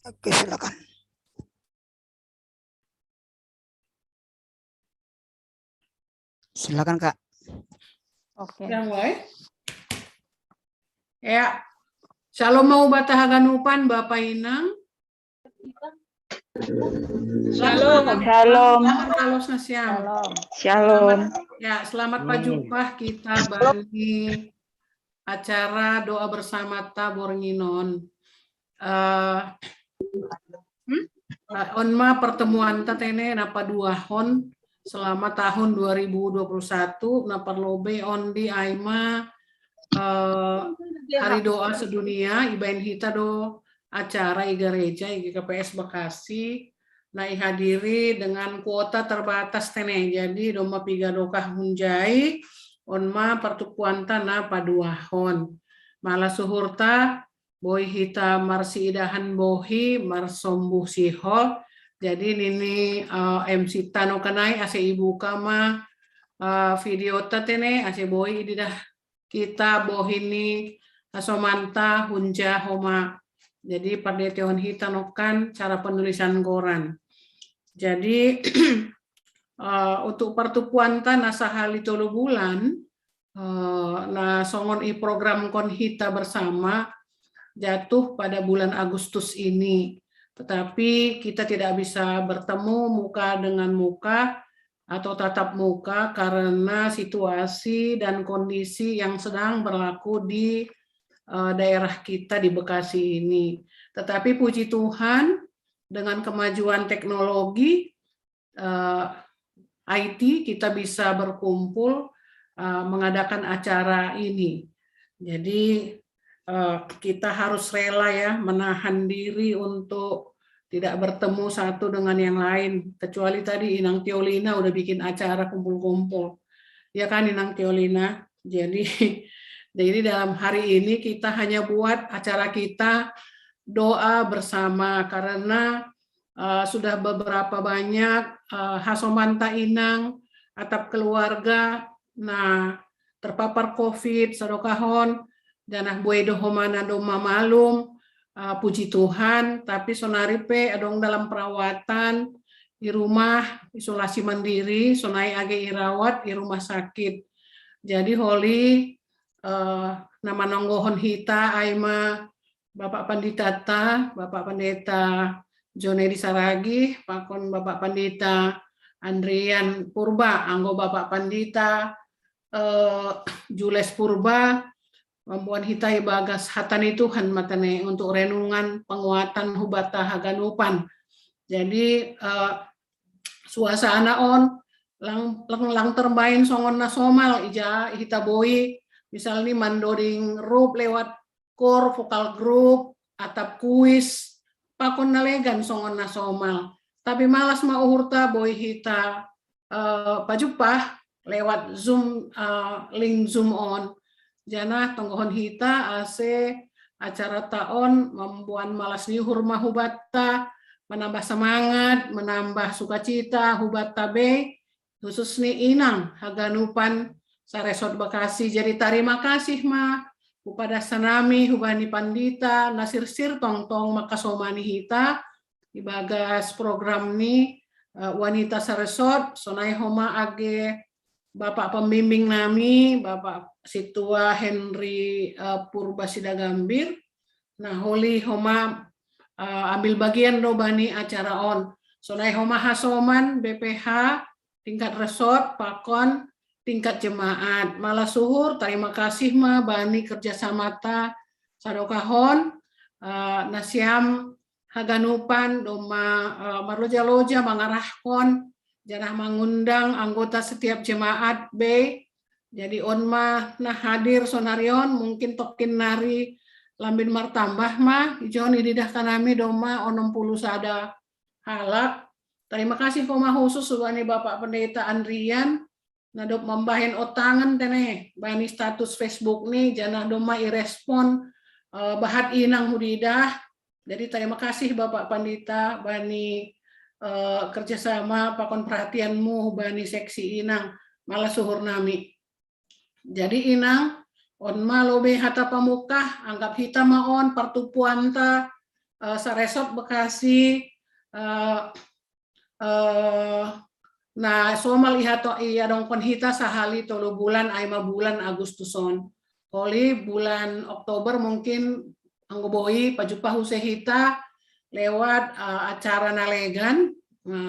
Oke, silakan. Silakan, Kak. Oke. Udah mulai? Ya. Shalom mau batahaгаnupan Bapak Inang. Shalom. Shalom. Halo Siang. Shalom. Shalom. Ya, selamat berjumpa kita bagi acara doa bersama Tabor Nginon. Onma pertemuan tatene napa dua hon selama tahun 2021 napa lobe on di Aima hari doa sedunia ibain hita do acara i gereja i GKPS Bekasi nah hadiri dengan kuota terbatas tene jadi doma piga dokah hunjai onma pertukuan tanah paduahon malah suhurta boy hita marsi idahan bohi marsombuh siho jadi nini MC Tano Kanai ase ibu kama video tatene ase boy ididah kita bohini asomanta hunja homa jadi pada teon hita nokan cara penulisan koran jadi untuk pertukuan tanah sahali 3 bulan nah songon i program kon hita bersama jatuh pada bulan Agustus ini tetapi kita tidak bisa bertemu muka dengan muka atau tatap muka karena situasi dan kondisi yang sedang berlaku di daerah kita di Bekasi ini. Tetapi puji Tuhan dengan kemajuan teknologi IT kita bisa berkumpul mengadakan acara ini. Jadi kita harus rela ya menahan diri untuk tidak bertemu satu dengan yang lain kecuali tadi Inang Tiolina udah bikin acara kumpul-kumpul ya kan Inang Tiolina jadi dalam hari ini kita hanya buat acara kita doa bersama karena sudah beberapa banyak hasomanta Inang atap keluarga nah terpapar COVID sadokahon janah buedo homana doma malum puji Tuhan, tapi sonaripe adong dalam perawatan di rumah isolasi mandiri, sonai age irawat di rumah sakit. Jadi holi nama nonggohon hita aima Bapak Pandita, Bapak Pendeta Jonedi Saragi, Pakon Bapak Pandita Andrian Purba, anggo Bapak Pandita Jules Purba, membuat hitai bagas hatani Tuhan matane untuk renungan penguatan hubata haganupan. Jadi suasana on lang terbain songon nasomal ija hita boi misalnya mandoring group lewat core vokal group atap kuis pakon nalegan songon nasomal. Tapi malas mau hurta boi hita pajupah lewat Zoom link Zoom on. Jana tonggohon hita ase acara taon membuat malas niuhur mahubata menambah semangat menambah sukacita hubata be khusus ni Inang haganupan saresot Bekasi jadi terima kasih ma kepada sanami hubani pandita nasir sir tong makasomani hita dibagas program ni wanita saresot sonai homa age Bapak pembimbing nami, Bapak Situa Henry Purbasida Gambir. Nah, holi homa ambil bagian do bani acara on. Sonai homa hasoman BPH tingkat resort, pakon tingkat jemaat. Malah suhur, terima kasih ma bani kerjasama ta sadokahon nasiam haganupan doma marloja-loja mangarahkon janah mengundang anggota setiap jemaat B. Jadi onma nah hadir sonarion mungkin tokin nari lambin martambah mah ijon ididah kanami doma 60 sada halak. Terima kasih koma khusus subani Bapak Pendeta Andrian nadop membahen otangan tene bani status Facebook nih janah doma irespon bahat inang hudidah. Jadi terima kasih Bapak Pendeta bani kerjasama pakon perhatianmu bani seksi Inang malah suhur nami. Jadi Inang on malobe hata pamukah anggap hita maon pertupuanta Saresot Bekasi, nah somal ihato iya dongkon hita sahali 3 bulan 5 bulan Agustuson. Oli bulan Oktober mungkin anggoboi pajupa huse hita lewat acara nalegan,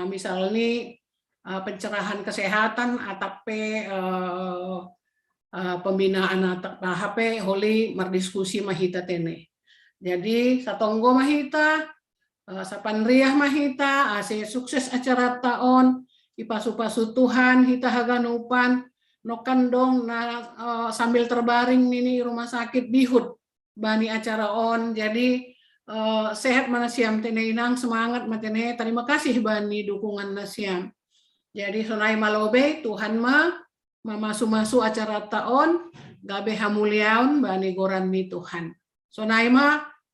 misalnya pencerahan kesehatan atau pembinaan atap HP holi merdiskusi mahita tene. Jadi satonggo mahita, sapanriah mahita, ase sukses acara taon, ipasu-pasu Tuhan hita haganupan, nokan dong na sambil terbaring ini rumah sakit bihut bani acara on. Jadi sehat mana siam tene inang, semangat matene. Terima kasih bani dukungan nasiam. Jadi sonai malobe Tuhan masu acara taon gabe hamuliaun bani goran mi Tuhan. Sonai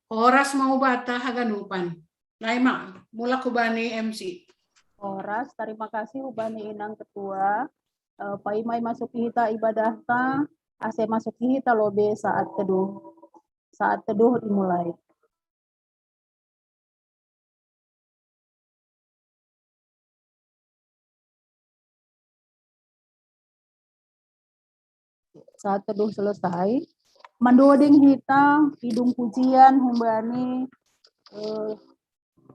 horas mau bata haganupan. Naima mula ku bani MC. Horas, terima kasih ubani inang ketua. Paimai masuk kita ibadah ta, ase masuk kita lobe saat teduh. Saat teduh dimulai. Saat teduh selesai, mandoding hita hidung pujian humbani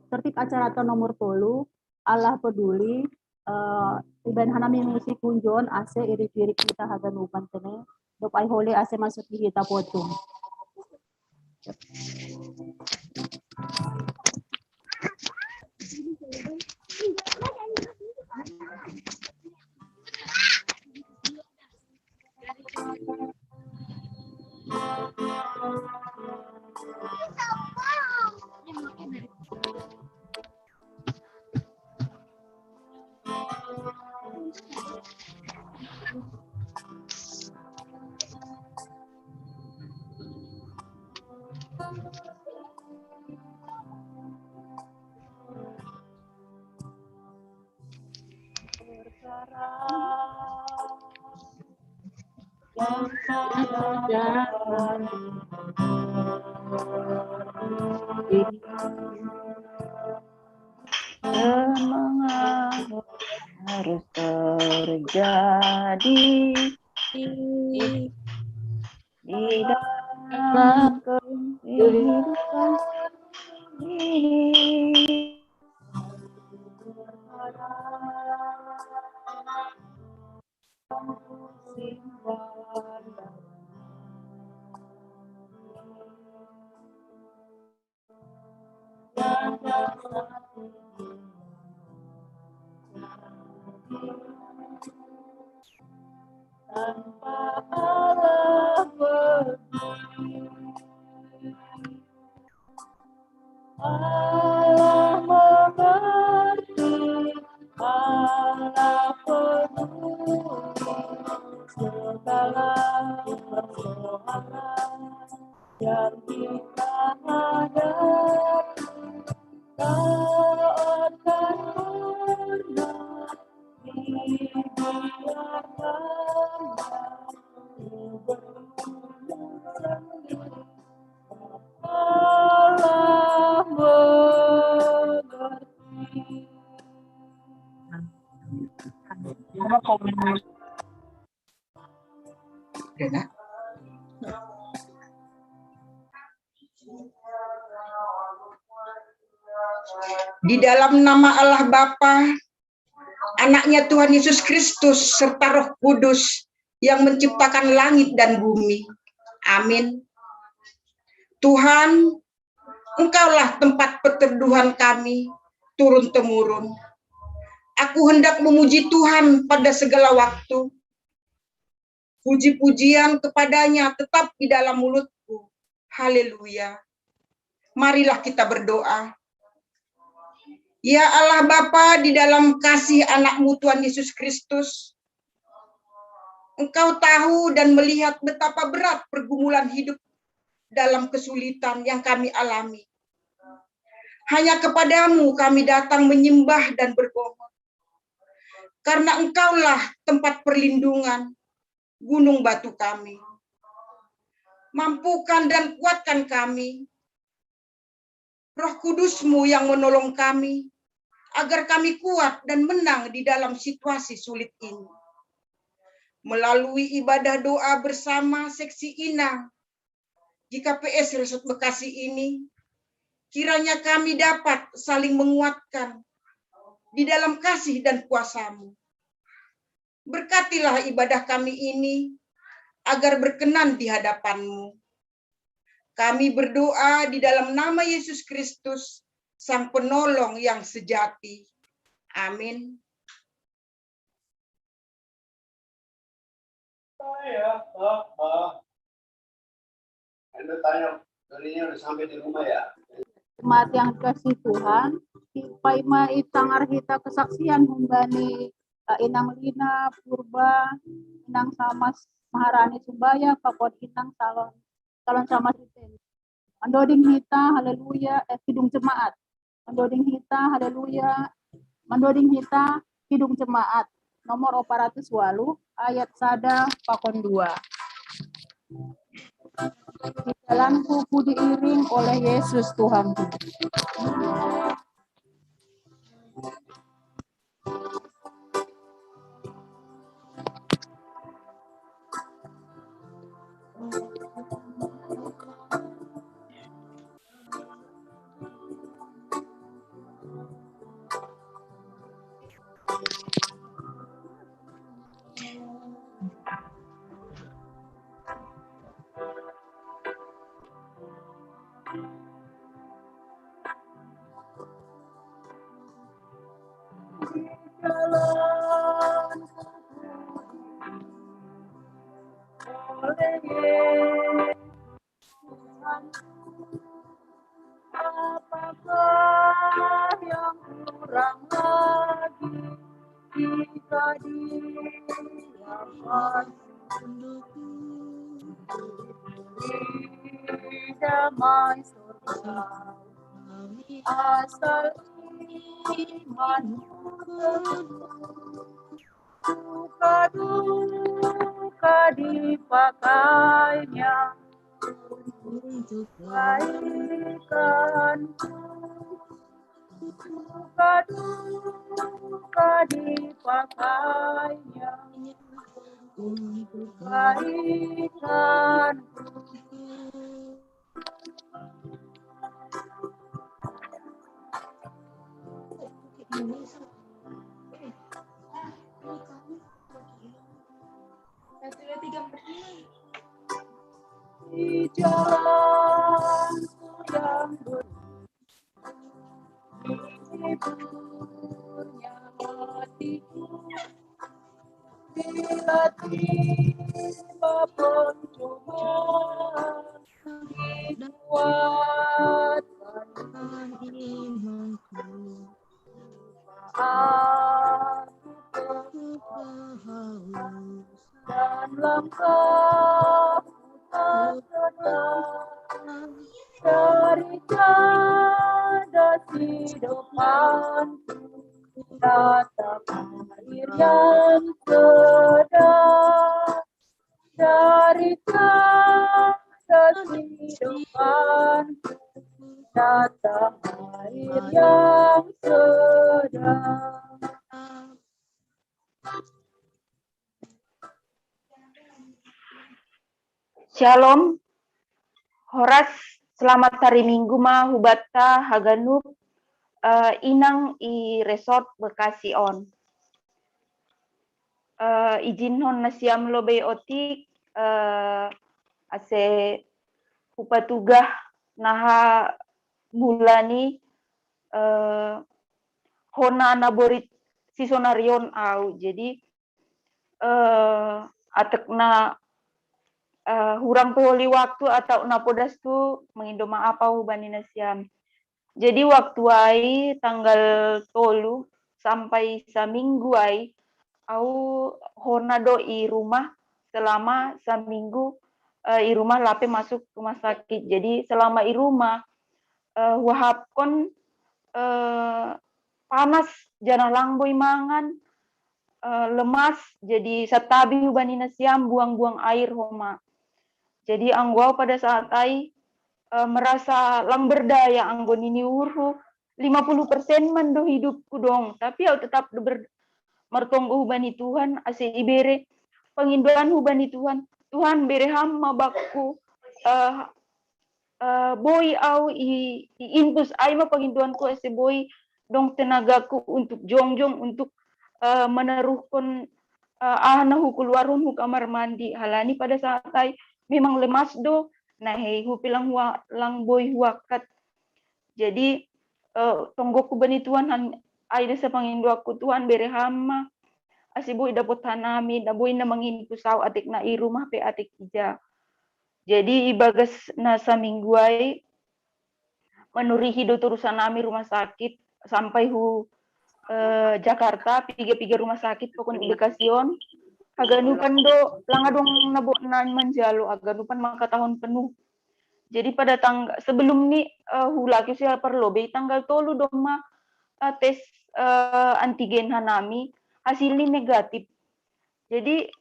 tertib acara atau nomor 10 Allah peduli iban hanami musik kunjon ase irik-irik kita haganupan tene dop ai hole ase masuk kita potung. Semangat harus terjadi di dalam kehidupan ini. Tanpa Allah berdiri, Allah mengerti, Allah peduli segala persoalan yang kita hadapi. Tak akan pernah Allah mengerti. Di dalam nama Allah Bapa, Anaknya Tuhan Yesus Kristus, serta Roh Kudus yang menciptakan langit dan bumi. Amin. Tuhan, Engkaulah tempat perteduhan kami turun-temurun. Aku hendak memuji Tuhan pada segala waktu. Puji-pujian kepadanya tetap di dalam mulutku. Haleluya. Marilah kita berdoa. Ya Allah Bapa, di dalam kasih anak-Mu Tuhan Yesus Kristus, Engkau tahu dan melihat betapa berat pergumulan hidup dalam kesulitan yang kami alami. Hanya kepadamu kami datang menyembah dan bermohon. Karena Engkaulah tempat perlindungan, gunung batu kami. Mampukan dan kuatkan kami. Roh Kudus-Mu yang menolong kami, agar kami kuat dan menang di dalam situasi sulit ini. Melalui ibadah doa bersama seksi Inang di KPS Resort Bekasi ini, kiranya kami dapat saling menguatkan di dalam kasih dan kuasa-Mu. Berkatilah ibadah kami ini agar berkenan di hadapan-Mu. Kami berdoa di dalam nama Yesus Kristus, Sang Penolong yang sejati. Amin. Anda tanya, darinya udah sampai di rumah ya? Jemaat yang dikasih Tuhan, Paima itang arhita kesaksian humbani Inang Lina Purba, Inang Samas Maharani Sumbaya, Pakot Inang Salon sama Siten. Mandoding hita, haleluya, hidung jemaat. Mandoding hita, haleluya, mandoding hita, hidung jemaat. Nomor 408, ayat sada, pakon 2. Di dalamku ku diiring oleh Yesus Tuhanku. Apakah yang kurang lagi jika dilakukan di damai surga asal iman duka dipakainya untuk kebaikanku, duka dipakainya untuk kebaikanku. Di jalanku yang berhiburnya hatiku, bila tiba pencobaan, dikuatkan imanku. Aku kehaus dan langkah tak tenang dari kandas depanku, tatap air yang sedang dari kandas depanku, tatap air yang sedang. Shalom, Horas, selamat hari Minggu ma hubata haganuk inang i resort Bekasi on. Izin hon nasiam lobe otik ase upatugah naha bulani hona naborit sisonarion au. Jadi atekna hurang peholi waktu atau napodas tu mengindo maaf au bani nasiam. Jadi waktu ai tanggal 3 sampai seminggu ai au hona do i rumah selama seminggu i rumah lape masuk rumah sakit. Jadi selama i rumah wahap kon panas jana langboy mangan lemas jadi satabi bani nasiam buang-buang air homa. Jadi anggau pada saat ai merasa lang berdaya anggon ini urhu 50% man do hidupku dong, tapi aku tetap mertonggo hubani Tuhan ase ibere pengindoan hubani Tuhan. Tuhan bere hamma bakku boy au i inpus ai ma pengindoanku ase boy dong tenagaku untuk jongjong untuk meneruhkan ahna hu keluarun hu kamar mandi halani pada saat ai memang lemas do nah hei hu pilang lang boy huakat jadi tonggoku bani Tuhan ai desa pangindo aku Tuhan bere hama asi boy dapot hanami da boy na mangin pusau atik na i rumah pe atik ija jadi ibagas nasa mingguai menuri hidup urusan nami rumah sakit sampai hu Jakarta piga rumah sakit pokon indikasion aganupan do langadong nabo nan manjalo aganupan maka tahun penuh jadi pada tanggal sebelum ni hulaki siya perlobe tanggal 3 doma tes antigen hanami hasilnya negatif jadi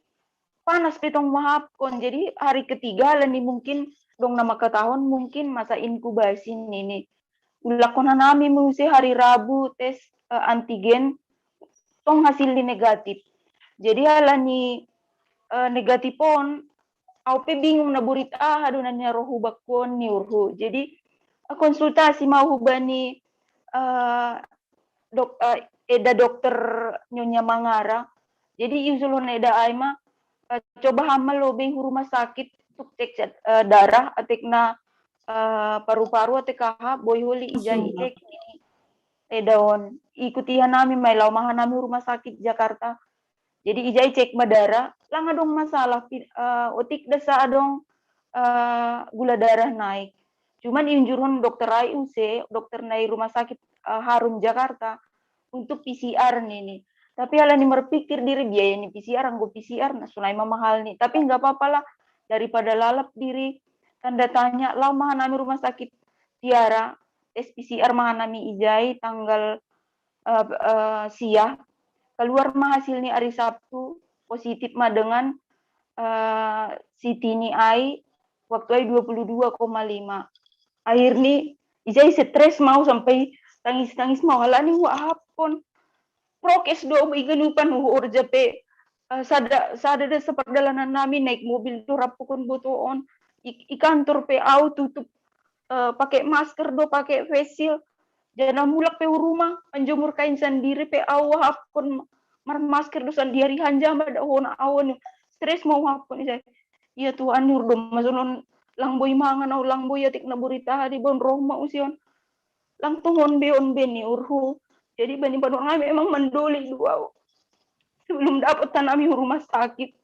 panas pitong mahapkon jadi hari ketiga lani mungkin dong nama ketahun mungkin masa inkubasi ini ulakon hanami musi hari Rabu tes antigen tong hasilnya negatif jadi halani negatifon au pe bingung na burita hadunannya rohu bakon ni urhu jadi konsultasi mau hubani eda dokter nyonya Mangara jadi usulun eda aima coba hama lobe rumah sakit untuk cek darah atekna paru-paru atek kaha boy holi ija icek edaon ikuti hanami mai lau mahanami rumah sakit Jakarta jadi ijai cek madara lang adong masalah otik dasa adong gula darah naik cuman injurun dokter ai use dokter nai rumah sakit Harum Jakarta untuk PCR nih tapi halani berpikir diri biaya nih PCR anggo PCR nah sunai mahal nih tapi nggak apa-apa lah daripada lalap diri tanda tanya lau mahanami rumah sakit Tiara tes PCR mahanami ijai tanggal siah keluar mah hasilnya hari Sabtu positif mah dengan CT ai waktu ai 22,5 akhirnya ijai stres mau sampai tangis mau halani wahapon prokes do iganupan urja pe sada da seperjalanan nami naik mobil do rapukon butuon i kantor pe au tutup pakai masker do pakai face shield jana mulak pe rumah anjumur kain sendiri pe awah hapon mar masker do sendiri hanja da hona awan stres mau hapon saya iya Tuhan nur do masonon lang boy mangan au lang boy atik na burita di bon roma usion lang tuhon beon beni urhu jadi bani padon memang mendoli dua sebelum dapat tanami rumah sakit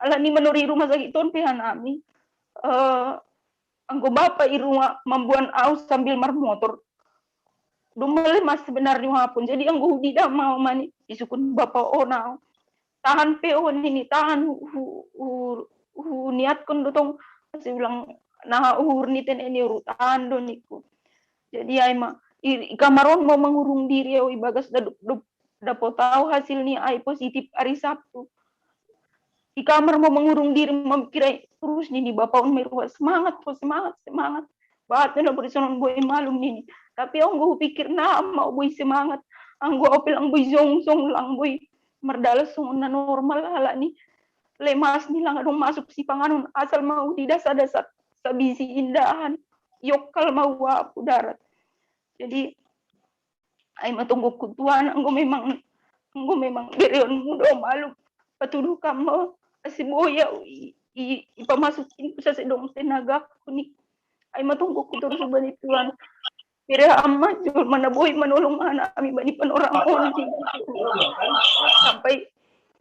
ala ni menuri rumah sakit ton pihan ami anggo bapak i rumah mambuan aus sambil mar motor dumele mas sebenarnya hapun jadi anggo tidak mau mani isukun bapak ona tahan peon ini tahan niat kun dotong si ulang nah niten ini urutan do niku jadi ai ma kamaron mau mengurung diri au ibagas dapat tahu hasilnya ai positif hari Sabtu di kamar mau mengurung diri memikir terus nih bapak meruah semangat bahatnya beri sonon boy malum nih tapi anggo pikir nah mau boy semangat anggo opel ang boy zong lang boy merdalas song na normal hala nih lemas nih lang adong masuk si panganon asal mau tidak sadasat sabisi indahan yokal mau wapu darat jadi ay matunggu kutuan anggo memang berion mudo malu patuduh kamu asiboya ipamasukin sa sedong tenaga kunik ay matunggu kutur sa banituan kira amma jul manaboy manulong ana ami bani panorang on sampai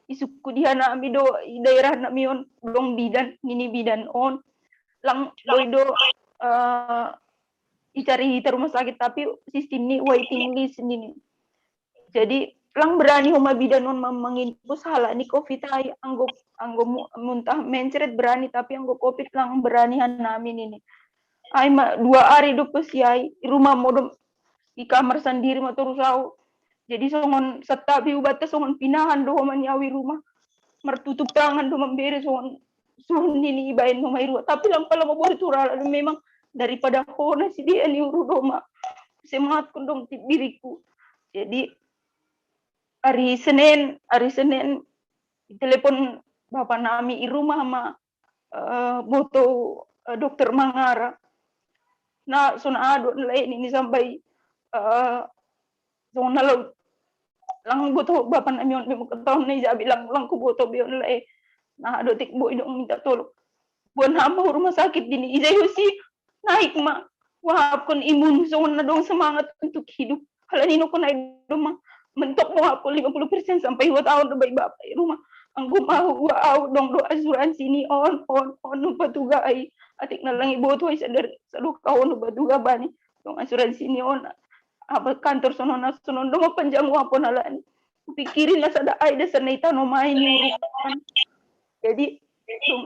isuku diha na ami do daerah na mion dong bidan nini bidan on lang boy do dicari rumah sakit tapi sistem ini waiting list ini jadi lang berani homa bidanon menginpus hala ni covid ay anggo muntah mencret berani tapi anggo covid lang berani namin ini ay 2 hari do pesiai rumah modom di kamar sendiri motor usau jadi songon setabi ubata songon pinahan do homa nyawi rumah mertutup tangan do membere songon ini ibain homa iru tapi lang pala mo boleh turala memang daripada hona si dia ni urudoma semangat kondong diriku. Jadi hari Senin telepon bapak nami i rumah sama boto dokter Mangara. Nah, sona ado lain ini sampai sona lo lang boto bapak nami on mo kataon na isabi lang ku boto biyon lain. Nah, ado tikbo idong minta tolong. Buan hama rumah sakit dini isayo si naik ma wahap kon imun sona dong semangat untuk hidup. Halanino ko naik dong mentok mo ako 50% sampai 2 tahun na bapak rumah. Ang gumahu wow dong do asuransi ni on no patuga ay atik na lang iboto ay sa kaon no patuga bani dong asuransi ni on apa kantor sono do mapanjang wapo nalan pikirin na sa daay da sa naitano may ni urukan. Jadi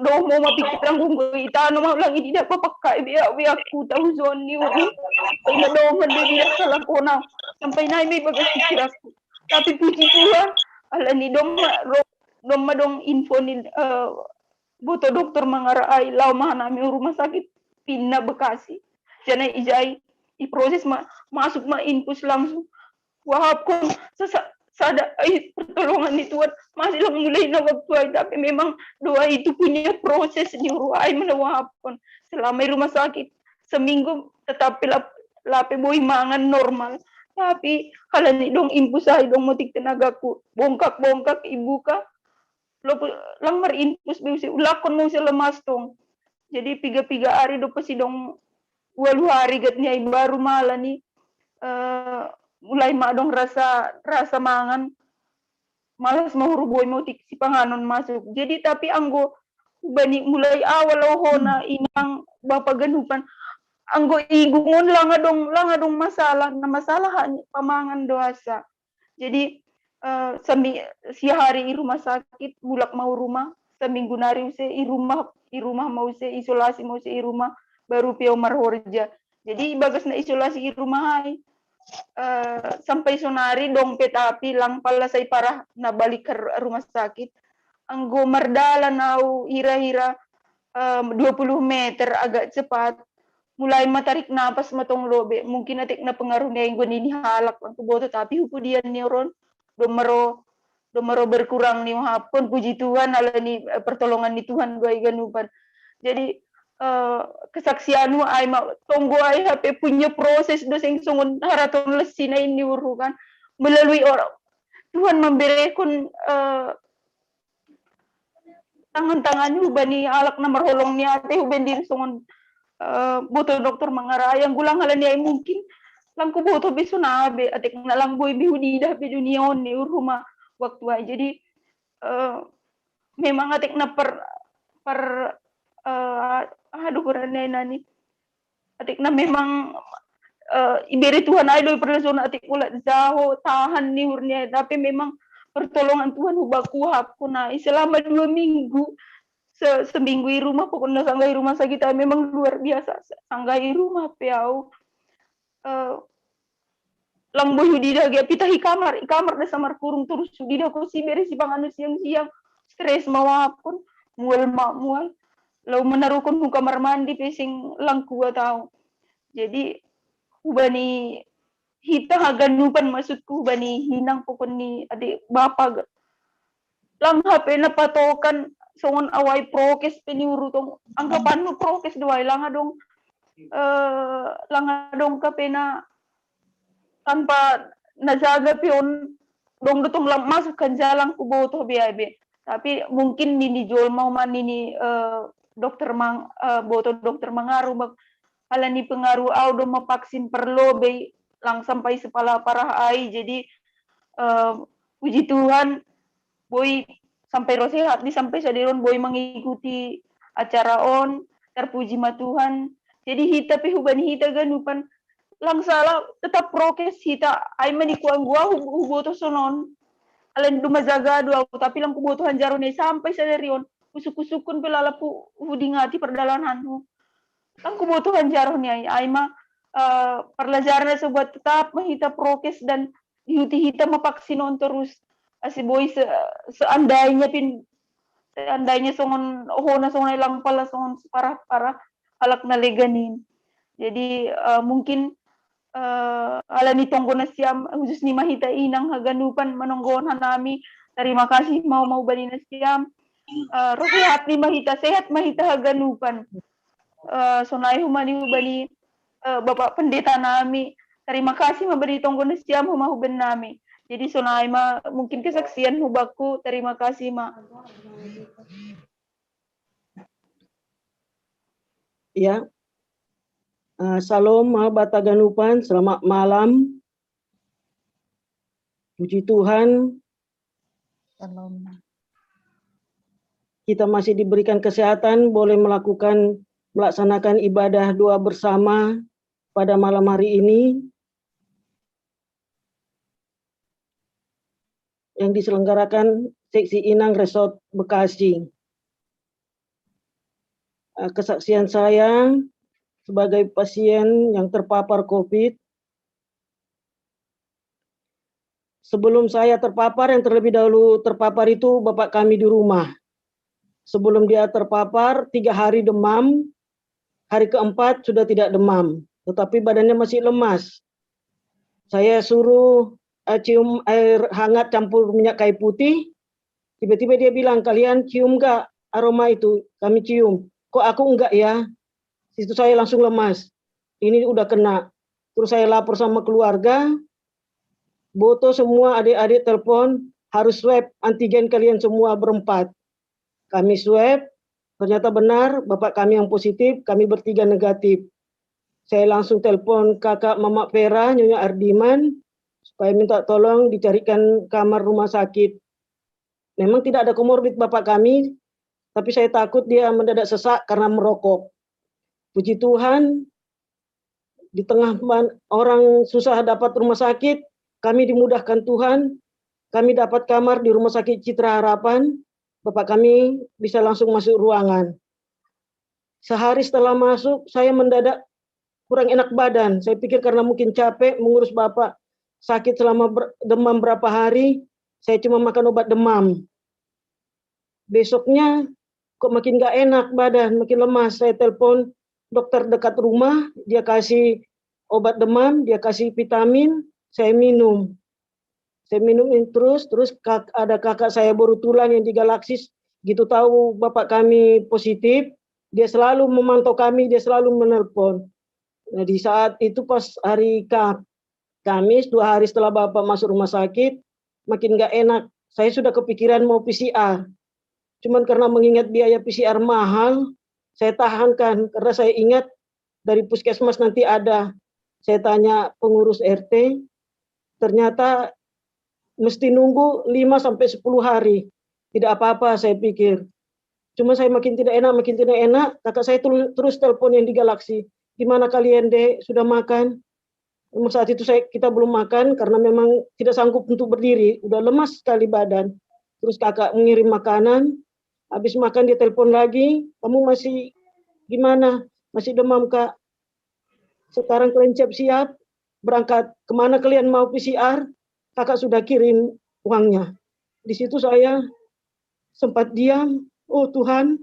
do mo mapikiran kung itano mo lang hindi na papakai biya aku tahu zon ni uri ay na do man di sa lakona sampai na may bagas pikiraku. Tapi puji Tuhan ala ni dong madong info ni boto dokter Mangara ay law nami rumah sakit Pina Bekasi. Jana ijai proses masuk infus langsung. Wahap ko sada ay pertolongan ni Tuhan masih lang mulai na waktu ay tapi memang doa itu punya proses ni ay manawahap ko selama rumah sakit seminggu tetapi lape boy mangan normal. Tapi kalau ni dong impus ay dong motik tenagaku bongkak ibu ka lang marimpus biusi ulakon mo sa lemas tong. Jadi piga hari do pasi dong 2 hari gat ni ay baru mala ni mulai madong rasa mangan malas mahuruboy motik si panganon masuk. Jadi tapi anggo bani mulai awal hona inang bapak ganupan anggo igungon lang adong masalah pamangan doasa. Jadi si hari i rumah sakit bulak mau rumah seminggu nari use i rumah mau se isolasi mau se i rumah baru piau marhorja. Jadi bagas na isolasi i rumah hai sampai sonari dong petapi lang pala say parah na balik ke rumah sakit anggo mardala nau hira-hira 20 meter agak cepat mulai matarik napas matong lobe mungkin atik na pengaruh niya yung ini halak ang kuboto tapi hupo diyan neuron domero berkurang ni hapon puji Tuhan ala ni pertolongan ni Tuhan gue ganupan. Jadi kesaksian mo ay tonggo ay hape punya proses do sing sungon haraton lesi na ini urukan melalui orang Tuhan memberikan tangan-tangan hubani alak na marholong niya ate huben din sungon boto dokter Mangara yang gulang halan niya mungkin lang ko boto beso nabe atik na lang boy bihudi dah be dunion ni rumah waktu ay jadi memang atik na aduh kurang nani atik na memang iberi Tuhan ay doy perlason atik ulat zaho tahan ni hurnya tapi memang pertolongan Tuhan hubakuhap ko na selama 2 minggu seminggu di rumah pokoknya sanggai rumah sakit memang luar biasa sanggai rumah piau lang boy di dah pita hi kamar dah samar kurung terus di dah ko si beres si panganus siang stres mawap pun mual lalu menarukon mu kamar mandi pesing lang kuwa tau jadi ubani hita haganupan maksudku ubani hinang pokon ni adik bapak lang hape na patokan songon away prokes peniurutong anggapan mo prokes duay lang adong kape na tanpa najaga pion dong dutong lang masuk kan jalan kuboto biabe tapi mungkin nini jual mau man nini boto dokter Mangaru hala ni pengaruh audo mapaksin perlo be lang sampai sepala parah ai jadi puji Tuhan boy sampai rosehat di sampai sadiron boy mengikuti acara on terpuji ma Tuhan jadi hita pe hubani hita ganupan lang salah tetap prokes hita ay manikuan gua huboto sonon alen dumazaga dua tapi lang kubotohan jaro ne sampai sadarion usuk-usukun pelalapu hudingati perdalanan lang kubotohan jaro ne ay ma perlajaran sebuat tetap mahita prokes dan hita mapaksinon terus asi boy seandainya songon hona songon ilang pala songon parah alak na leganin Jadi mungkin alani tonggo na siam khusus ni mahita inang haganupan manonggoon hanami. Terima kasih mau bani na siam. Roh sehat ni mahita sehat mahita haganupan. Sonai humani bani Bapak Pendeta nami. Terima kasih memberi tonggo na siam humahuban nami. Jadi sonai ma mungkin kesaksian hubaku. Terima kasih ma. Ya. Salam Bata Ganupan, selamat malam. Puji Tuhan, kita masih diberikan kesehatan, boleh melaksanakan ibadah doa bersama pada malam hari ini yang diselenggarakan Seksi Inang Resort Bekasi. Kesaksian saya sebagai pasien yang terpapar COVID. Sebelum saya terpapar, yang terlebih dahulu terpapar itu bapak kami di rumah. Sebelum dia terpapar, 3 hari demam, hari keempat sudah tidak demam, tetapi badannya masih lemas. Saya suruh cium air hangat campur minyak kayu putih, tiba-tiba dia bilang, kalian cium nggak aroma itu? Kami cium. Kok aku enggak ya? Itu saya langsung lemas. Ini udah kena. Terus saya lapor sama keluarga, Boto semua adik-adik telepon, harus swab antigen kalian semua berempat. Kami swab, ternyata benar, bapak kami yang positif, kami bertiga negatif. Saya langsung telepon kakak Mama Vera, Nyonya Ardiman, supaya minta tolong dicarikan kamar rumah sakit. Memang tidak ada komorbid bapak kami, tapi saya takut dia mendadak sesak karena merokok. Puji Tuhan, di tengah orang susah dapat rumah sakit, kami dimudahkan Tuhan, kami dapat kamar di Rumah Sakit Citra Harapan, bapak kami bisa langsung masuk ruangan. Sehari setelah masuk, saya mendadak kurang enak badan. Saya pikir karena mungkin capek mengurus bapak sakit selama demam berapa hari, saya cuma makan obat demam. Besoknya kok makin gak enak badan, makin lemas. Saya telepon dokter dekat rumah, dia kasih obat demam, dia kasih vitamin, saya minum. Saya minumin terus ada kakak saya baru tulang yang di Galaksis, gitu tahu bapak kami positif, dia selalu memantau kami, dia selalu menelpon. Nah, di saat itu pas hari Kamis, 2 hari setelah bapak masuk rumah sakit, makin gak enak. Saya sudah kepikiran mau PCR. Cuman karena mengingat biaya PCR mahal, saya tahankan karena saya ingat dari puskesmas nanti ada. Saya tanya pengurus RT, ternyata mesti nunggu 5-10 hari. Tidak apa-apa saya pikir. Cuma saya makin tidak enak. Kakak saya terus telepon yang di Galaksi. Gimana kalian dek, sudah makan? Saat itu kita belum makan karena memang tidak sanggup untuk berdiri. Udah lemas sekali badan. Terus kakak mengirim makanan. Habis makan dia telepon lagi, kamu masih gimana? Masih demam kak? Sekarang kalian siap-siap, berangkat kemana kalian mau PCR? Kakak sudah kirim uangnya. Di situ saya sempat diam, oh Tuhan,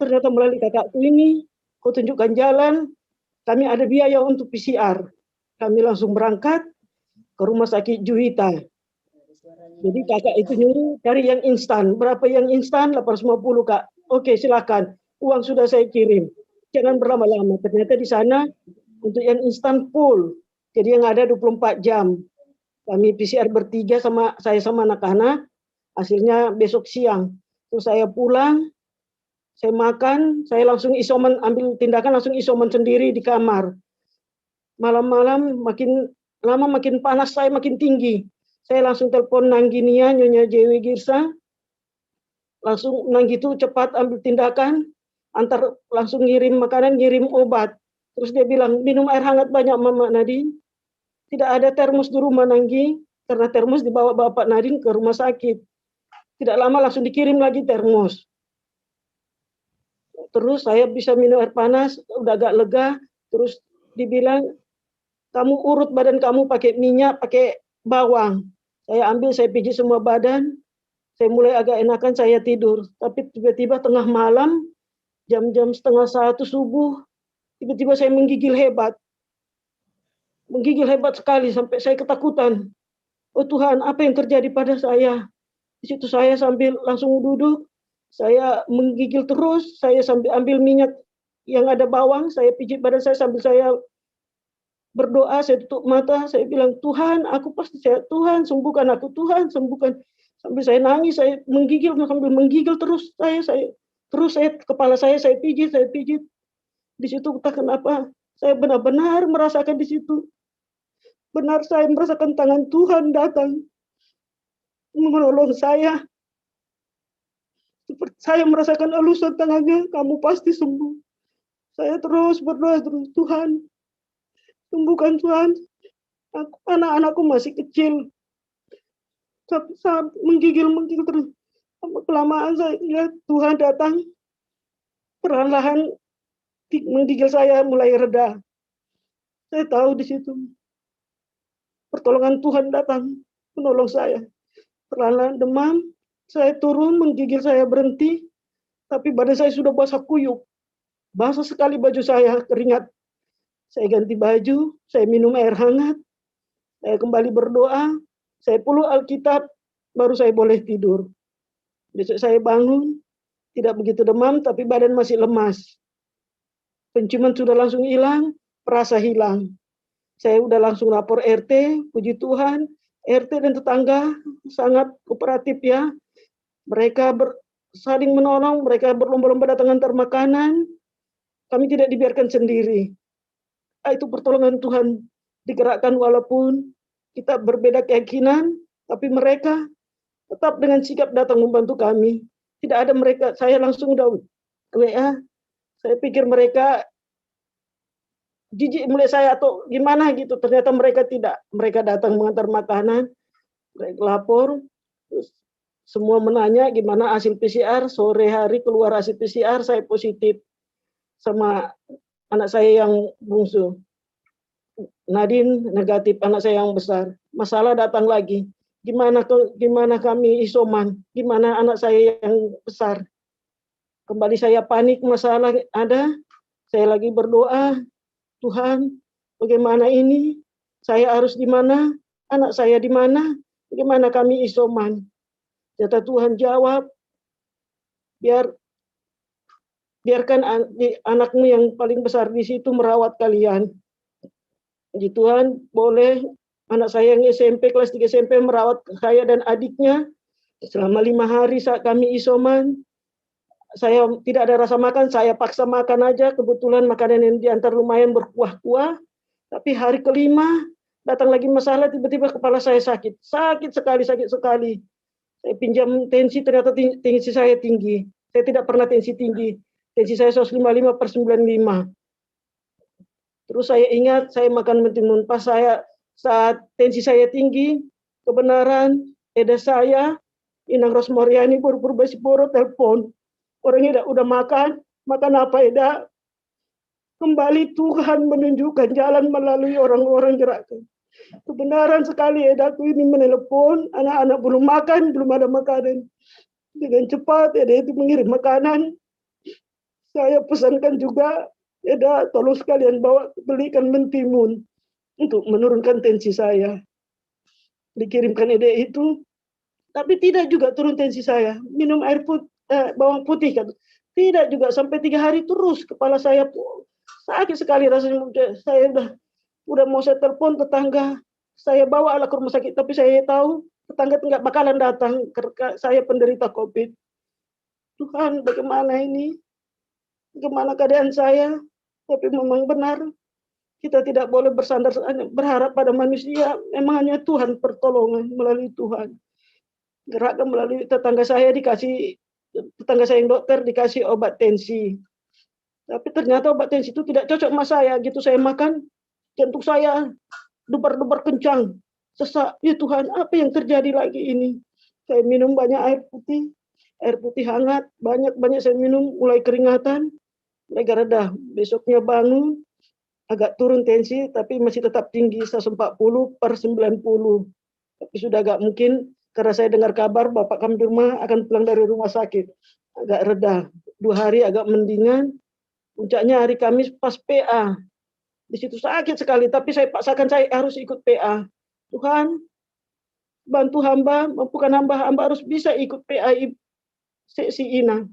ternyata melalui kakakku ini, kau tunjukkan jalan, kami ada biaya untuk PCR. Kami langsung berangkat ke rumah sakit Juwita. Jadi kakak itu nyuruh cari yang instan. Berapa yang instan? 850 kak. Oke silakan. Uang sudah saya kirim. Jangan berlama-lama. Ternyata di sana untuk yang instan full. Jadi yang ada 24 jam. Kami PCR bertiga sama anak-anak. Hasilnya besok siang. Terus saya pulang. Saya makan. Saya langsung isoman, ambil tindakan langsung isoman sendiri di kamar. Malam-malam makin lama makin panas saya makin tinggi. Saya langsung telepon Nangginia, Nyonya Jewi Girsa. Langsung Nanggi itu cepat ambil tindakan, langsung ngirim makanan, ngirim obat. Terus dia bilang, minum air hangat banyak Mama Nadine. Tidak ada termos di rumah Nanggi, karena termos dibawa Bapak Nadine ke rumah sakit. Tidak lama langsung dikirim lagi termos. Terus saya bisa minum air panas, udah agak lega. Terus dibilang, kamu urut badan kamu pakai minyak, pakai bawang. Saya ambil, saya pijit semua badan, saya mulai agak enakan, saya tidur. Tapi tiba-tiba tengah malam, jam-jam 12:30 subuh, Tiba-tiba saya menggigil hebat sekali sampai saya ketakutan. Oh Tuhan, apa yang terjadi pada saya? Di situ saya sambil langsung duduk, saya menggigil terus, saya sambil ambil minyak yang ada bawang, saya pijit badan saya sambil saya berdoa, saya tutup mata, saya bilang, Tuhan, aku pasti sehat, Tuhan, sembuhkan aku, Tuhan, sembuhkan. Sambil saya nangis, saya menggigil, sambil menggigil terus, kepala saya pijit. Di situ entah kenapa, saya benar-benar merasakan di situ. Benar saya merasakan tangan Tuhan datang menolong saya. Seperti saya merasakan elusan tangannya, kamu pasti sembuh. Saya terus berdoa terus, Tuhan, sembuhkan Tuhan. Anak-anakku masih kecil. Saat menggigil terus. Kelamaan saya lihat Tuhan datang. Perlahan-lahan menggigil saya mulai reda. Saya tahu di situ pertolongan Tuhan datang menolong saya. Perlahan-lahan demam, saya turun, menggigil saya berhenti, tapi badan saya sudah basah kuyup. Basah sekali baju saya, keringat. Saya ganti baju, saya minum air hangat, saya kembali berdoa, saya peluk Alkitab, baru saya boleh tidur. Besok saya bangun, tidak begitu demam, tapi badan masih lemas. Penciuman sudah langsung hilang, perasa hilang. Saya udah langsung lapor RT, puji Tuhan, RT dan tetangga sangat kooperatif ya. Mereka saling menolong, mereka berlomba-lomba datang antar makanan. Kami tidak dibiarkan sendiri. Itu pertolongan Tuhan digerakkan walaupun kita berbeda keyakinan, tapi mereka tetap dengan sikap datang membantu kami. Tidak ada mereka, saya langsung udah WA, saya pikir mereka jijik melihat saya atau gimana gitu. Ternyata mereka tidak. Mereka datang mengantar makanan, mereka lapor, terus semua menanya gimana hasil PCR. Sore hari keluar hasil PCR, saya positif sama anak saya yang bungsu. Nadine negatif, anak saya yang besar. Masalah datang lagi. Gimana kami isoman? Gimana anak saya yang besar? Kembali saya panik, masalah ada. Saya lagi berdoa, Tuhan, bagaimana ini? Saya harus di mana? Anak saya di mana? Bagaimana kami isoman? Kata Tuhan jawab, biarkan anakmu yang paling besar di situ merawat kalian. Jadi Tuhan boleh anak saya yang SMP, kelas 3 SMP merawat saya dan adiknya selama 5 hari saat kami isoman. Saya tidak ada rasa makan, saya paksa makan aja. Kebetulan makanan yang diantar lumayan berkuah-kuah. Tapi hari kelima datang lagi masalah, tiba-tiba kepala saya sakit. Sakit sekali. Saya pinjam tensi, ternyata tensi saya tinggi. Saya tidak pernah tensi tinggi. Tensi saya 155/95. Terus saya ingat saya makan mentimun. Pas saat tensi saya tinggi, kebenaran Eda saya, Inang Rosmoriani Purpurbasiporo telepon. Orangnya udah makan apa Eda? Kembali Tuhan menunjukkan jalan melalui orang-orang gerakan. Kebenaran sekali Edaku ini menelepon, anak-anak belum makan, belum ada makanan. Dengan cepat Eda itu mengirim makanan. Saya pesankan juga, Eda tolong sekalian belikan mentimun untuk menurunkan tensi saya. Dikirimkan Eda itu, tapi tidak juga turun tensi saya. Minum air bawang putih kan. Tidak juga, sampai 3 hari terus kepala saya sakit sekali rasanya. Saya udah mau saya telepon tetangga, saya bawa ke rumah sakit, tapi saya tahu tetangga nggak bakalan datang karena saya penderita COVID. Tuhan, bagaimana ini? Bagaimana keadaan saya? Tapi memang benar, kita tidak boleh bersandar berharap pada manusia. Memang hanya Tuhan pertolongan melalui Tuhan. Gerakkan melalui tetangga saya yang dokter dikasih obat tensi. Tapi ternyata obat tensi itu tidak cocok sama saya. Gitu saya makan, jantung saya debar-debar kencang. Sesak, ya Tuhan, apa yang terjadi lagi ini? Saya minum banyak air putih hangat, banyak saya minum, mulai keringatan, mulai reda. Besoknya bangun, agak turun tensi, tapi masih tetap tinggi, 140/90. Tapi sudah agak mungkin, karena saya dengar kabar bapak kami di rumah akan pulang dari rumah sakit. Agak reda. 2 hari agak mendingan. Puncaknya hari Kamis pas PA. Di situ sakit sekali, tapi saya paksakan saya harus ikut PA. Tuhan, bantu hamba, mampukan hamba harus bisa ikut PA si Ina.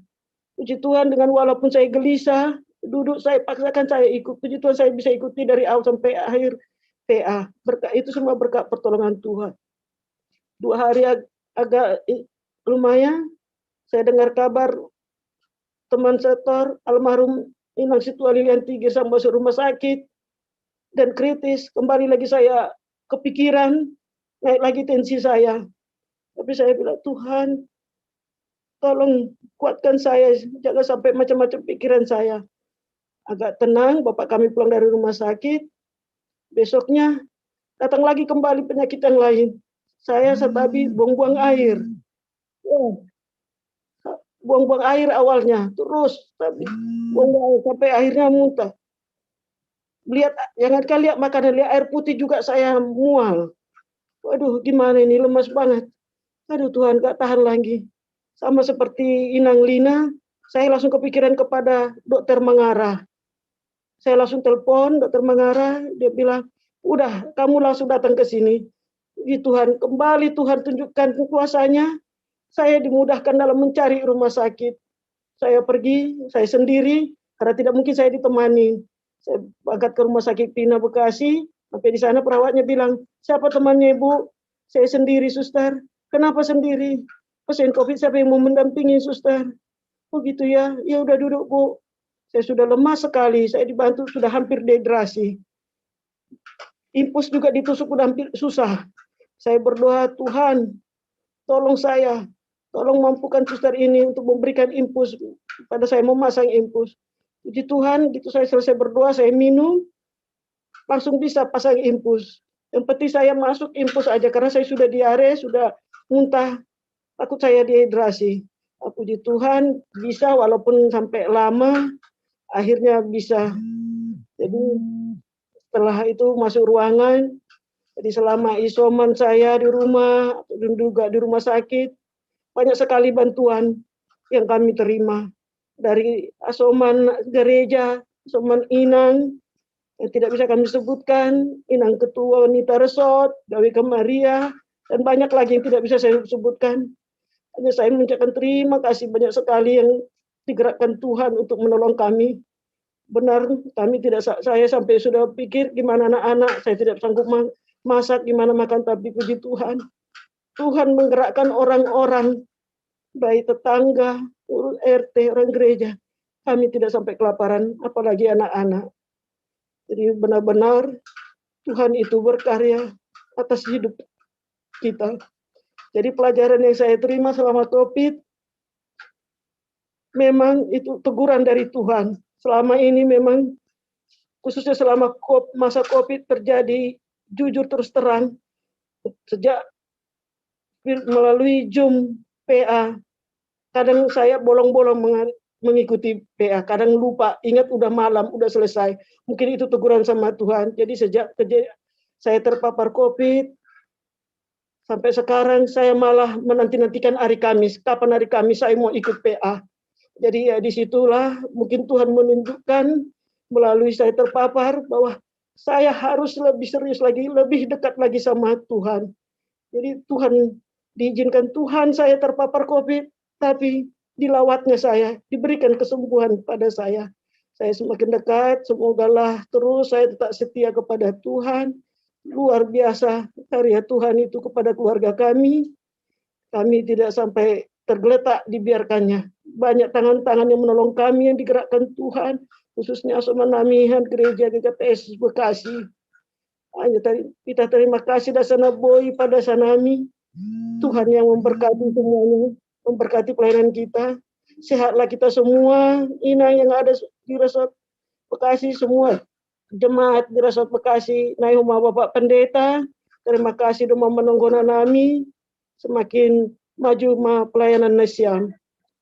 Puji Tuhan, dengan walaupun saya gelisah, duduk saya paksakan saya ikut. Puji Tuhan, saya bisa ikuti dari awal sampai akhir PA. Berkat itu semua berkat pertolongan Tuhan. 2 hari agak lumayan, saya dengar kabar teman setor almarhum Inang Situa Lilian Tigir masuk rumah sakit dan kritis. Kembali lagi saya kepikiran, naik lagi tensi saya. Tapi saya bilang, Tuhan, tolong kuatkan saya, jangan sampai macam-macam pikiran saya. Agak tenang, bapak kami pulang dari rumah sakit. Besoknya datang lagi kembali penyakit yang lain. Saya setabi buang-buang air. Buang-buang air awalnya, terus tapi buang-buang air sampai akhirnya muntah. Jangan kalian lihat makanan, lihat air putih juga saya mual. Waduh, gimana ini, lemas banget. Aduh Tuhan, gak tahan lagi. Sama seperti Inang Lina, saya langsung kepikiran kepada Dokter Mangara. Saya langsung telepon Dokter Mangara, dia bilang, udah kamu langsung datang ke sini. Di Tuhan, kembali Tuhan tunjukkan kuasanya, saya dimudahkan dalam mencari rumah sakit. Saya pergi, saya sendiri, karena tidak mungkin saya ditemani. Saya berangkat ke rumah sakit Pina Bekasi, sampai di sana perawatnya bilang, siapa temannya Ibu? Saya sendiri, suster. Kenapa sendiri? Pasien COVID siapa yang mau mendampingi, suster? Oh gitu ya, ya udah duduk Bu. Saya sudah lemas sekali, saya dibantu sudah hampir dehidrasi. Infus juga ditusuk udah hampir susah. Saya berdoa, Tuhan, tolong saya, tolong mampukan suster ini untuk memberikan infus pada saya, memasang infus. Puji Tuhan, gitu saya selesai berdoa, saya minum, langsung bisa pasang infus. Yang penting saya masuk infus aja, karena saya sudah diare, sudah muntah, takut saya dehidrasi. Puji Tuhan, bisa walaupun sampai lama, akhirnya bisa. Jadi setelah itu masuk ruangan, jadi selama isoman saya di rumah, dan juga di rumah sakit, banyak sekali bantuan yang kami terima. Dari asoman gereja, asoman Inang, yang tidak bisa kami sebutkan, Inang Ketua Wanita Resort, Gawika Maria, dan banyak lagi yang tidak bisa saya sebutkan. Hanya saya mengucapkan terima kasih banyak sekali yang digerakkan Tuhan untuk menolong kami. Benar, kami tidak, saya sampai sudah pikir gimana anak-anak, saya tidak sanggup masak, gimana makan, tapi puji Tuhan. Tuhan menggerakkan orang-orang, baik tetangga, urus RT, orang gereja. Kami tidak sampai kelaparan, apalagi anak-anak. Jadi benar-benar Tuhan itu berkarya atas hidup kita. Jadi pelajaran yang saya terima selama COVID, memang itu teguran dari Tuhan. Selama ini memang, khususnya selama masa COVID terjadi, jujur terus terang, sejak melalui Zoom PA, kadang saya bolong-bolong mengikuti PA, kadang lupa, ingat udah malam, udah selesai. Mungkin itu teguran sama Tuhan. Jadi sejak saya terpapar COVID, sampai sekarang saya malah menanti-nantikan hari Kamis. Kapan hari Kamis saya mau ikut PA. Jadi ya disitulah mungkin Tuhan menunjukkan melalui saya terpapar bahwa saya harus lebih serius lagi, lebih dekat lagi sama Tuhan. Jadi Tuhan, diizinkan Tuhan saya terpapar COVID, tapi dilawatnya saya, diberikan kesembuhan pada saya. Saya semakin dekat, semogalah terus saya tetap setia kepada Tuhan. Luar biasa karya Tuhan itu kepada keluarga kami. Kami tidak sampai tergeletak dibiarkannya. Banyak tangan-tangan yang menolong kami yang digerakkan Tuhan, khususnya Asoman Namihan Gereja GKPS Bekasi. Hanya kita terima kasih Dasana Boy pada Sanami. Tuhan yang memberkati semuanya, memberkati pelayanan kita. Sehatlah kita semua, Inang yang ada di Resort Bekasi, semua jemaat di Resort Bekasi, Naihuma Bapak Pendeta, terima kasih sudah menonggona nami, semakin maju pelayanan Nesiam.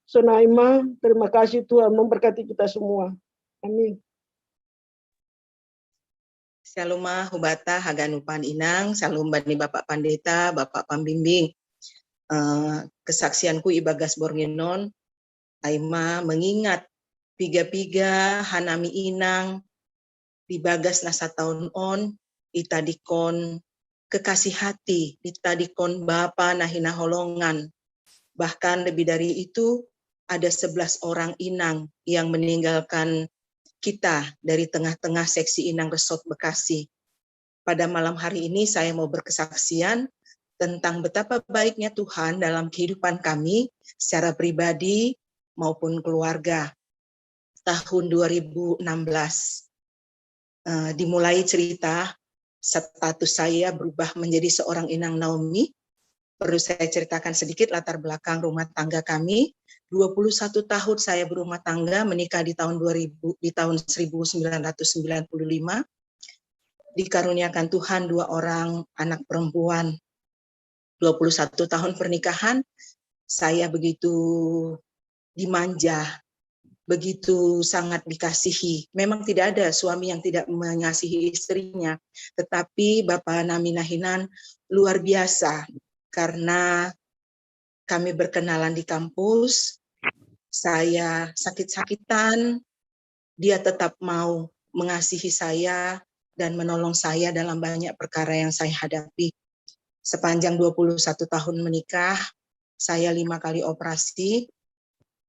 Sonaima, terima kasih Tuhan memberkati kita semua. Amin. Saluma hubata haganupan Inang, salum bani Bapak Pandeta, Bapak Pembimbing. Kesaksianku Ibagas Bornginon, Aima mengingat Piga-piga, Hanami Inang, Dibagas Nasa Taun On, Itadikon Kekasih Hati, Itadikon Bapa Nahina Holongan. Bahkan lebih dari itu, ada 11 orang inang yang meninggalkan kita dari tengah-tengah seksi Inang Resort Bekasi. Pada malam hari ini saya mau berkesaksian tentang betapa baiknya Tuhan dalam kehidupan kami secara pribadi maupun keluarga. Tahun 2016 dimulai cerita status saya berubah menjadi seorang Inang Naomi. Perlu saya ceritakan sedikit latar belakang rumah tangga kami. 21 tahun saya berumah tangga, menikah di tahun 1995. Dikaruniakan Tuhan 2 orang anak perempuan. 21 tahun pernikahan, saya begitu dimanja, begitu sangat dikasihi. Memang tidak ada suami yang tidak mengasihi istrinya, tetapi Bapak Nami Nahinan luar biasa karena kami berkenalan di kampus, saya sakit-sakitan, dia tetap mau mengasihi saya dan menolong saya dalam banyak perkara yang saya hadapi. Sepanjang 21 tahun menikah, saya 5 kali operasi,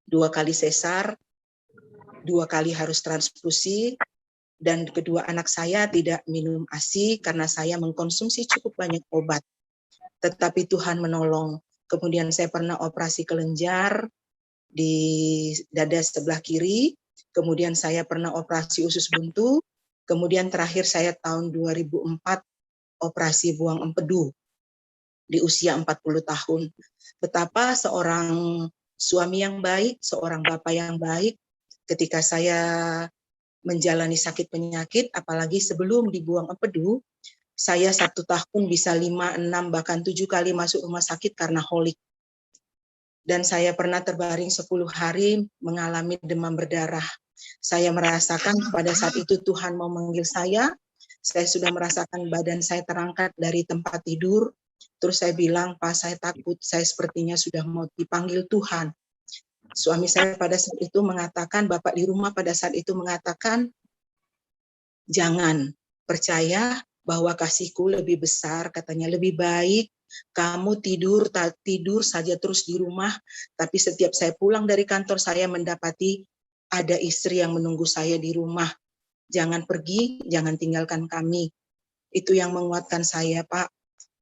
2 kali sesar, 2 kali harus transfusi, dan kedua anak saya tidak minum ASI karena saya mengkonsumsi cukup banyak obat. Tetapi Tuhan menolong. Kemudian saya pernah operasi kelenjar di dada sebelah kiri, kemudian saya pernah operasi usus buntu, kemudian terakhir saya tahun 2004 operasi buang empedu di usia 40 tahun. Betapa seorang suami yang baik, seorang bapak yang baik, ketika saya menjalani sakit penyakit, apalagi sebelum dibuang empedu, saya 1 tahun bisa 5, 6, bahkan 7 kali masuk rumah sakit karena holik. Dan saya pernah terbaring 10 hari mengalami demam berdarah. Saya merasakan pada saat itu Tuhan mau memanggil saya sudah merasakan badan saya terangkat dari tempat tidur, terus saya bilang, Pak, saya takut, saya sepertinya sudah mau dipanggil Tuhan. Suami saya pada saat itu mengatakan, bapak di rumah pada saat itu mengatakan, jangan, percaya bahwa kasihku lebih besar, katanya lebih baik kamu tidur saja terus di rumah, tapi setiap saya pulang dari kantor saya mendapati ada istri yang menunggu saya di rumah. Jangan pergi, jangan tinggalkan kami. Itu yang menguatkan saya, Pak.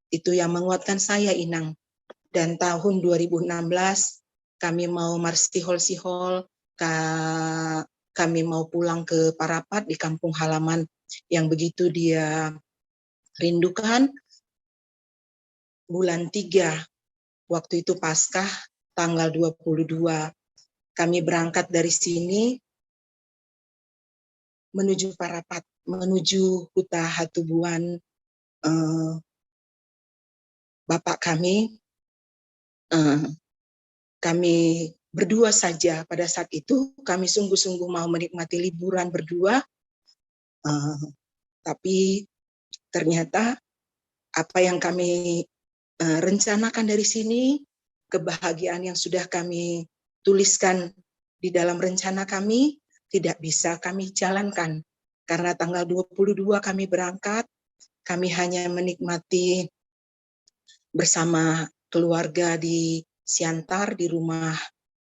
Itu yang menguatkan saya, Inang. Dan tahun 2016 kami mau marsihol-sihol, kami mau pulang ke Parapat di kampung halaman yang begitu dia rindukan. Bulan 3, waktu itu Paskah, tanggal 22, kami berangkat dari sini menuju Parapat, menuju Huta Hatubuan Bapak kami. Kami berdua saja pada saat itu, kami sungguh-sungguh mau menikmati liburan berdua, tapi ternyata apa yang kami rencanakan dari sini, kebahagiaan yang sudah kami tuliskan di dalam rencana kami, tidak bisa kami jalankan. Karena tanggal 22 kami berangkat, kami hanya menikmati bersama keluarga di Siantar, di rumah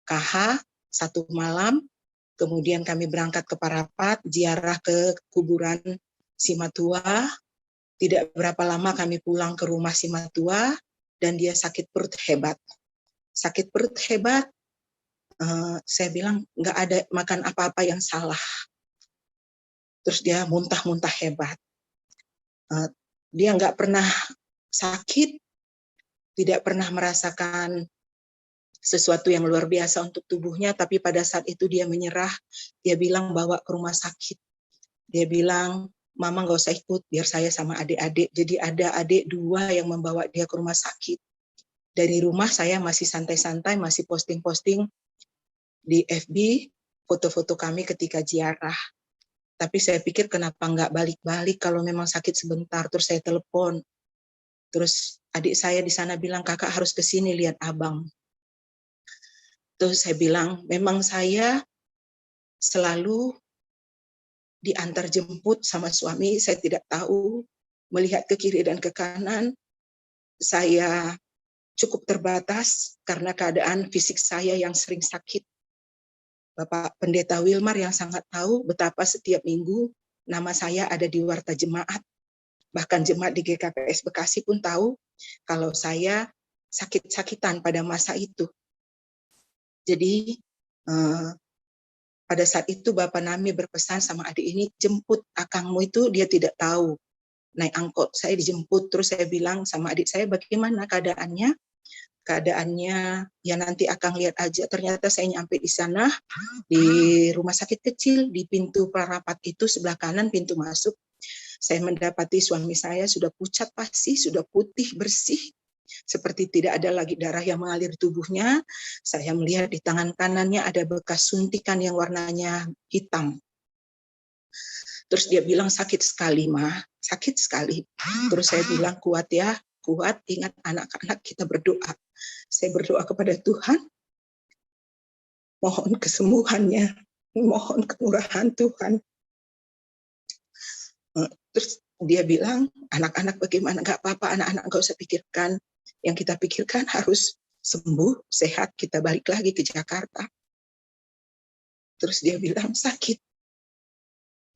KH, 1 malam. Kemudian kami berangkat ke Parapat, ziarah ke kuburan Simatua. Tidak berapa lama kami pulang ke rumah Simatua, dan dia sakit perut hebat. Sakit perut hebat, saya bilang nggak ada makan apa-apa yang salah. Terus dia muntah-muntah hebat. Dia nggak pernah sakit, tidak pernah merasakan sesuatu yang luar biasa untuk tubuhnya, tapi pada saat itu dia menyerah, dia bilang bawa ke rumah sakit. Dia bilang, Mama nggak usah ikut, biar saya sama adik-adik. Jadi ada adik 2 yang membawa dia ke rumah sakit. Dari rumah saya masih santai-santai, masih posting-posting di FB, foto-foto kami ketika ziarah. Tapi saya pikir kenapa nggak balik-balik kalau memang sakit sebentar, terus saya telepon. Terus adik saya di sana bilang, kakak harus ke sini lihat abang. Terus saya bilang, memang saya selalu diantar jemput sama suami, saya tidak tahu, melihat ke kiri dan ke kanan, saya cukup terbatas karena keadaan fisik saya yang sering sakit. Bapak Pendeta Wilmar yang sangat tahu betapa setiap minggu nama saya ada di warta jemaat. Bahkan jemaat di GKPS Bekasi pun tahu kalau saya sakit-sakitan pada masa itu. Jadi pada saat itu Bapak Nami berpesan sama adik ini, jemput akangmu itu dia tidak tahu. Naik angkot, saya dijemput, terus saya bilang sama adik saya, bagaimana keadaannya? Keadaannya ya nanti akang lihat aja. Ternyata saya nyampe di sana, di rumah sakit kecil, di pintu prarapat itu sebelah kanan pintu masuk. Saya mendapati suami saya sudah pucat pasi, sudah putih bersih, seperti tidak ada lagi darah yang mengalir tubuhnya. Saya melihat di tangan kanannya ada bekas suntikan yang warnanya hitam. Terus dia bilang, sakit sekali, Ma, sakit sekali. Terus saya bilang, kuat ya, kuat, ingat anak-anak kita berdoa. Saya berdoa kepada Tuhan, mohon kesembuhannya, mohon kemurahan Tuhan. Terus dia bilang, anak-anak bagaimana? Gak apa-apa, anak-anak gak usah pikirkan. Yang kita pikirkan harus sembuh, sehat, kita balik lagi ke Jakarta. Terus dia bilang, sakit.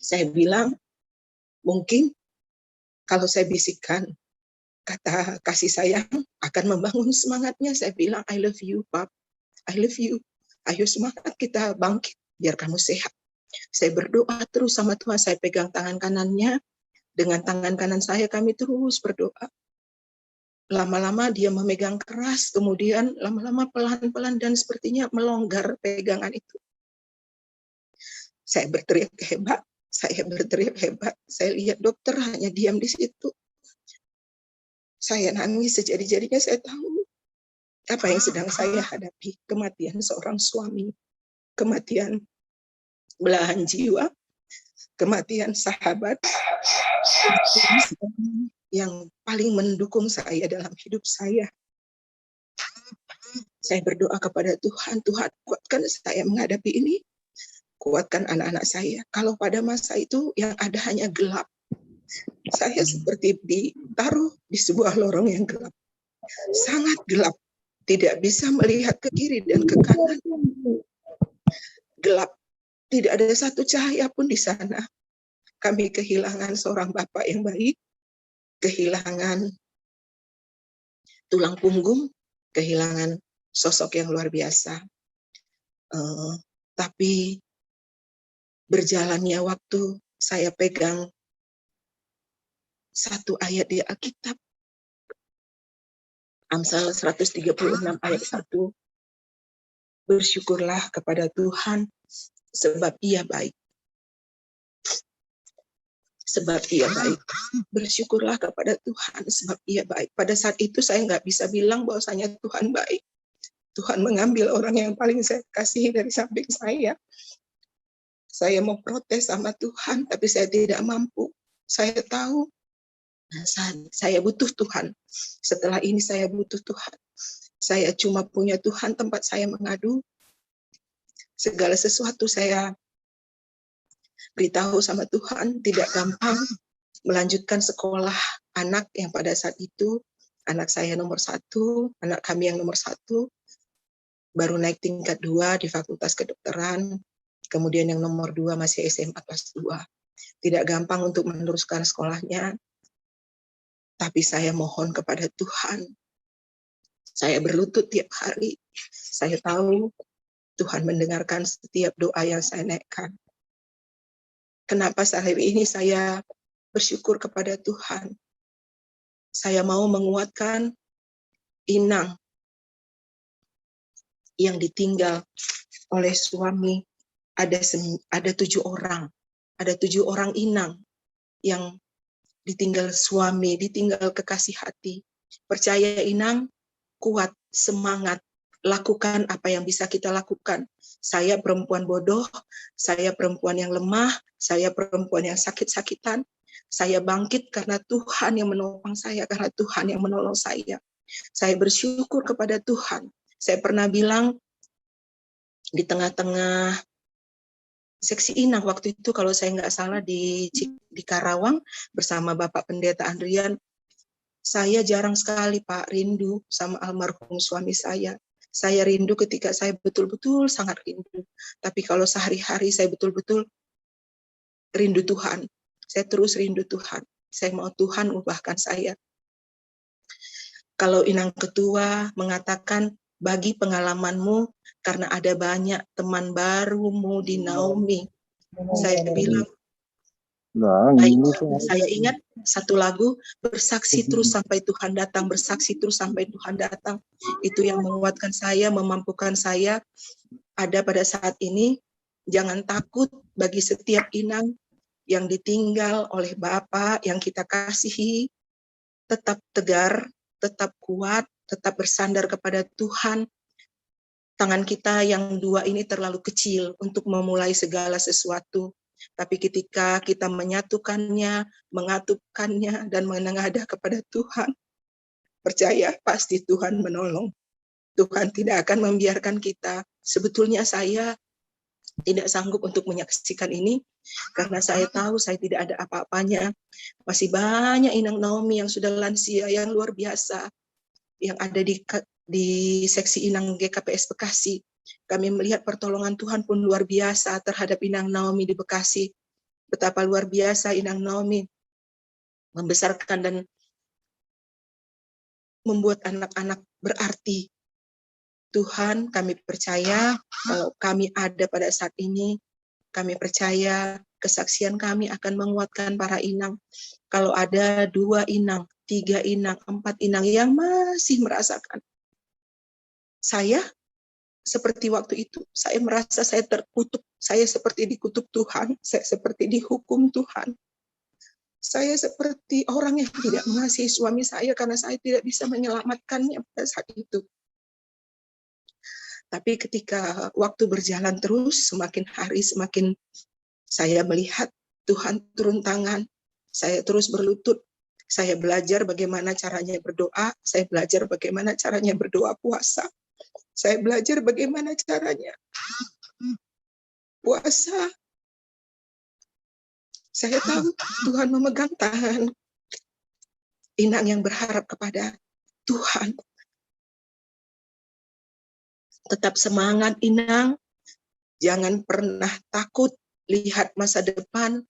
Saya bilang, mungkin kalau saya bisikkan kata kasih sayang akan membangun semangatnya. Saya bilang, I love you, Pap. I love you. Ayo semangat, kita bangkit, biar kamu sehat. Saya berdoa terus sama Tuhan, saya pegang tangan kanannya. Dengan tangan kanan saya kami terus berdoa. Lama-lama dia memegang keras, kemudian lama-lama pelan-pelan dan sepertinya melonggar pegangan itu. Saya berteriak hebat. Saya berteriak hebat. Saya lihat dokter hanya diam di situ. Saya nangis sejadi-jadinya, saya tahu apa yang sedang saya hadapi. Kematian seorang suami, kematian belahan jiwa, kematian sahabat yang paling mendukung saya dalam hidup saya. Saya berdoa kepada Tuhan, Tuhan kuatkan saya menghadapi ini. Kuatkan anak-anak saya. Kalau pada masa itu yang ada hanya gelap. Saya seperti ditaruh di sebuah lorong yang gelap. Sangat gelap. Tidak bisa melihat ke kiri dan ke kanan. Gelap. Tidak ada satu cahaya pun di sana. Kami kehilangan seorang bapak yang baik. Kehilangan tulang punggung. Kehilangan sosok yang luar biasa. Tapi berjalannya waktu, saya pegang satu ayat di Alkitab. Amsal 136 ayat 1. Bersyukurlah kepada Tuhan, sebab Ia baik. Sebab Ia baik. Bersyukurlah kepada Tuhan, sebab Ia baik. Pada saat itu saya nggak bisa bilang bahwasanya Tuhan baik. Tuhan mengambil orang yang paling saya kasihi dari samping saya. Saya mau protes sama Tuhan, tapi saya tidak mampu. Saya tahu, saya butuh Tuhan. Setelah ini saya butuh Tuhan. Saya cuma punya Tuhan tempat saya mengadu. Segala sesuatu saya beritahu sama Tuhan. Tidak gampang melanjutkan sekolah anak yang pada saat itu, anak saya nomor 1, anak kami yang nomor 1, baru naik tingkat 2 di Fakultas Kedokteran. Kemudian yang nomor 2 masih SMA kelas 2. Tidak gampang untuk meneruskan sekolahnya. Tapi saya mohon kepada Tuhan. Saya berlutut tiap hari. Saya tahu Tuhan mendengarkan setiap doa yang saya naikkan. Kenapa hari ini saya bersyukur kepada Tuhan? Saya mau menguatkan Inang yang ditinggal oleh suami. Ada 7 orang. Ada 7 orang inang yang ditinggal suami, ditinggal kekasih hati. Percaya Inang, kuat, semangat, lakukan apa yang bisa kita lakukan. Saya perempuan bodoh, saya perempuan yang lemah, saya perempuan yang sakit-sakitan. Saya bangkit karena Tuhan yang menopang saya, karena Tuhan yang menolong saya. Saya bersyukur kepada Tuhan. Saya pernah bilang, di tengah-tengah seksi Inang waktu itu kalau saya nggak salah di Karawang bersama Bapak Pendeta Andrian. Saya jarang sekali Pak rindu sama almarhum suami saya. Saya rindu ketika saya betul-betul sangat rindu. Tapi kalau sehari-hari saya betul-betul rindu Tuhan. Saya terus rindu Tuhan. Saya mau Tuhan ubahkan saya. Kalau Inang Ketua mengatakan, bagi pengalamanmu karena ada banyak teman barumu di Naomi. Saya bilang, baik, saya ingat satu lagu, bersaksi terus sampai Tuhan datang, bersaksi terus sampai Tuhan datang. Itu yang menguatkan saya, memampukan saya ada pada saat ini. Jangan takut bagi setiap Inang yang ditinggal oleh Bapak yang kita kasihi, tetap tegar, tetap kuat, tetap bersandar kepada Tuhan. Tangan kita yang dua ini terlalu kecil untuk memulai segala sesuatu. Tapi ketika kita menyatukannya, mengatupkannya, dan menengadah kepada Tuhan, percaya pasti Tuhan menolong. Tuhan tidak akan membiarkan kita. Sebetulnya saya tidak sanggup untuk menyaksikan ini, karena saya tahu saya tidak ada apa-apanya. Masih banyak Inang Naomi yang sudah lansia, yang luar biasa, yang ada di seksi Inang GKPS Bekasi. Kami melihat pertolongan Tuhan pun luar biasa terhadap Inang Naomi di Bekasi. Betapa luar biasa Inang Naomi membesarkan dan membuat anak-anak berarti. Tuhan, kami percaya kalau kami ada pada saat ini, kami percaya kesaksian kami akan menguatkan para Inang. Kalau ada 2 Inang, 3 Inang, 4 Inang yang masih merasakan, saya seperti waktu itu, saya merasa saya terkutuk, saya seperti dikutuk Tuhan, saya seperti dihukum Tuhan. Saya seperti orang yang tidak mengasihi suami saya karena saya tidak bisa menyelamatkannya pada saat itu. Tapi ketika waktu berjalan terus, semakin hari semakin saya melihat Tuhan turun tangan, saya terus berlutut, saya belajar bagaimana caranya berdoa, saya belajar bagaimana caranya berdoa puasa, saya belajar bagaimana caranya puasa. Saya tahu Tuhan memegang tangan Inang yang berharap kepada Tuhan. Tetap semangat Inang, jangan pernah takut lihat masa depan,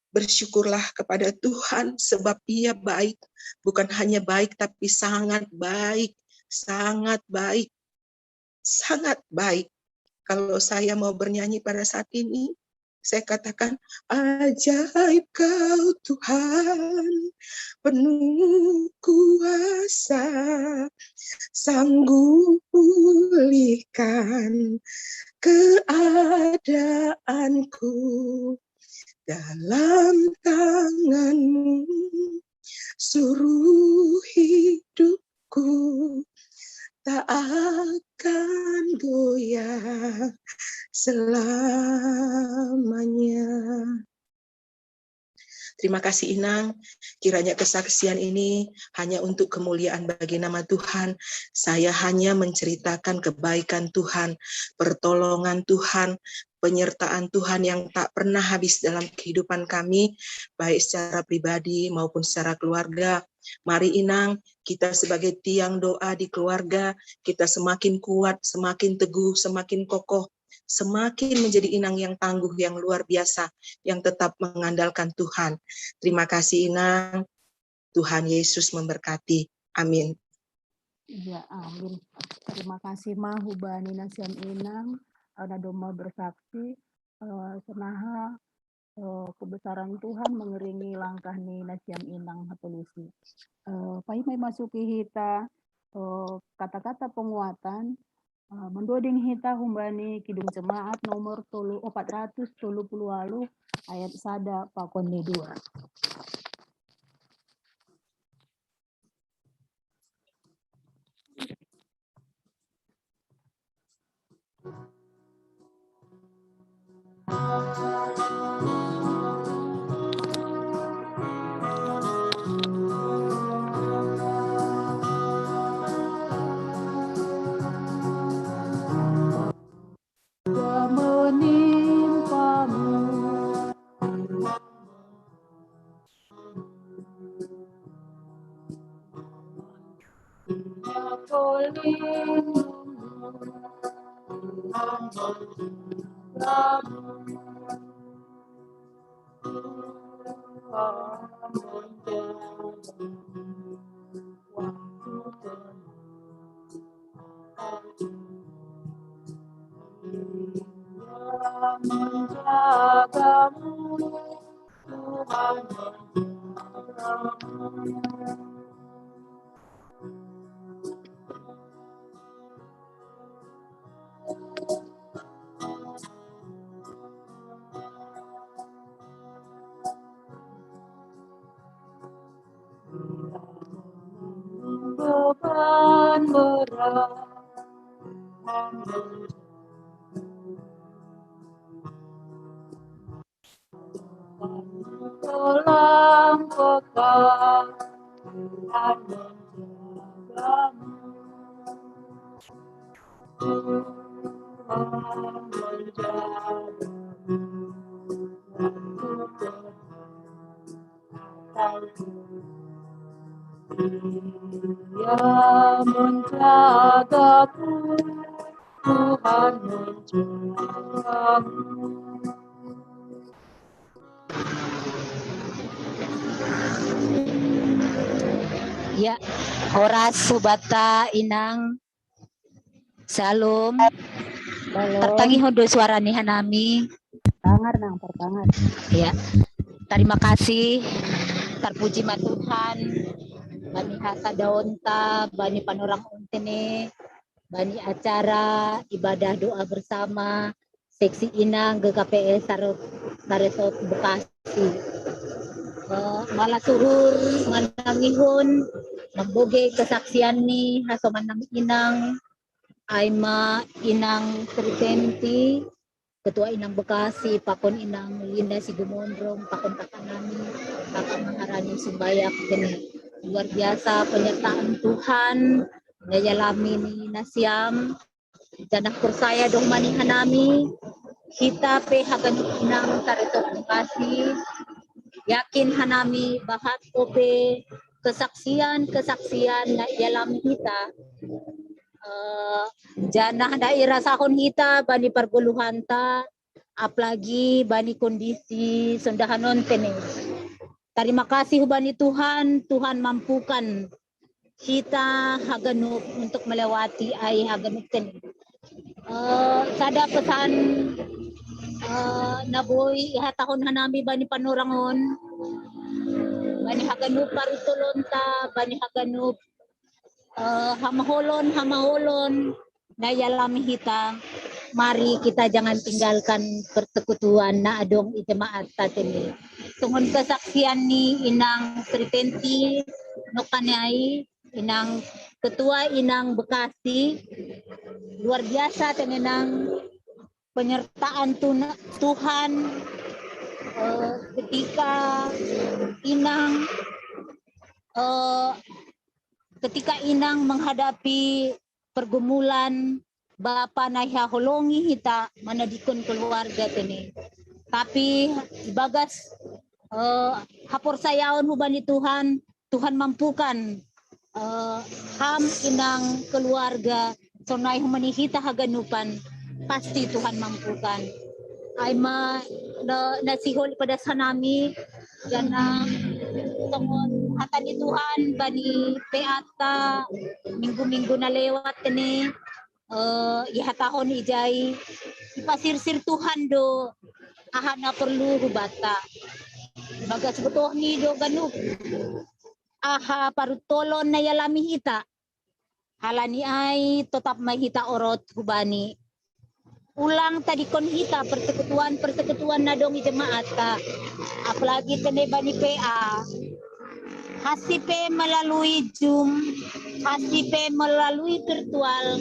bersyukurlah kepada Tuhan sebab Ia baik, bukan hanya baik tapi sangat baik, sangat baik, sangat baik. Kalau saya mau bernyanyi pada saat ini, saya katakan, ajaib Kau Tuhan, penuh kuasa, sanggup pulihkan keadaanku dalam tangan-Mu, suruh hidupku tak akan goyah selamanya. Terima kasih Inang, kiranya kesaksian ini hanya untuk kemuliaan bagi nama Tuhan. Saya hanya menceritakan kebaikan Tuhan, pertolongan Tuhan, penyertaan Tuhan yang tak pernah habis dalam kehidupan kami, baik secara pribadi maupun secara keluarga. Mari Inang, kita sebagai tiang doa di keluarga, kita semakin kuat, semakin teguh, semakin kokoh, semakin menjadi Inang yang tangguh, yang luar biasa, yang tetap mengandalkan Tuhan. Terima kasih Inang, Tuhan Yesus memberkati. Amin. Ya, amin. Terima kasih mah hubani nasiam Inang, ada doma bersaksi, senaha kebesaran Tuhan mengiringi langkah ni nasiam Inang hatulusi. Pai mai masuki hita kata-kata penguatan, mendoding hita humbani kidung jemaat nomor 430 ayat sada pakone 2. Menimpamu beban berat dalam bekal Tuhan menjagamu. Tuhan menjagamu. Dia menjagaku, Tuhan menjagamu. Ya, Horas Subata Inang Salum. Tertangi hodo suara nih Hanami. Tangar nang pertangar. Ya. Terima kasih. Terpuji ma Tuhan. Bani hasa daunta, bani panorang untene, bani acara ibadah doa bersama seksi Inang GKPS Saresot Bekasi. Malah surur manangihun memboge kesaksian ni haso manang Inang Aima Inang Tritenti Ketua Inang Bekasi Pakon Inang Linda Sigumondrong Pakon Kakanami Kakak Maharani Sumbayak geni luar biasa penyertaan Tuhan ngayalami ni Nasiam janah kursaya dong mani hanami kita pe hagan Inang Saresot Bekasi yakin hanami bahat ope kesaksian na ialam kita janah daerah sahon kita bani perguluhan ta apalagi bani kondisi sondahanon tene. Terima kasih bani Tuhan mampukan kita haganup untuk melewati ai haganup tene. Sada pesan naboy ihatahon hanami bani panorangon bani haganup parutulonta bani haganup hamaholon na yalami kita mari kita jangan tinggalkan persekutuan na adong ijemaat tatini tungon kesaksian ni Inang Tritenti nokanai Inang Ketua Inang Bekasi luar biasa tenenang penyertaan Tuhan ketika Inang menghadapi pergumulan Bapa naya holongi kita manadikon keluarga tene tapi bagas hapor sayaon hubani Tuhan mampukan ham Inang keluarga sonai humani kita haganupan pasti Tuhan mampukan aima nasihol pada sanami jana tunggon hatani Tuhan bani peata minggu-minggu na lewat ini ihatahon ijai ipasirsir Tuhan do ahana perlu hubata bagas betuh ni do ganup aha parutolon na yalami hita halani ay tetap mahita orot hubani ulang tadi kon hita persekutuan na dong jemaat ka apalagi tene bani PA hasipe melalui Zoom hasipe melalui virtual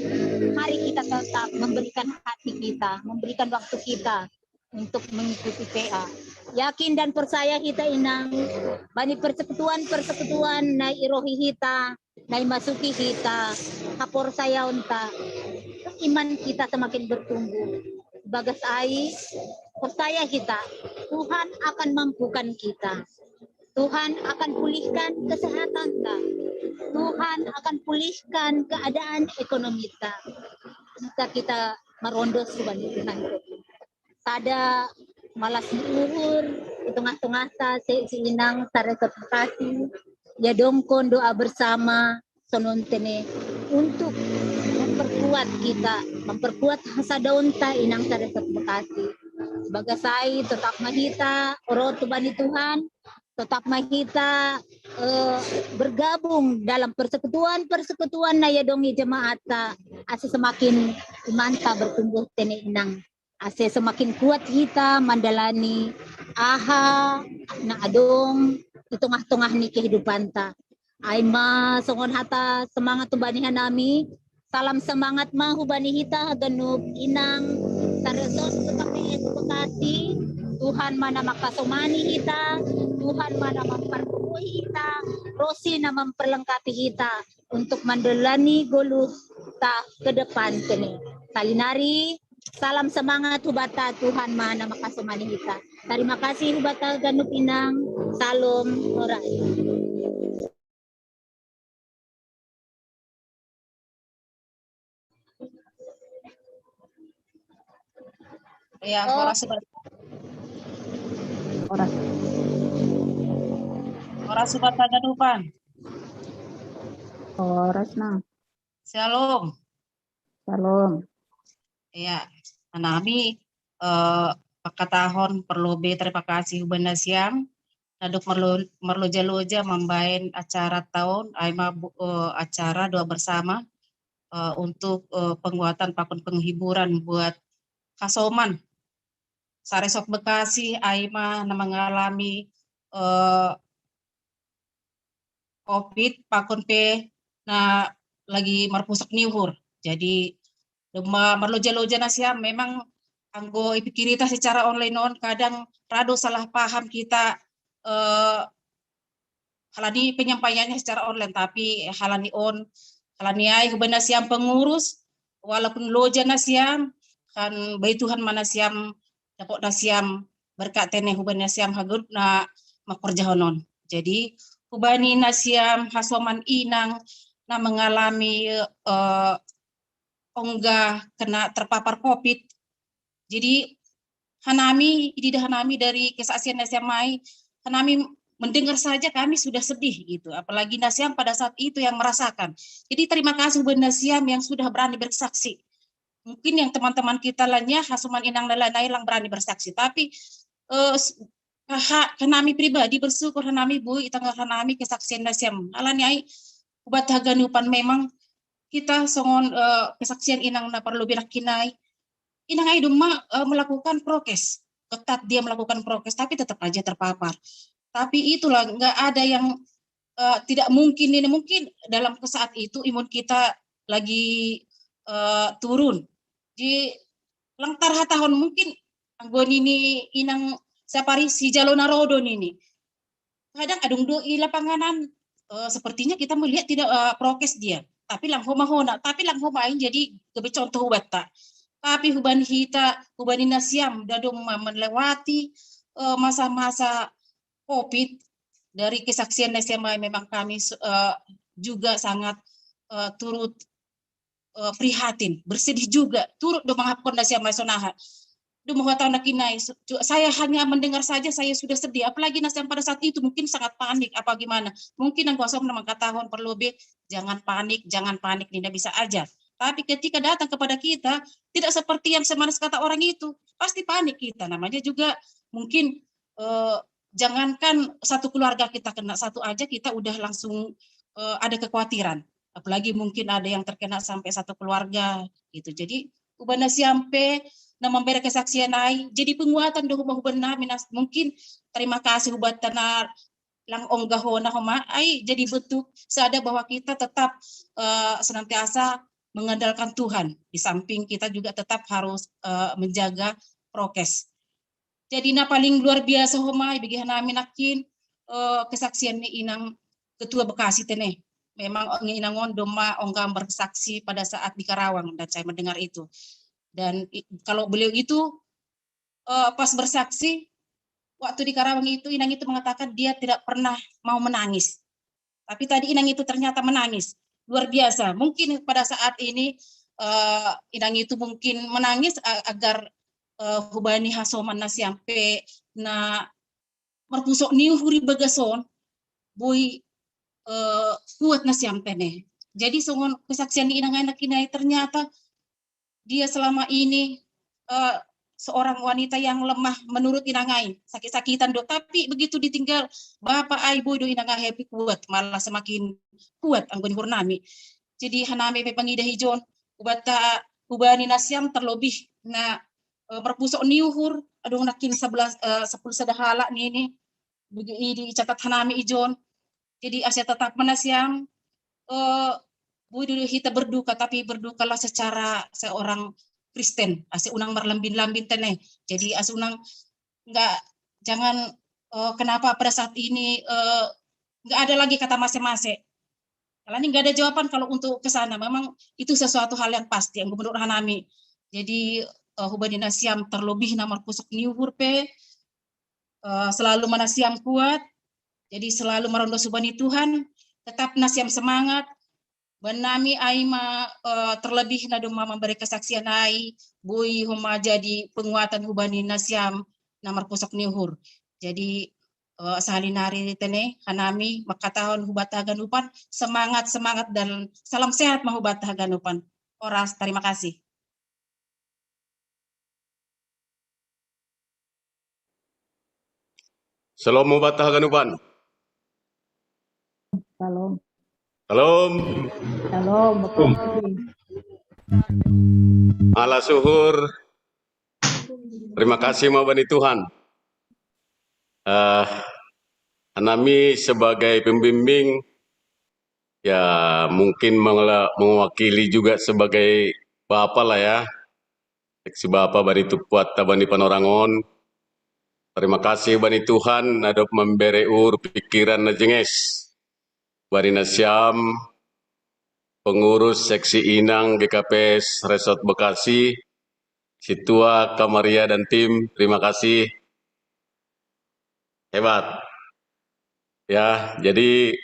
mari kita tetap memberikan hati kita memberikan waktu kita untuk mengikuti PA yakin dan percaya kita Inang bani persekutuan na irohi kita na masuki kita hapor saya unta iman kita semakin bertumbuh bagas ai percaya kita Tuhan akan mampukan kita Tuhan akan pulihkan kesehatan kita Tuhan akan pulihkan keadaan ekonomi kita. Jika kita merondo subani Tuhan. Tada malas diuhur, di tengah-tengah si inang sare Bekasi, ya dongkon doa bersama sonontene untuk memperkuat kita, memperkuat hasa daunta inang sare Bekasi. Sebagai saya tetap mahita, orang tubani Tuhan, tetap mahita bergabung dalam persekutuan na ya dongi jemaat ase semakin imanta bertumbuh tene inang. Ase semakin kuat kita mandalani aha na adong di tengah-tengah ni kehidupan ta. Ay ma songon hata semangat tubanihan nami. Salam semangat ma hubani hita ganub inang saresos seperti Bekasi. Tuhan mana makasomani kita, Tuhan mana memperkuat kita, Rosi na memperlengkapi kita untuk mandalani goluh ta ke depan kini. Salinari, salam semangat hubata Tuhan mana makasomani kita. Terima kasih hubata ganub inang, salam orai. Ya, Ora subat tagadupan. Oras na. Shalom. Shalom. Ya, nami pakatahon perlu be terima kasih ubana siang. Naduk merlu jaloja membain acara tahun aima acara doa bersama untuk penguatan pakun penghiburan buat kasoman. Saresok Bekasi aima mengalami COVID pakun pe na lagi merpusak niuhur. Jadi merloja-loja nasia memang anggo ipikirita secara online on kadang rado salah paham kita halani penyampaiannya secara online tapi halani on halani ai hubana siam pengurus walaupun loja nasiam kan bayi Tuhan mana siam dapok nasiam berkat teneh hubana siam hagut na makorjahonon. Jadi hubani nasiam hasoman inang na mengalami onggah kena terpapar COVID. Jadi hanami dari kesaksian nasiam mai hanami mendengar saja kami sudah sedih gitu. Apalagi nasiam pada saat itu yang merasakan. Jadi terima kasih buat nasiam yang sudah berani bersaksi. Mungkin yang teman-teman kita lainnya hasuman inang lain yang berani bersaksi. Tapi hanami pribadi bersyukur hanami bu itanggal hanami kesaksian nasiam. Alani ai ubat haganupan memang kita songon kesaksian inang na perlu birakinai. Inang ai duma melakukan prokes. Ketat dia melakukan prokes tapi tetap aja terpapar. Tapi itulah nggak ada yang tidak mungkin ini mungkin dalam saat itu imun kita lagi turun. Di langtar hatahon mungkin anggon ini inang sapari si jalona rodo ini. Kadang adung do i lapanganan sepertinya kita melihat tidak prokes dia. Tapi lang homa tapi lang homain jadi gebe contoh bata. Tapi hubani hita, hubani nasiam dadung melewati masa-masa COVID dari kesaksian nasiam memang kami juga sangat turut prihatin, bersedih juga, turut do menghapon nasiam masonaha. Do mohon nakinai, saya hanya mendengar saja saya sudah sedih, apalagi nasiam pada saat itu mungkin sangat panik apa gimana. Mungkin yang kuasa menangkatahon perlu be jangan panik, tidak bisa aja. Tapi ketika datang kepada kita, tidak seperti yang semanis kata orang itu, pasti panik kita. Namanya juga mungkin jangankan satu keluarga kita kena satu aja, kita udah langsung ada kekhawatiran. Apalagi mungkin ada yang terkena sampai satu keluarga gitu. Jadi ubana siampe na memberi kesaksian ai, jadi penguatan do hubana minas mungkin terima kasih hubatana lang onggahona homa ai jadi bentuk sadar bahwa kita tetap senantiasa mengandalkan Tuhan. Di samping kita juga tetap harus menjaga prokes. Jadi na paling luar biasa homai bagi nami nakin kesaksian ni inang ketua Bekasi teneh. Memang inangon doma onggam bersaksi pada saat di Karawang dan saya mendengar itu. Dan kalau beliau itu pas bersaksi waktu di Karawang itu inang itu mengatakan dia tidak pernah mau menangis. Tapi tadi Inang itu ternyata menangis. Luar biasa. Mungkin pada saat ini Inang itu mungkin menangis agar hubani hasoman na siampe na merpusok niu huri bagason boy kuat na siampe ne. Jadi songon kesaksian di Inang anak ini ternyata dia selama ini seorang wanita yang lemah menurut Inangai, sakit-sakitan dok, tapi begitu ditinggal bapak ibu do Inangai happy kuat, malah semakin kuat anggun hurnami. Jadi hanami pe pangida hijon ubata ubani nasiam terlebih na perpusok niuhur adong nakin 11 sedahala ini di catat hanami ijon. Jadi asia tetap menasiam bu kita berduka, tapi berdukalah secara seorang Kristen, ase unang marlambin-lambin tene. Jadi ase unang jangan kenapa pada saat ini nggak ada lagi kata mase-mase. Kalau ini nggak ada jawaban kalau untuk ke sana. Memang itu sesuatu hal yang pasti yang Gubernur Hanami. Jadi hubani nasiam terlebih namar pusuk niuhur pe selalu manasiam kuat. Jadi selalu merondo subani Tuhan, tetap nasiam semangat. Benami aima terlebih naduma memberi kesaksian ai bui homa jadi penguatan hubani nasiam namar pusok niuhur. Jadi sahalinari tene hanami makatahon hubat haganupan semangat dan salam sehat mahubat haganupan. Oras, terima kasih. Salam hubat haganupan. Salam. Salam. Salam. Ala suhur. Terima kasih mabani Tuhan. Hanami sebagai pembimbing ya mungkin mewakili juga sebagai bapak lah ya. Si bapak bani tupuat bani panorangon. Terima kasih bani Tuhan adop memberi pikiran na jenges. Bani nasiam pengurus seksi Inang GKPS Resort Bekasi, Situa Kamaria dan tim, terima kasih. Hebat. Ya, jadi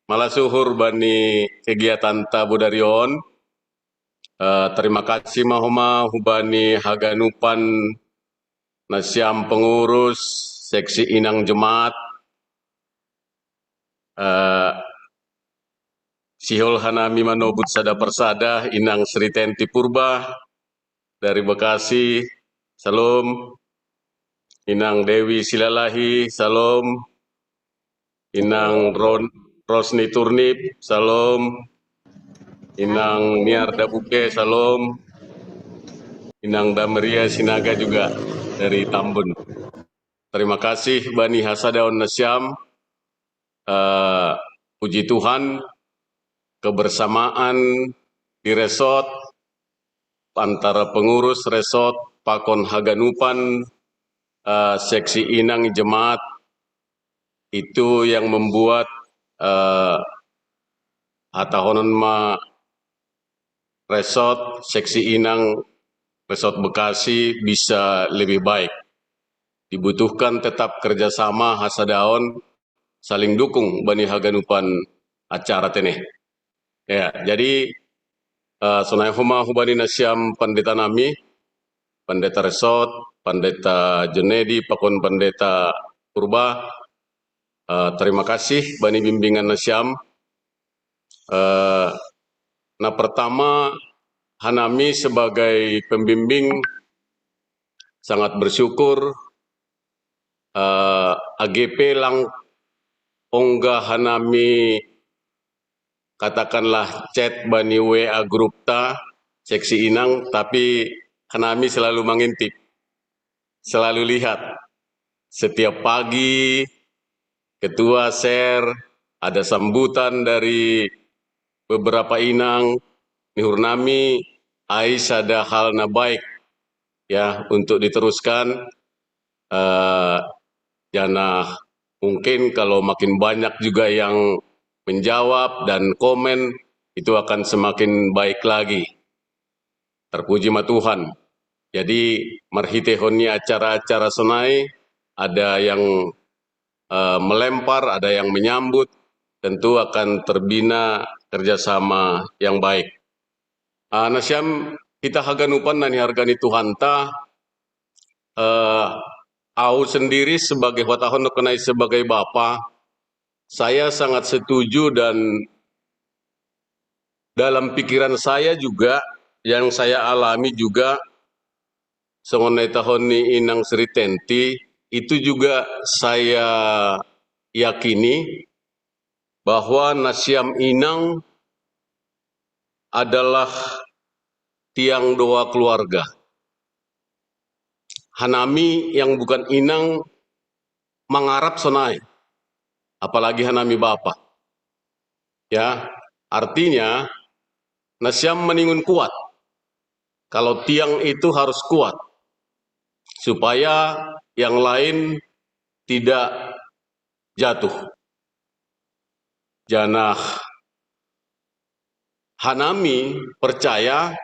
malah suhur bani kegiatan tabudarion. Terima kasih mahoma hubani haganupan nasiam pengurus seksi Inang Jemaat. Sihol Hanami manobut sada persada Inang Sri Tenti Purba dari Bekasi, salam. Inang Dewi Silalahi, salam. Inang Rosni Turnip, salam. Inang Niarda Buke, salam. Inang Dameria Sinaga juga dari Tambun. Terima kasih Bani Hasadaon Nasiam. Puji Tuhan, kebersamaan di resort antara pengurus resort Pakon Haganupan seksi Inang Jemaat itu yang membuat Hatahonon ma resort seksi Inang resort Bekasi bisa lebih baik. Dibutuhkan tetap kerjasama Hasadaon saling dukung Bani Haganupan acara teneh. Ya, jadi sunai huma hubani nasiam pendeta nami, pendeta resort, pendeta Junedi, pakon pendeta Purba. Terima kasih bani bimbingan nasiam. Nah pertama, Hanami sebagai pembimbing sangat bersyukur AGP lang onggah Hanami katakanlah chat bani WA grup ta seksi Inang, tapi Hanami selalu mengintip, selalu lihat setiap pagi ketua share ada sambutan dari beberapa Inang Nihurnami Ais ada hal na baik ya untuk diteruskan. Jana mungkin kalau makin banyak juga yang menjawab dan komen itu akan semakin baik lagi. Terpuji ma Tuhan. Jadi marhitehoni acara-acara sonai ada yang melempar, ada yang menyambut, tentu akan terbina kerjasama yang baik. Nasyam kita haganupan nani hargani Tuhan ta, au sendiri sebagai watahon kenai sebagai bapa, saya sangat setuju dan dalam pikiran saya juga yang saya alami juga songonai tahun ni inang Sri Tenti itu juga saya yakini bahwa Nasyam Inang adalah tiang doa keluarga. Hanami yang bukan inang mengarap sonai, apalagi Hanami Bapa. Ya, artinya Nasyam meningun kuat. Kalau tiang itu harus kuat supaya yang lain tidak jatuh. Janah Hanami percaya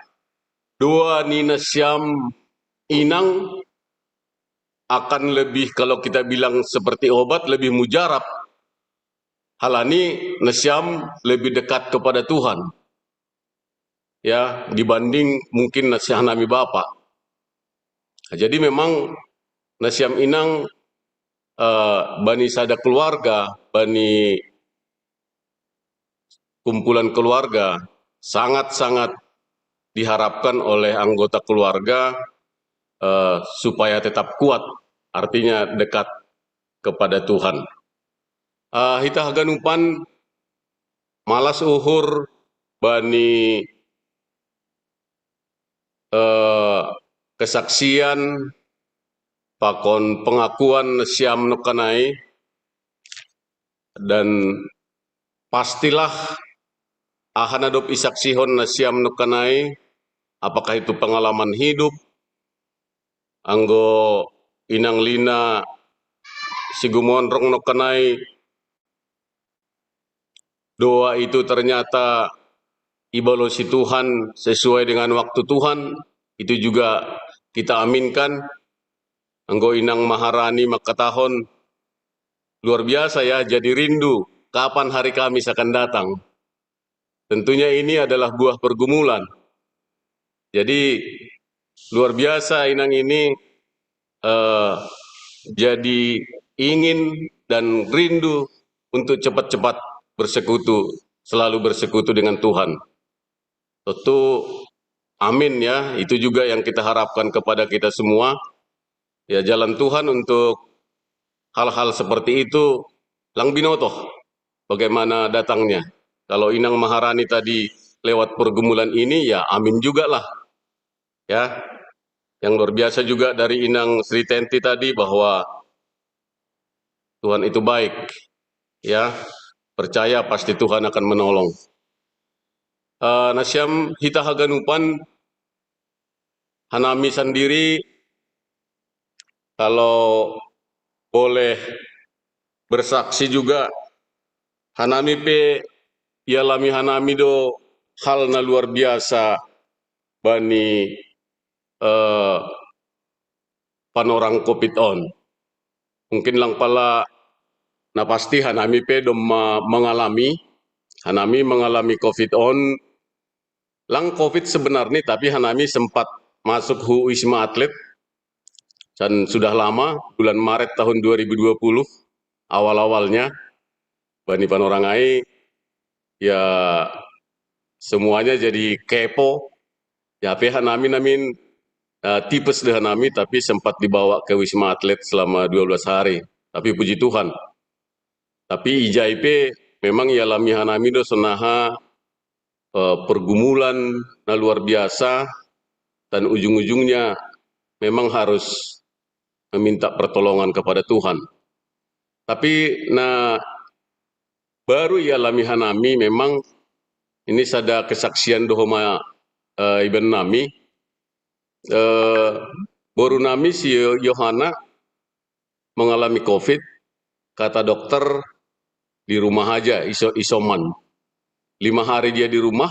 doa ni Nasyam Inang akan lebih, kalau kita bilang seperti obat, lebih mujarab. Halani Nasyam lebih dekat kepada Tuhan, ya, dibanding mungkin Nasyam Hanami Bapa. Jadi memang Nasyam Inang bani sada keluarga, bani kumpulan keluarga, sangat-sangat diharapkan oleh anggota keluarga supaya tetap kuat, artinya dekat kepada Tuhan. Hita haganupan malas uhur bani kesaksian pakon pengakuan Nasyam nukanai, dan pastilah ahanadop isaksihon Nasyam nukanai, apakah itu pengalaman hidup, anggo inang lina sigumonrong nukanai, doa itu ternyata ibalosi Tuhan sesuai dengan waktu Tuhan, itu juga kita aminkan. Anggo inang Maharani makatahon, luar biasa ya, jadi rindu kapan hari Kamis akan datang. Tentunya ini adalah buah pergumulan. Jadi luar biasa inang ini jadi ingin dan rindu untuk cepat-cepat bersekutu, selalu bersekutu dengan Tuhan. Tentu amin ya, itu juga yang kita harapkan kepada kita semua. Ya, jalan Tuhan untuk hal-hal seperti itu lang binotoh bagaimana datangnya. Kalau Inang Maharani tadi lewat pergumulan ini, ya amin juga lah. Ya, yang luar biasa juga dari Inang Sri Tenti tadi bahwa Tuhan itu baik. Ya, percaya pasti Tuhan akan menolong. Nasyam hita haganupan Hanami sendiri, kalau boleh bersaksi juga, Hanami pe ialami Hanami do hal na luar biasa bani panorang COVID on. Mungkin lang pala na pasti Hanami pe do mengalami COVID on. Lang COVID sebenarnya, tapi Hanami sempat masuk Wisma Atlet dan sudah lama, bulan Maret tahun 2020 awal-awalnya bani panorangai ya semuanya jadi kepo ya, Hanami namin tipes deh Hanami, tapi sempat dibawa ke Wisma Atlet selama 12 hari, tapi puji Tuhan. Tapi IJP memang ialami Hanami do senaha pergumulan na luar biasa, dan ujung-ujungnya memang harus meminta pertolongan kepada Tuhan. Tapi nah baru ialami Hanami memang ini sada kesaksian dohoma Iben nami, baru nami si Yohana mengalami COVID, kata dokter di rumah aja, isoman. 5 hari dia di rumah,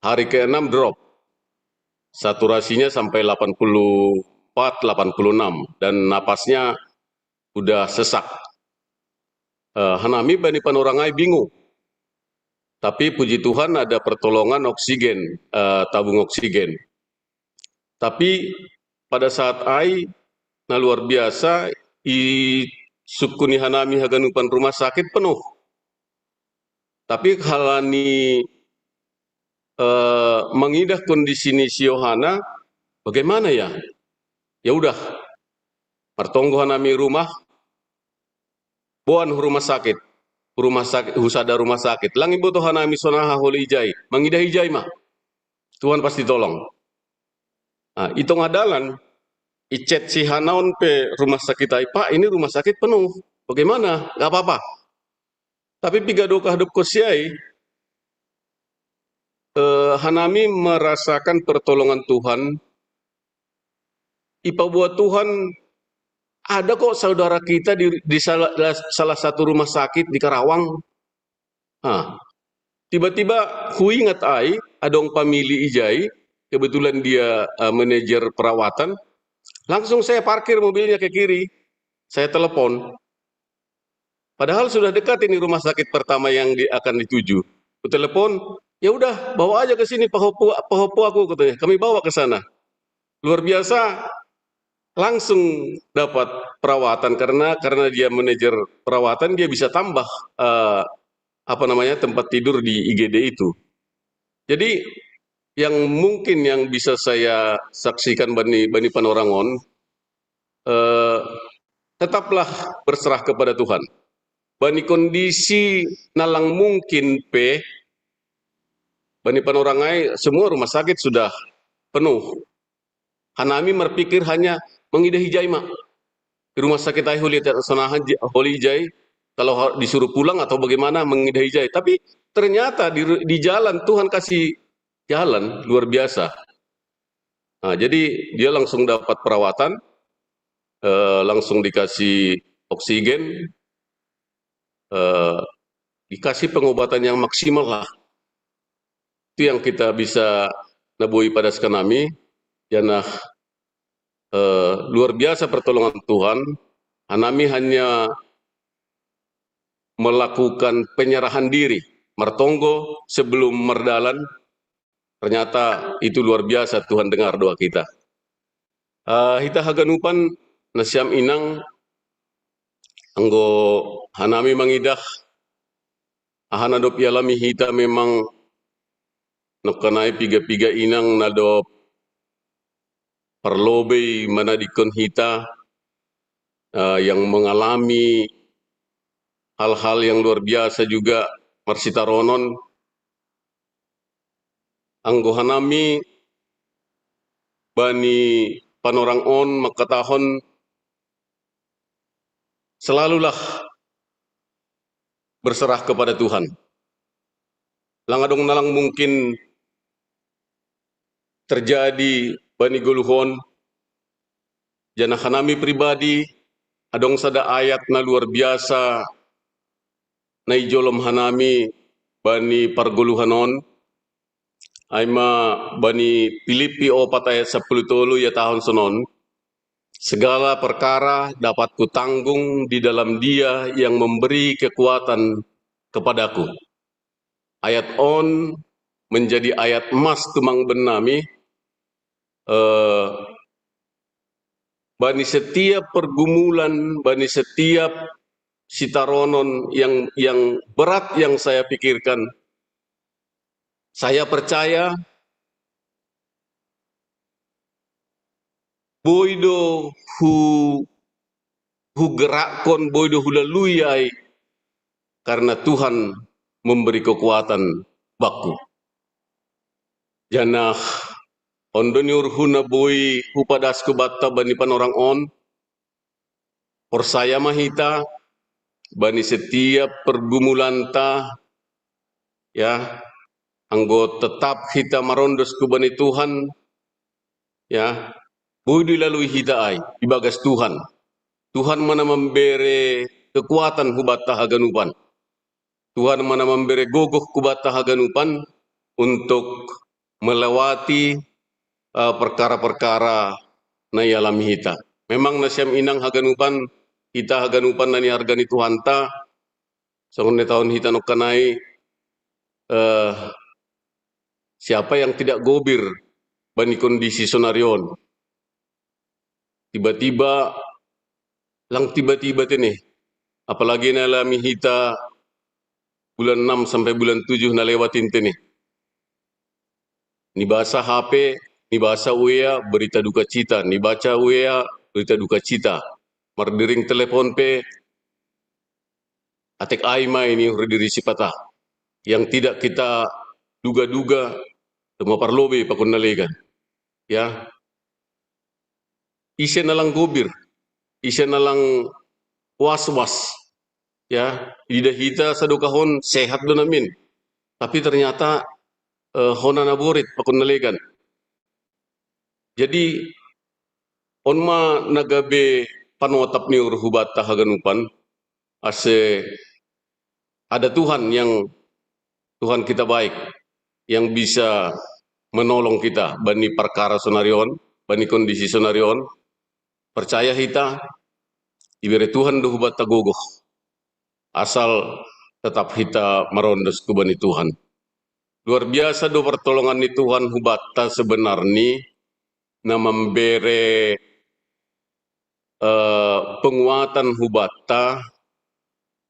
hari ke-6 drop. Saturasinya sampai 84, 86, dan napasnya udah sesak. hanami bani panorangai bingung. Tapi puji Tuhan ada pertolongan oksigen, tabung oksigen. Tapi pada saat ai nah luar biasa i sukuni hanami haganupan rumah sakit penuh. Tapi halani mengidah kondisi ni si Yohana, bagaimana ya? Ya udah, martonggo hanami rumah, boan rumah sakit, husada rumah sakit. Langi boto hanami sonaha holi ijai, mengidah ijai mah, Tuhan pasti tolong. Nah, itu ngadalan, icet si Hanaon pe rumah sakit ai, Pak ini rumah sakit penuh, bagaimana? Gak apa-apa. Tapi pigado kahadap kosiai, hanami merasakan pertolongan Tuhan. Ipa buat Tuhan, ada kok saudara kita di salah satu rumah sakit di Karawang. Tiba-tiba hui ingat ai, adong pamili ijai, kebetulan dia manajer perawatan. Langsung saya parkir mobilnya ke kiri, saya telepon. Padahal sudah dekat ini rumah sakit pertama yang akan dituju. Ku telepon, ya udah bawa aja ke sini pahopo aku katanya. Kami bawa ke sana. Luar biasa. Langsung dapat perawatan karena dia manajer perawatan, dia bisa tambah tempat tidur di IGD itu. Jadi yang mungkin yang bisa saya saksikan bani Panorangon, tetaplah berserah kepada Tuhan. Bani kondisi nalang mungkin bani Panorangai semua rumah sakit sudah penuh. Hanami berpikir hanya mengidah hijai mak. Di rumah sakit ai holi hijai, kalau disuruh pulang atau bagaimana mengidah hijai. Tapi ternyata di jalan Tuhan kasih jalan luar biasa. Nah, jadi dia langsung dapat perawatan, langsung dikasih oksigen, dikasih pengobatan yang maksimal lah. Itu yang kita bisa nabui pada sekanami. Janah luar biasa pertolongan Tuhan. Hanami hanya melakukan penyerahan diri, martonggo sebelum merdalan. Ternyata itu luar biasa, Tuhan dengar doa kita. Hita haganupan nasiam inang anggo hanami mangidah ahanadop yalami hita memang nokanai piga-piga inang nadop perlobe manadikon hita yang mengalami hal-hal yang luar biasa juga marsita ronon anggo hanami bani panorang on makatahon selalulah berserah kepada Tuhan. Langadong nalang mungkin terjadi bani goluhon, jana hanami pribadi, adong sada ayat na luar biasa, na ijolom hanami bani pargoluhanon, aima bani Filipi 4 ayat 10 ya tahun sonon, segala perkara dapat kutanggung di dalam Dia yang memberi kekuatan kepadaku. Ayat on menjadi ayat emas tumang benami, bani setiap pergumulan, bani setiap sitaronon yang berat yang saya pikirkan, saya percaya boido hu gerakon, boido hu laluyai, karena Tuhan memberi kekuatan baku. Janah ondoni urhuna boi hupadas kubatta bani panorang on, persaya mahita, bani setiap pergumulan ta, ya, anggo tetap kita marondos ku bani Tuhan, ya, budi lalui hita ai, ibagas Tuhan. Tuhan mana memberi kekuatan hubatta haganupan. Tuhan mana memberi gogoh kubatta haganupan untuk melewati perkara-perkara na yalami hita. Memang nasiam inang haganupan, kita haganupan nani hargani Tuhan ta, Songon tahun hita nokanai siapa yang tidak gobir bani kondisi sonarion. Tiba-tiba ini, apalagi nalami hita bulan 6 sampai bulan 7 na lewatin ini. Ni bahasa HP, ni bahasa WA berita duka cita, ni baca WA berita duka cita. Mardering telepon pe atek aima ini diri sipata yang tidak kita duga-duga semua parlobe pakon nalegan. Ya. Isen nalang gobir, isen nalang was-was. Ya, ida hita sadokahon sehat do namin. Tapi ternyata hona naborit pakon nalegan. Jadi onma nagabe panotap ni urhubat tahaganupan ase ada Tuhan Tuhan kita baik yang bisa menolong kita bani perkara sonarion, bani kondisi sonarion. Percaya hita ibere Tuhan do hubat tagogoh. Asal tetap hita marondos ku bani Tuhan. Luar biasa do pertolongan ni Tuhan hubata sebenarnya na membere penguatan hubata,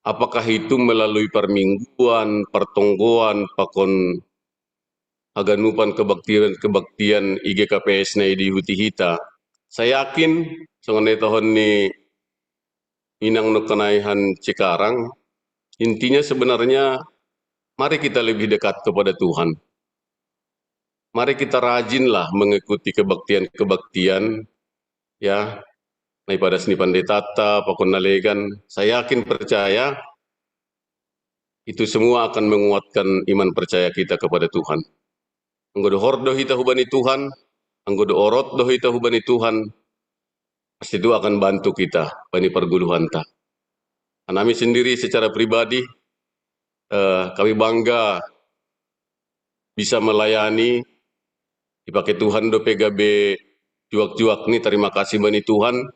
apakah itu melalui permingguan, pertonggoan, pakon haganupan kebaktian IGKPS na di huti hita. Saya yakin songon tahun ni inang nukanaihan Cikarang, intinya sebenarnya mari kita lebih dekat kepada Tuhan. Mari kita rajinlah mengikuti kebaktian-kebaktian, ya, daripada seni pandai tata, pakon nalegan. Saya yakin percaya itu semua akan menguatkan iman percaya kita kepada Tuhan. Anggodo hordo hita hubani Tuhan, anggodo orot do hita hubani Tuhan, pasti itu akan bantu kita bani perguluhan ta. Kami sendiri secara pribadi, kami bangga bisa melayani, dipakai Tuhan do PGB juak-juak ni. Terima kasih bani Tuhan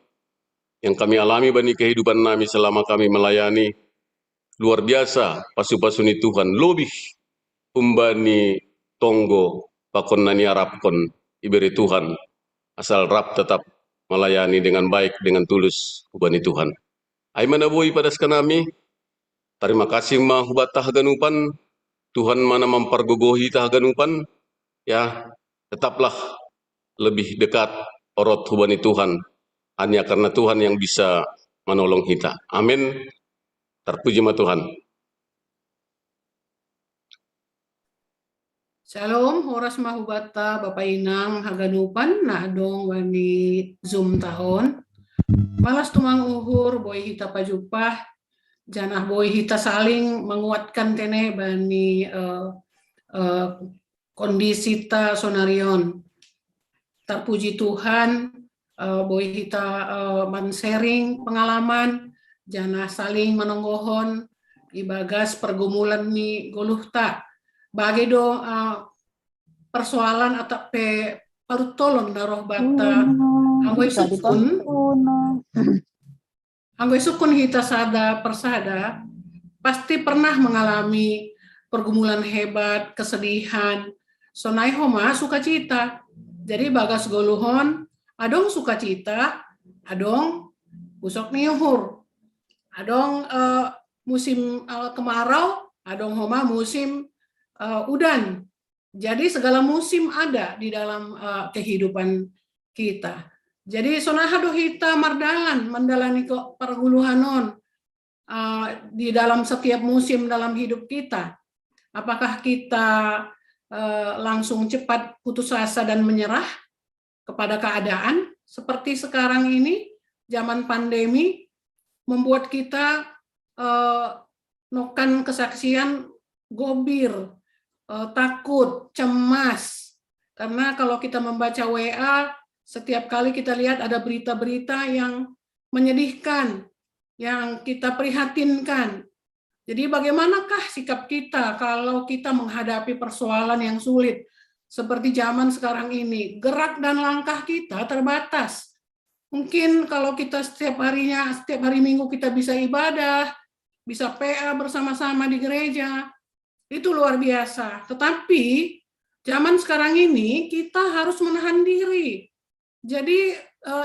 yang kami alami bani kehidupan kami selama kami melayani. Luar biasa pasu-pasuni Tuhan, lebih umbani tonggo pakon nani arapkon iberi Tuhan. Asal rap tetap melayani dengan baik, dengan tulus ubani Tuhan. Ay manabui pada sekanami, terima kasih mahubat tahaganupan, Tuhan mana mempergogohi tahaganupan, ya tetaplah lebih dekat orot hubani Tuhan, hanya karena Tuhan yang bisa menolong kita. Amin. Terpuji ma Tuhan. Shalom, horas mahubata Bapak Inang haganupan na dong wani Zoom tahun. Malas tumang uhur boy hita pajupah, janah boy hita saling menguatkan tene bani kondisi ta sonarion. Terpuji Tuhan, boy hita men-sharing pengalaman, janah saling menonggohon ibagas pergumulan ni goluh tak. Bagi do persoalan atau pe parutolon daroh bata anggoy sukun hita sada persada pasti pernah mengalami pergumulan hebat, kesedihan, sonai homa sukacita. Jadi bagas goluhon adong sukacita, adong busok niuhur, adong musim kemarau, adong homa musim udan. Jadi segala musim ada di dalam kehidupan kita. Jadi sonahado hita mardalan mendalani perguluhanon di dalam setiap musim dalam hidup kita. Apakah kita langsung cepat putus asa dan menyerah kepada keadaan seperti sekarang ini, zaman pandemi membuat kita nokan kesaksian gobir, takut, cemas. Karena kalau kita membaca WA, setiap kali kita lihat ada berita-berita yang menyedihkan, yang kita prihatinkan. Jadi bagaimanakah sikap kita kalau kita menghadapi persoalan yang sulit seperti zaman sekarang ini? Gerak dan langkah kita terbatas. Mungkin kalau kita setiap hari Minggu kita bisa ibadah, bisa PA bersama-sama di gereja. Itu luar biasa. Tetapi zaman sekarang ini kita harus menahan diri. Jadi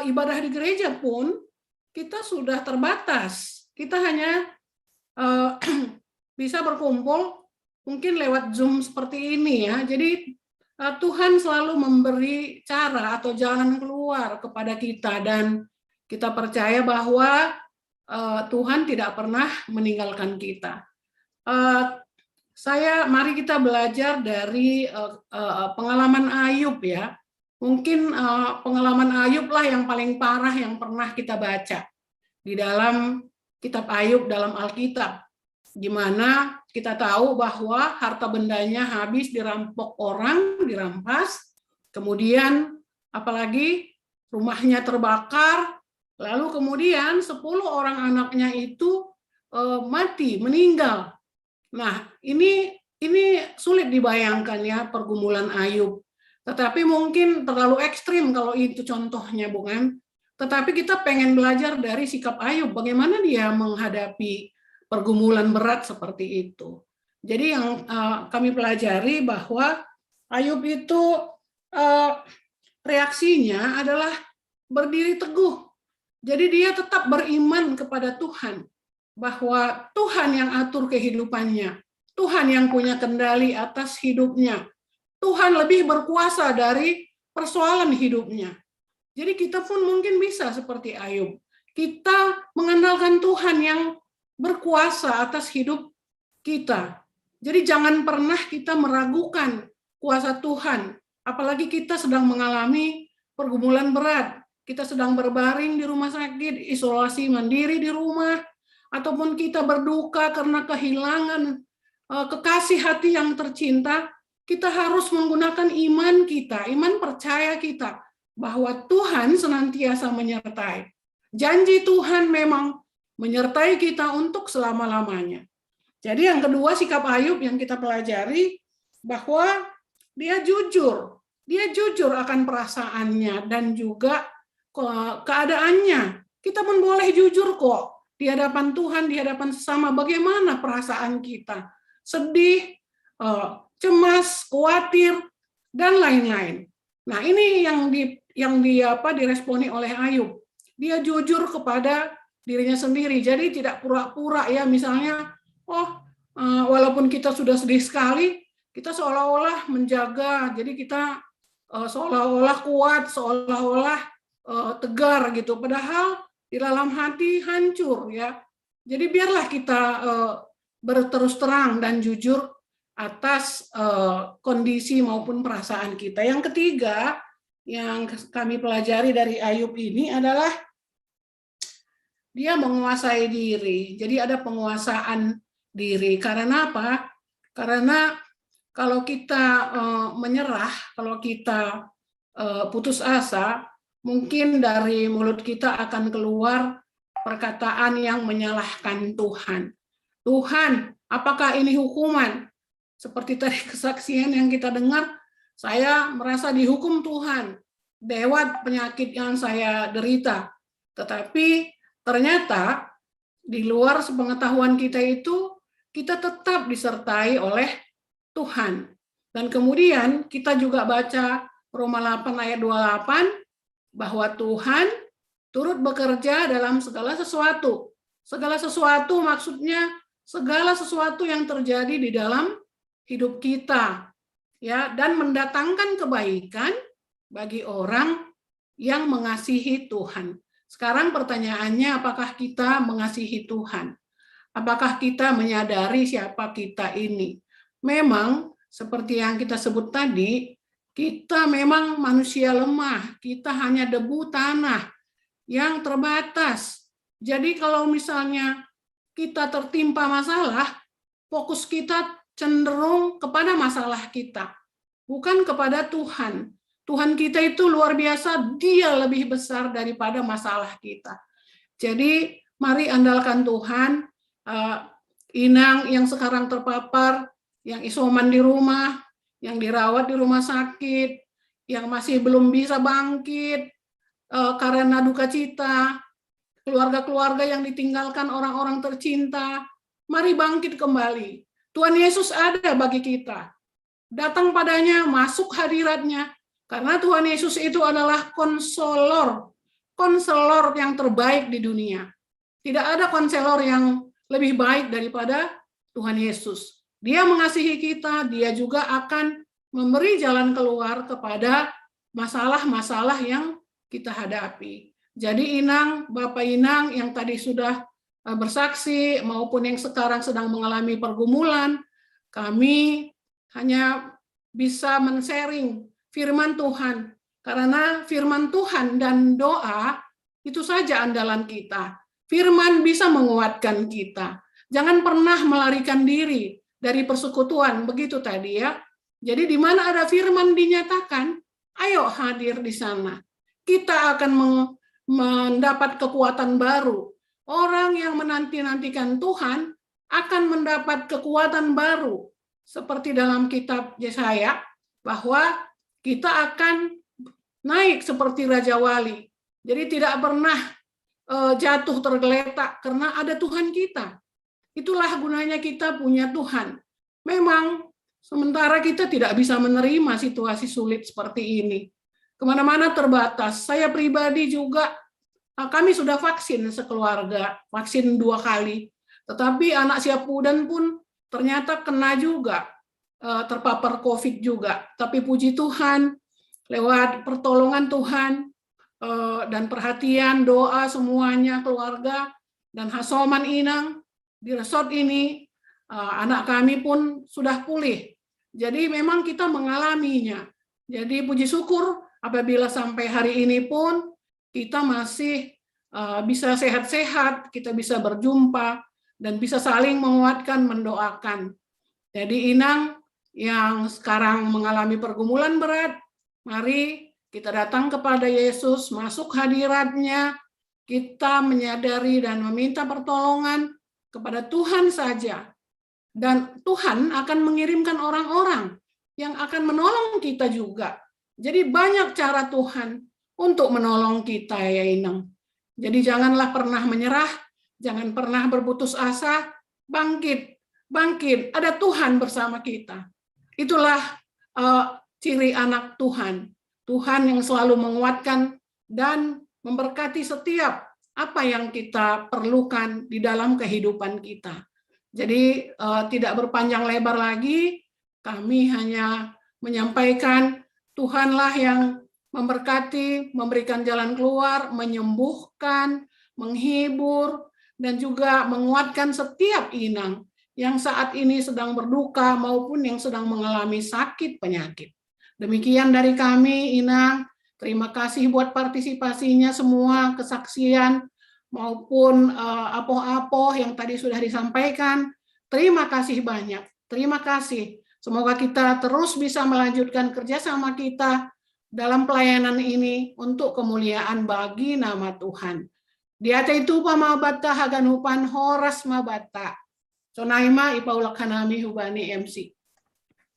ibadah di gereja pun kita sudah terbatas. Kita hanya bisa berkumpul mungkin lewat Zoom seperti ini ya. Jadi Tuhan selalu memberi cara atau jalan keluar kepada kita, dan kita percaya bahwa Tuhan tidak pernah meninggalkan kita. Mari kita belajar dari pengalaman Ayub ya. Mungkin pengalaman Ayub lah yang paling parah yang pernah kita baca di dalam kitab Ayub dalam Alkitab, di mana kita tahu bahwa harta bendanya habis dirampok orang, dirampas, kemudian apalagi rumahnya terbakar, lalu kemudian 10 orang anaknya itu mati, meninggal. Nah, ini sulit dibayangkan ya pergumulan Ayub. Tetapi mungkin terlalu ekstrim kalau itu contohnya, bukan? Tetapi kita pengen belajar dari sikap Ayub, bagaimana dia menghadapi pergumulan berat seperti itu. Jadi yang kami pelajari bahwa Ayub itu reaksinya adalah berdiri teguh. Jadi dia tetap beriman kepada Tuhan, bahwa Tuhan yang atur kehidupannya, Tuhan yang punya kendali atas hidupnya, Tuhan lebih berkuasa dari persoalan hidupnya. Jadi kita pun mungkin bisa seperti Ayub. Kita mengenalkan Tuhan yang berkuasa atas hidup kita. Jadi jangan pernah kita meragukan kuasa Tuhan. Apalagi kita sedang mengalami pergumulan berat. Kita sedang berbaring di rumah sakit, isolasi mandiri di rumah, ataupun kita berduka karena kehilangan kekasih hati yang tercinta. Kita harus menggunakan iman kita, iman percaya kita, bahwa Tuhan senantiasa menyertai. Janji Tuhan memang menyertai kita untuk selama-lamanya. Jadi yang kedua, sikap Ayub yang kita pelajari, bahwa dia jujur akan perasaannya dan juga keadaannya. Kita pun boleh jujur kok di hadapan Tuhan, di hadapan sesama, bagaimana perasaan kita. Sedih, cemas, khawatir, dan lain-lain. Nah, ini yang diresponi oleh Ayub. Dia jujur kepada dirinya sendiri. Jadi tidak pura-pura ya, misalnya, walaupun kita sudah sedih sekali, kita seolah-olah menjaga. Jadi kita seolah-olah kuat, seolah-olah tegar gitu. Padahal di dalam hati hancur ya. Jadi biarlah kita berterus terang dan jujur atas kondisi maupun perasaan kita. Yang ketiga yang kami pelajari dari Ayub ini adalah dia menguasai diri. Jadi ada penguasaan diri. Karena apa? Karena kalau kita menyerah, kalau kita putus asa, mungkin dari mulut kita akan keluar perkataan yang menyalahkan Tuhan. Tuhan, apakah ini hukuman? Seperti tadi kesaksian yang kita dengar, saya merasa dihukum Tuhan lewat penyakit yang saya derita. Tetapi ternyata di luar sepengetahuan kita itu, kita tetap disertai oleh Tuhan. Dan kemudian kita juga baca Roma 8 ayat 28, bahwa Tuhan turut bekerja dalam segala sesuatu. Segala sesuatu maksudnya segala sesuatu yang terjadi di dalam hidup kita, ya, dan mendatangkan kebaikan bagi orang yang mengasihi Tuhan. Sekarang pertanyaannya, apakah kita mengasihi Tuhan? Apakah kita menyadari siapa kita ini? Memang seperti yang kita sebut tadi, kita memang manusia lemah, kita hanya debu tanah yang terbatas. Jadi kalau misalnya kita tertimpa masalah, fokus kita cenderung kepada masalah kita, bukan kepada Tuhan. Tuhan kita itu luar biasa, Dia lebih besar daripada masalah kita. Jadi mari andalkan Tuhan. Inang yang sekarang terpapar, yang isoman di rumah, yang dirawat di rumah sakit, yang masih belum bisa bangkit karena duka cita, keluarga-keluarga yang ditinggalkan orang-orang tercinta, mari bangkit kembali. Tuhan Yesus ada bagi kita. Datang padanya, masuk hadiratnya, karena Tuhan Yesus itu adalah konselor yang terbaik di dunia. Tidak ada konselor yang lebih baik daripada Tuhan Yesus. Dia mengasihi kita, dia juga akan memberi jalan keluar kepada masalah-masalah yang kita hadapi. Jadi Inang, Bapak Inang yang tadi sudah bersaksi maupun yang sekarang sedang mengalami pergumulan, kami hanya bisa men-sharing firman Tuhan. Karena firman Tuhan dan doa itu saja andalan kita. Firman bisa menguatkan kita. Jangan pernah melarikan diri dari persekutuan, begitu tadi ya. Jadi di mana ada firman dinyatakan, ayo hadir di sana. Kita akan mendapat kekuatan baru. Orang yang menanti-nantikan Tuhan akan mendapat kekuatan baru. Seperti dalam kitab Yesaya, bahwa kita akan naik seperti Raja Wali. Jadi tidak pernah jatuh tergeletak karena ada Tuhan kita. Itulah gunanya kita punya Tuhan. Memang sementara kita tidak bisa menerima situasi sulit seperti ini. Kemana-mana terbatas. Saya pribadi juga, kami sudah vaksin sekeluarga, vaksin 2 kali. Tetapi anak Siapudan pun ternyata kena juga, terpapar COVID juga. Tapi puji Tuhan, lewat pertolongan Tuhan, dan perhatian, doa semuanya, keluarga, dan Hasoman Inang, di resort ini, anak kami pun sudah pulih. Jadi memang kita mengalaminya. Jadi puji syukur apabila sampai hari ini pun kita masih bisa sehat-sehat, kita bisa berjumpa, dan bisa saling menguatkan, mendoakan. Jadi Inang yang sekarang mengalami pergumulan berat, mari kita datang kepada Yesus, masuk hadiratnya, kita menyadari dan meminta pertolongan kepada Tuhan saja. Dan Tuhan akan mengirimkan orang-orang yang akan menolong kita juga. Jadi banyak cara Tuhan untuk menolong kita ya Inang. Jadi janganlah pernah menyerah, jangan pernah berputus asa, bangkit, ada Tuhan bersama kita. Itulah ciri anak Tuhan. Tuhan yang selalu menguatkan dan memberkati setiap apa yang kita perlukan di dalam kehidupan kita. Jadi tidak berpanjang lebar lagi, kami hanya menyampaikan Tuhanlah yang memberkati, memberikan jalan keluar, menyembuhkan, menghibur, dan juga menguatkan setiap inang yang saat ini sedang berduka maupun yang sedang mengalami sakit penyakit. Demikian dari kami, Inang. Terima kasih buat partisipasinya semua, kesaksian maupun apoh-apoh yang tadi sudah disampaikan. Terima kasih banyak. Terima kasih. Semoga kita terus bisa melanjutkan kerjasama kita dalam pelayanan ini untuk kemuliaan bagi nama Tuhan. Di atas itu pamabata haganupan horas mabata. Sonaima ipaulak hanami hubani MC.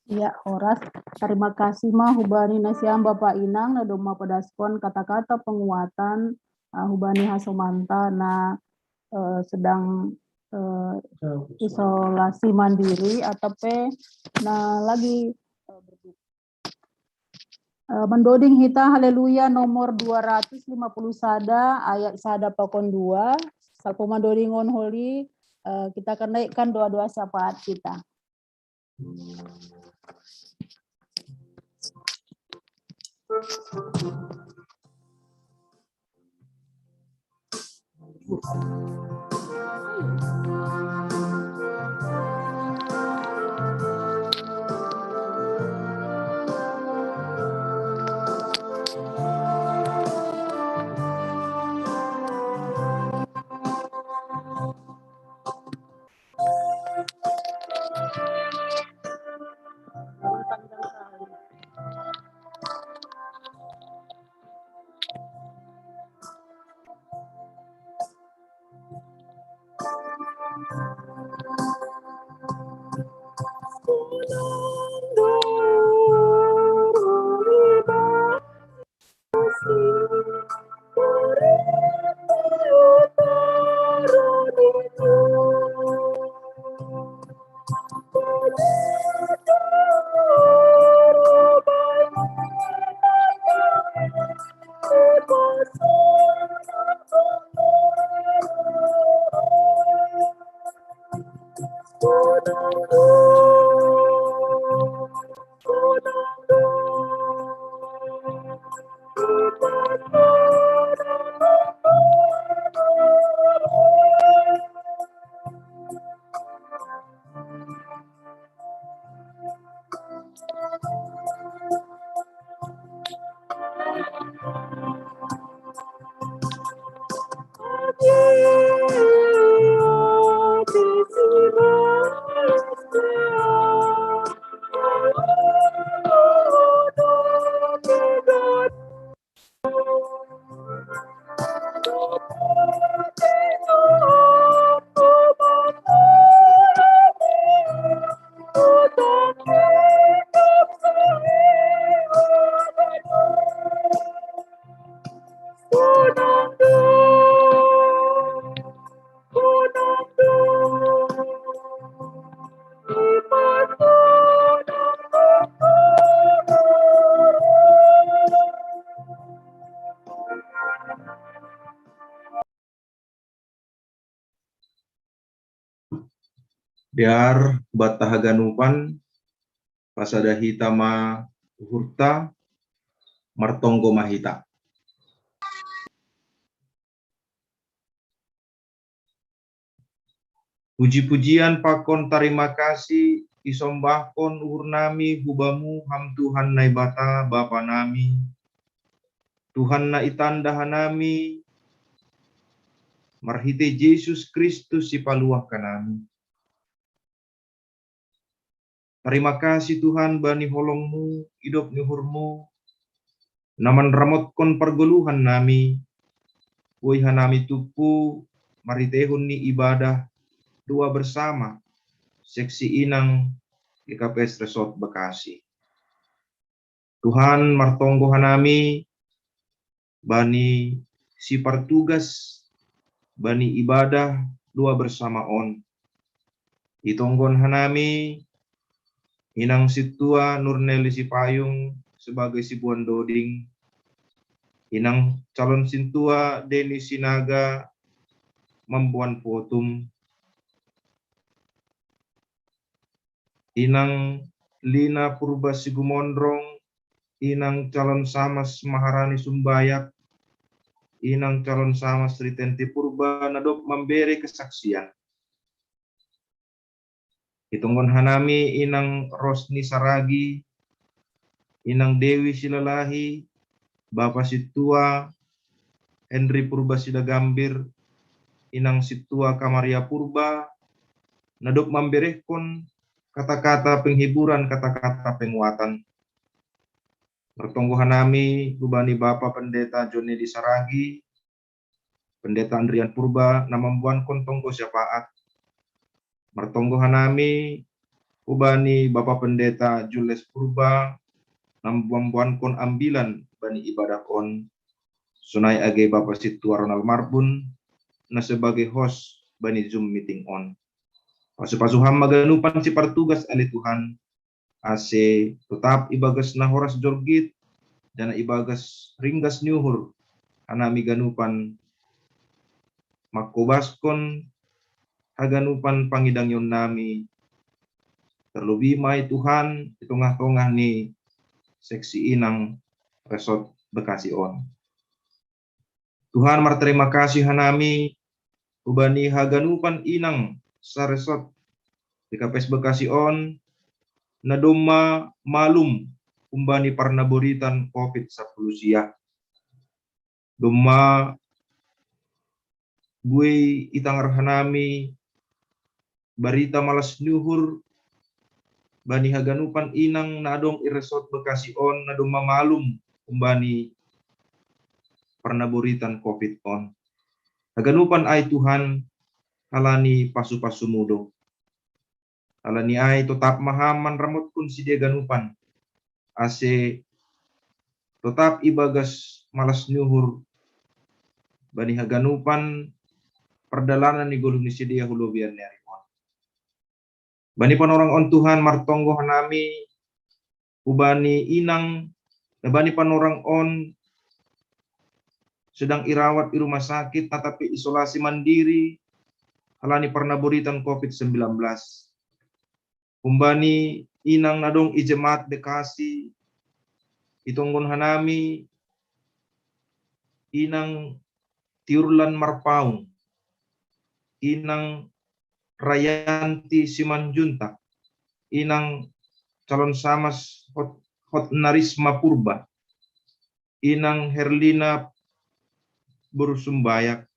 Ya, Horas. Terima kasih mah hubani nasiam Bapak Inang na doma padaskon kata-kata penguatan hubani Hasomanta na sedang isolasi mandiri atau na lagi mendoding hita haleluya nomor 250 sada ayat sada pakon 2 salpo mandodingon holy kita akan naikkan doa-doa syafaat kita. Biar batahaganupan pasada hitama hurta martonggo mahita. Puji-pujian pakon terima kasih isombahkon uhur nami hubamu ham Tuhan naibata Bapa nami. Tuhan na itandahan nami marhite Yesus Kristus si paluah kanami. Terima kasih Tuhan bani holongmu, hidup nuhurmu, naman ramotkon pergeluhan nami, woihan nami tupu, maritehun ni ibadah, dua bersama, seksi inang GKPS Resort Bekasi. Tuhan martonggohan nami, bani si partugas, bani ibadah, dua bersama on. Itonggon hanami, inang situa Nurneli Sipayung sebagai si Buan Doding, inang calon sintua Deni Sinaga Mambuan Potum, inang Lina Purba Sigumondrong, inang calon Samas Maharani Sumbayak, inang calon Samas Ritenti Purba nadop memberi kesaksian. Itunggon hanami inang Rosni Saragi, inang Dewi Silalahi, Bapak Situa Henry Purba Sidagambir, inang Situa Kamaria Purba, nadop memberehkon kata-kata penghiburan, kata-kata penguatan. Pertonggohan nami Bubani Bapak Pendeta Joni di Saragi, Pendeta Andrian Purba, namambuan kontonggo syafaat. Mertonggohan nami Bubani Bapak Pendeta Jules Purba, namambuan kon ambilan bani ibadah kon. Sunai age Bapak Situa Ronald Marbun, na sebagai host bani Zoom meeting on. Pasu-pasuham maganupan si partugas ali Tuhan, ase tetap ibagas na horas jorgit, dan ibagas ringgas nyuhur, anami ganupan makobaskon haganupan pangidang yon nami, terlebih mai Tuhan di tengah-tengah ni seksi inang Resort Bekasi on. Tuhan marterima kasih hanami, ubani haganupan inang sa resort di KPS Bekasi on, nadoma malum umbani parnaboritan COVID-19 sia. Doma buay itangar hanami barita malas nyuhur bani haganupan inang nadong iresort Bekasi on, nadoma malum umbani parnaboritan COVID on. Haganupan ay Tuhan halani pasu-pasu mudo. Halani ay tetap mahaman ramot kun si dia ganupan. Ase tetap ibagas malas nyuhur bani haganupan perdalanan ni gulung ni si dia hulubian ni aripon. Bani panorang on Tuhan martonggo hanami ubani inang na bani panorang on sedang irawat di rumah sakit tetapi isolasi mandiri halani parnaboritan COVID-19. Umbani inang nadong ijemat Bekasi, itonggon hanami inang Tiurlan Marpaung, inang Rayanti Simanjuntak, inang calon Samas Hotnarisma Purba, inang Herlina Burusumbayak,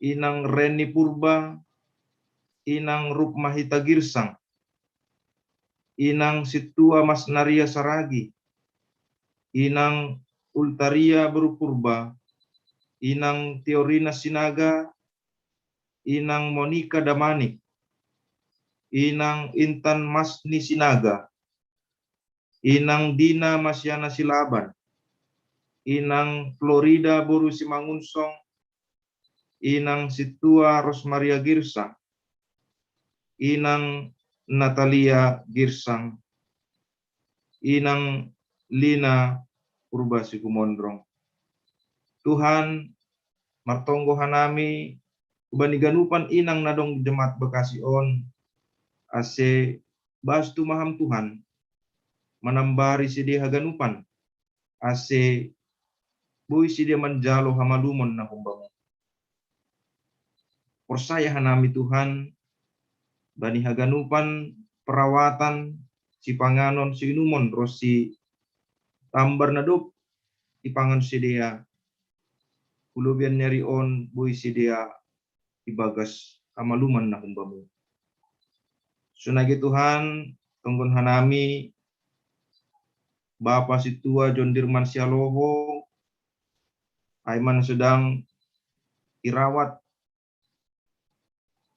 inang Reni Purba, inang Rukmahita Girsang, inang Situa Mas Naria Saragi, inang Ultaria Berupurba, inang Teorina Sinaga, inang Monika Damanik, inang Intan Masni Sinaga, inang Dina Masyana Silaban, inang Florida Boru Simangunsong, inang Situa Rosmaria Girsang, inang Natalia Girsang, inang Lina Purba Sigumondrong. Tuhan martonggo hanami Ubani ganupan inang nadong jemaat Bekasi on, ase bastu maham Tuhan, manambari si dia ganupan, ase bui si dia manjalo hamalumon na humbango. Persaya hanami Tuhan, bani haganupan perawatan si panganon si inumon rosi tambar nadop ipangan si dia ulubian nyari on bui si dia ibagas amaluman na humbamu. Sunagi Tuhan tunggun hanami Bapa si tua John Dirman Sialoho Aiman sedang dirawat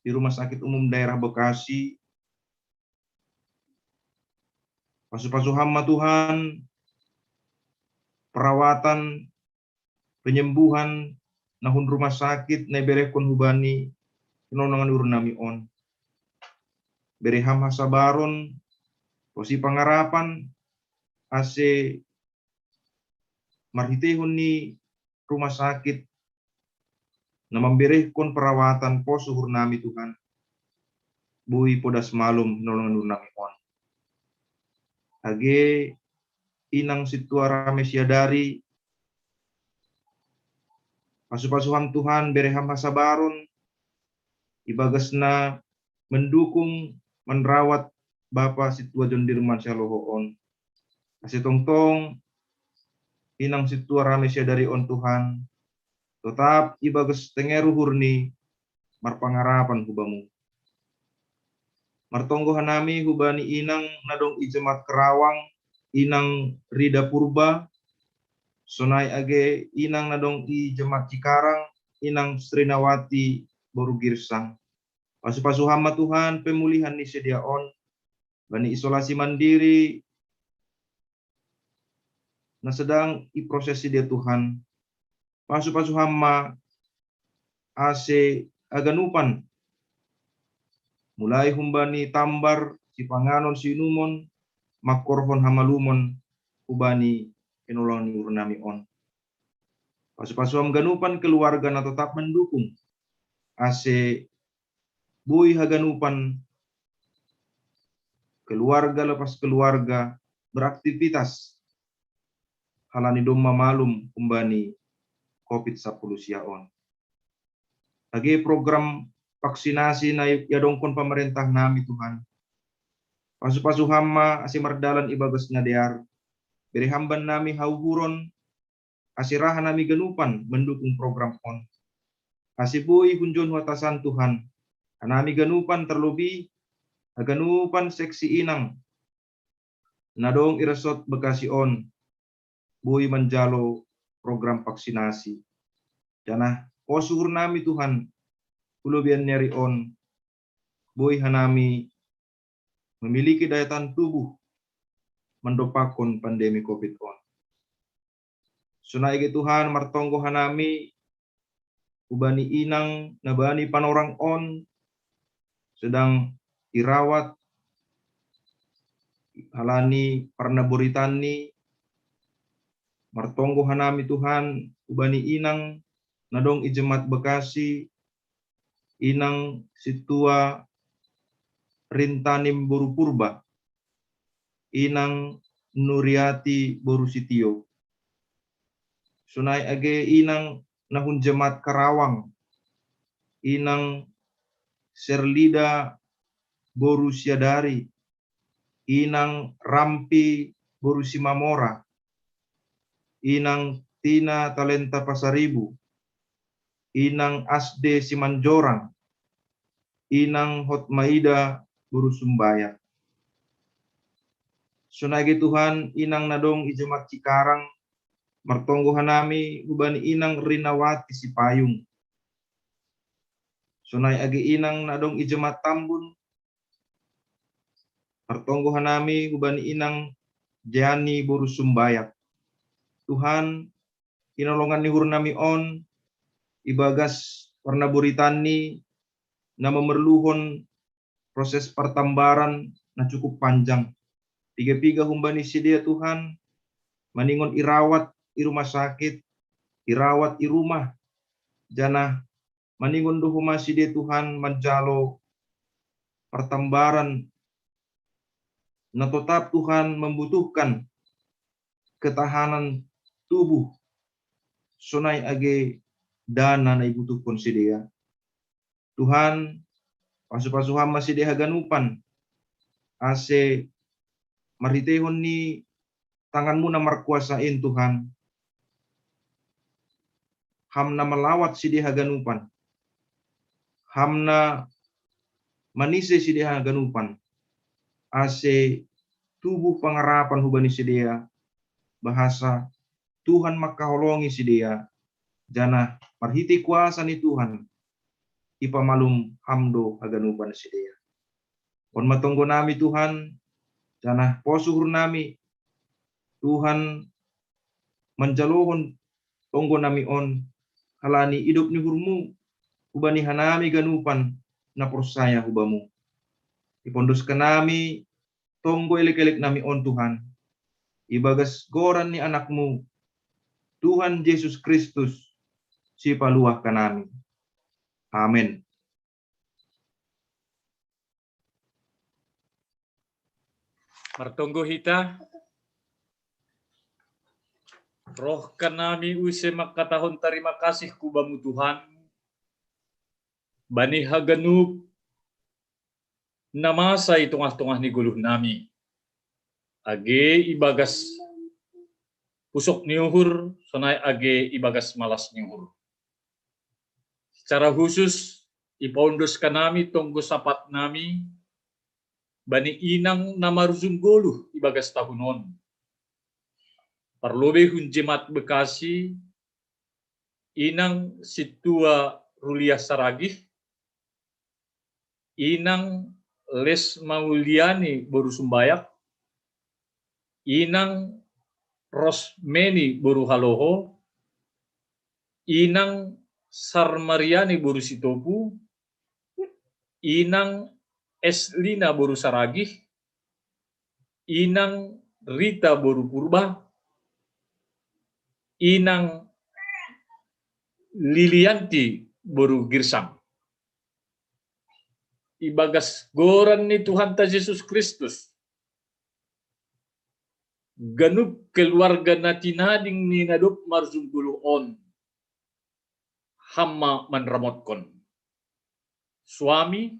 di Rumah Sakit Umum Daerah Bekasi. Pasu-pasu hamba Tuhan, perawatan, penyembuhan, nahun rumah sakit, na berekon hubani, penonangan urnami on. Bereham hasabaron, posi pangarapan, ase marhitehon ni rumah sakit, na memberehkon perawatan posu hurnami Tuhan. Bui podas malum, penonangan urnami on. Age inang situa rame siadari pasu-pasuham Tuhan bereham hasabaron ibagasna mendukung merawat Bapa situa John Dirman Sialoho on. Kasih tongtong inang situa rame siadari on Tuhan tetap ibagas tengeru hurni marpangarapan hubamu. Martonggo hanami hubani inang nadong ijemat Kerawang, inang Rida Purba, sonai age inang nadong ijemat Cikarang, inang Srinawati Boru Girsang. Pasu-pasu hamba Tuhan pemulihan ni sedia on, bani isolasi mandiri, na sedang iproses dia Tuhan. Pasu-pasu hamba ase aganupan, mulai humbani tambar si panganon si inumon makorhon hamalumon ubani penolong urnami on. Pasu-pasuam ganupan keluarga na tetap mendukung ase bui haganupan keluarga lepas keluarga beraktivitas halani domma malum umbani COVID-10 sia on. Lagi program vaksinasi na yadongkon pemerintah nami Tuhan. Pasu-pasu hama asi mardalan ibagas ngadear. Beri hamban nami hauhuron asirahan nami genupan mendukung program on. Asibui kunjon watasan Tuhan. Anami genupan terlebih ganupan seksi inang. Nadong iresot Bekasi on. Bui menjalo program vaksinasi. Janah posur nami Tuhan. Ulubian nyari on, boy hanami memiliki daya tahan tubuh mendopakon pandemi COVID on. Sunai Tuhan martonggo hanami ubani inang nabani panorang on sedang dirawat halani parna boritani martonggo hanami Tuhan ubani inang nadong ijemat Bekasi inang situa Rintanim Boru Purba, inang Nuriati Boru Sitio, sunai age inang nahun jemaat Karawang, inang Serlida Boru Siadari, inang Rampi Boru Simamora, inang Tina Talenta Pasaribu, inang Asde Simanjorang, inang Hotmaida Boru Sumbaya. Sunagi Tuhan inang nadong ijemat Cikarang, martonggo hanami ubani inang Rinawati Sipayung. Sunai agi inang nadong ijemat Tambun, martonggo hanami ubani inang Jani Boru Sumbaya. Tuhan inolongan ni hurnami on ibagas warna buritani na memerluhon proses pertambaran na cukup panjang. Tiga-tiga humbani si dia Tuhan, maningon irawat i rumah sakit, irawat i rumah, janah Maningon duhu masih Tuhan menjalo pertembaran na tetap Tuhan membutuhkan ketahanan tubuh sunai age dana na ibutuhkan si dia. Tuhan pasu-pasuhan masih dia ganupan ase maritehon ni tanganmu na markuasain Tuhan. Hamna melawat si dia ganupan. Hamna manise si dia ganupan. Ase tubuh pengarapan hubani si dia. Bahasa Tuhan makaholongi si dia. Jana marhiti kuasa ni Tuhan. Ipamalum hamdo haganupan si dia. Pon matonggo nami Tuhan. Jana posuhur nami. Tuhan menjalohon tonggo nami on. Halani hidup ni hurmu. Hubani hanami ganupan na persaya hubamu. Ipondos nami tonggo elik-elik nami on Tuhan. Ibagas goran ni anakmu Tuhan Yesus Kristus si paluah kanami. Amin. Martonggo hita roh kanami use makatahon terima kasih kubamu Tuhan. Bani haganup namasa itungah-tungah ni guluh nami. Age ibagas pusok niuhur, sonai age ibagas malas niuhur. Secara khusus, ipaundos kanami tonggo sapat nami, bani inang namaruzum goluh ibagas tahunon. Parlobe hunjemat Bekasi, inang situa Rulia Saragih, inang Les Mauliani Boru Sumbayak, inang Rosmeni Boru Haloho, inang Sarmariani Boru Sitopu, inang Eslina Boru Saragih, inang Rita Boru Purba, inang Lilianti Boru Girsang. Ibagas goran ni Tuhan ta Yesus Kristus. Ganup keluarga na tinading ni nadup marzungguluon. Hamma manramotkon. Suami,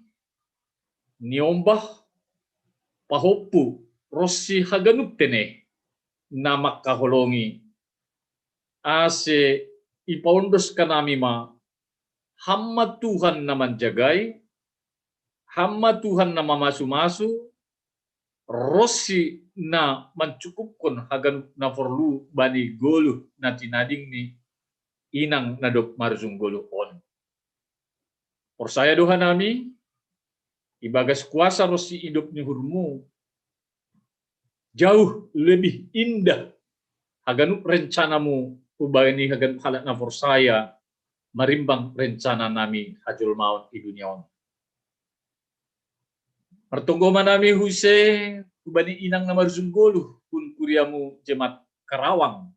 niombah, pahopu, rossi haganup tene, na makaholongi. Ase ipaundos kanami ma, hamma Tuhan na manjagay, hamma Tuhan na mamasu-masu, rossi na mencukupkan hagan na forlu bani golu na tinading ni inang nadok marzung golu on. Persaya doha nami, ibagas kuasa rossi hidup ni hurmu, jauh lebih indah haganuk rencanamu ubani hagan halak na forsaya marimbang rencana nami hajul maut di dunia on. Pertunggo manami huse kubani inang na marzunggoluh kun kuriamu jemaat Karawang.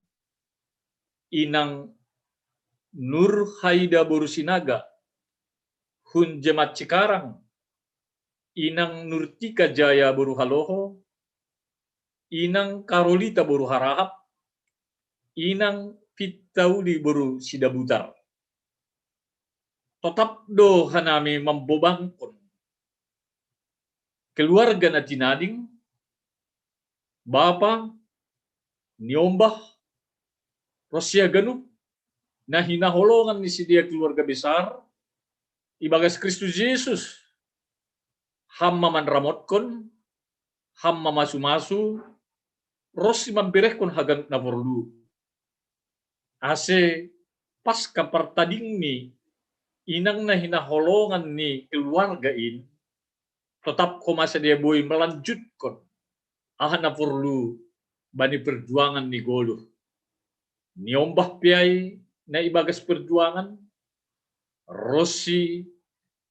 Inang Nur Haida Boru Sinaga hun jemaat Cikarang. Inang Nurtika Jaya Boru Haloho. Inang Karolita Boru Harahap. Inang Fitauli Boru Sidabutar. Tetap do hanami membobangkon keluarga na tinading, bapa, niombah, Rosia ganup, na hinaholongan ni si dia keluarga besar, ibagas Kristus Yesus, hamma manramotkon, hamma masu-masu, Rosi mampirehkon hagan na forlu. Ase pas kapartading ni, inang na hinaholongan ni keluarga in, tetap komasa dia boy melanjutkan ahana perlu bani perjuangan ni goluh. Niombah piai na ibagas perjuangan, Rosi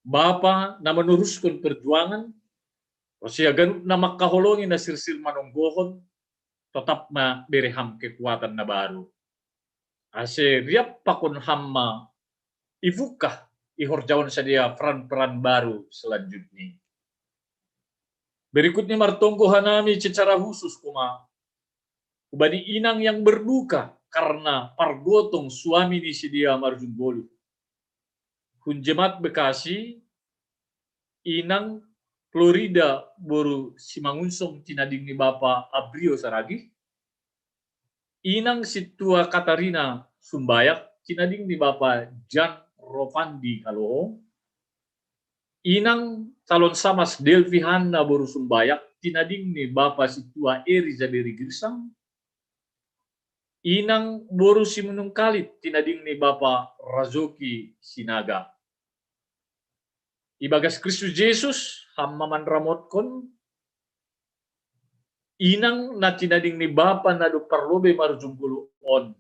bapa na meneruskan perjuangan, Rosi agan na makaholongin na sirsir manunggohon, tetap ma bereham kekuatan na baru. Ase riap pakon hamma ifukah ihorjawan sadia peran-peran baru selanjutnya. Berikutnya martonggo hanami secara khusus kuma ubani inang yang berduka karena pargotong suami di sedia marjunggolu. Hunjemat Bekasi, inang Florida boru simangunsong tinading ni Bapa Abrio Saragi, inang situa Katarina Sumbayak tinading ni Bapa Jan Ropandi Kaloho, inang calon samas Delvi Hanna boru Sumbayak tinading ni Bapa situa Eri Zaberi Girsang, inang boru simunung kalit tinading ni Bapa Razoki Sinaga. Ibagas Kristus Yesus hamaman ramotkon inang na tinading ni Bapa na do parlobe marjunggulo on.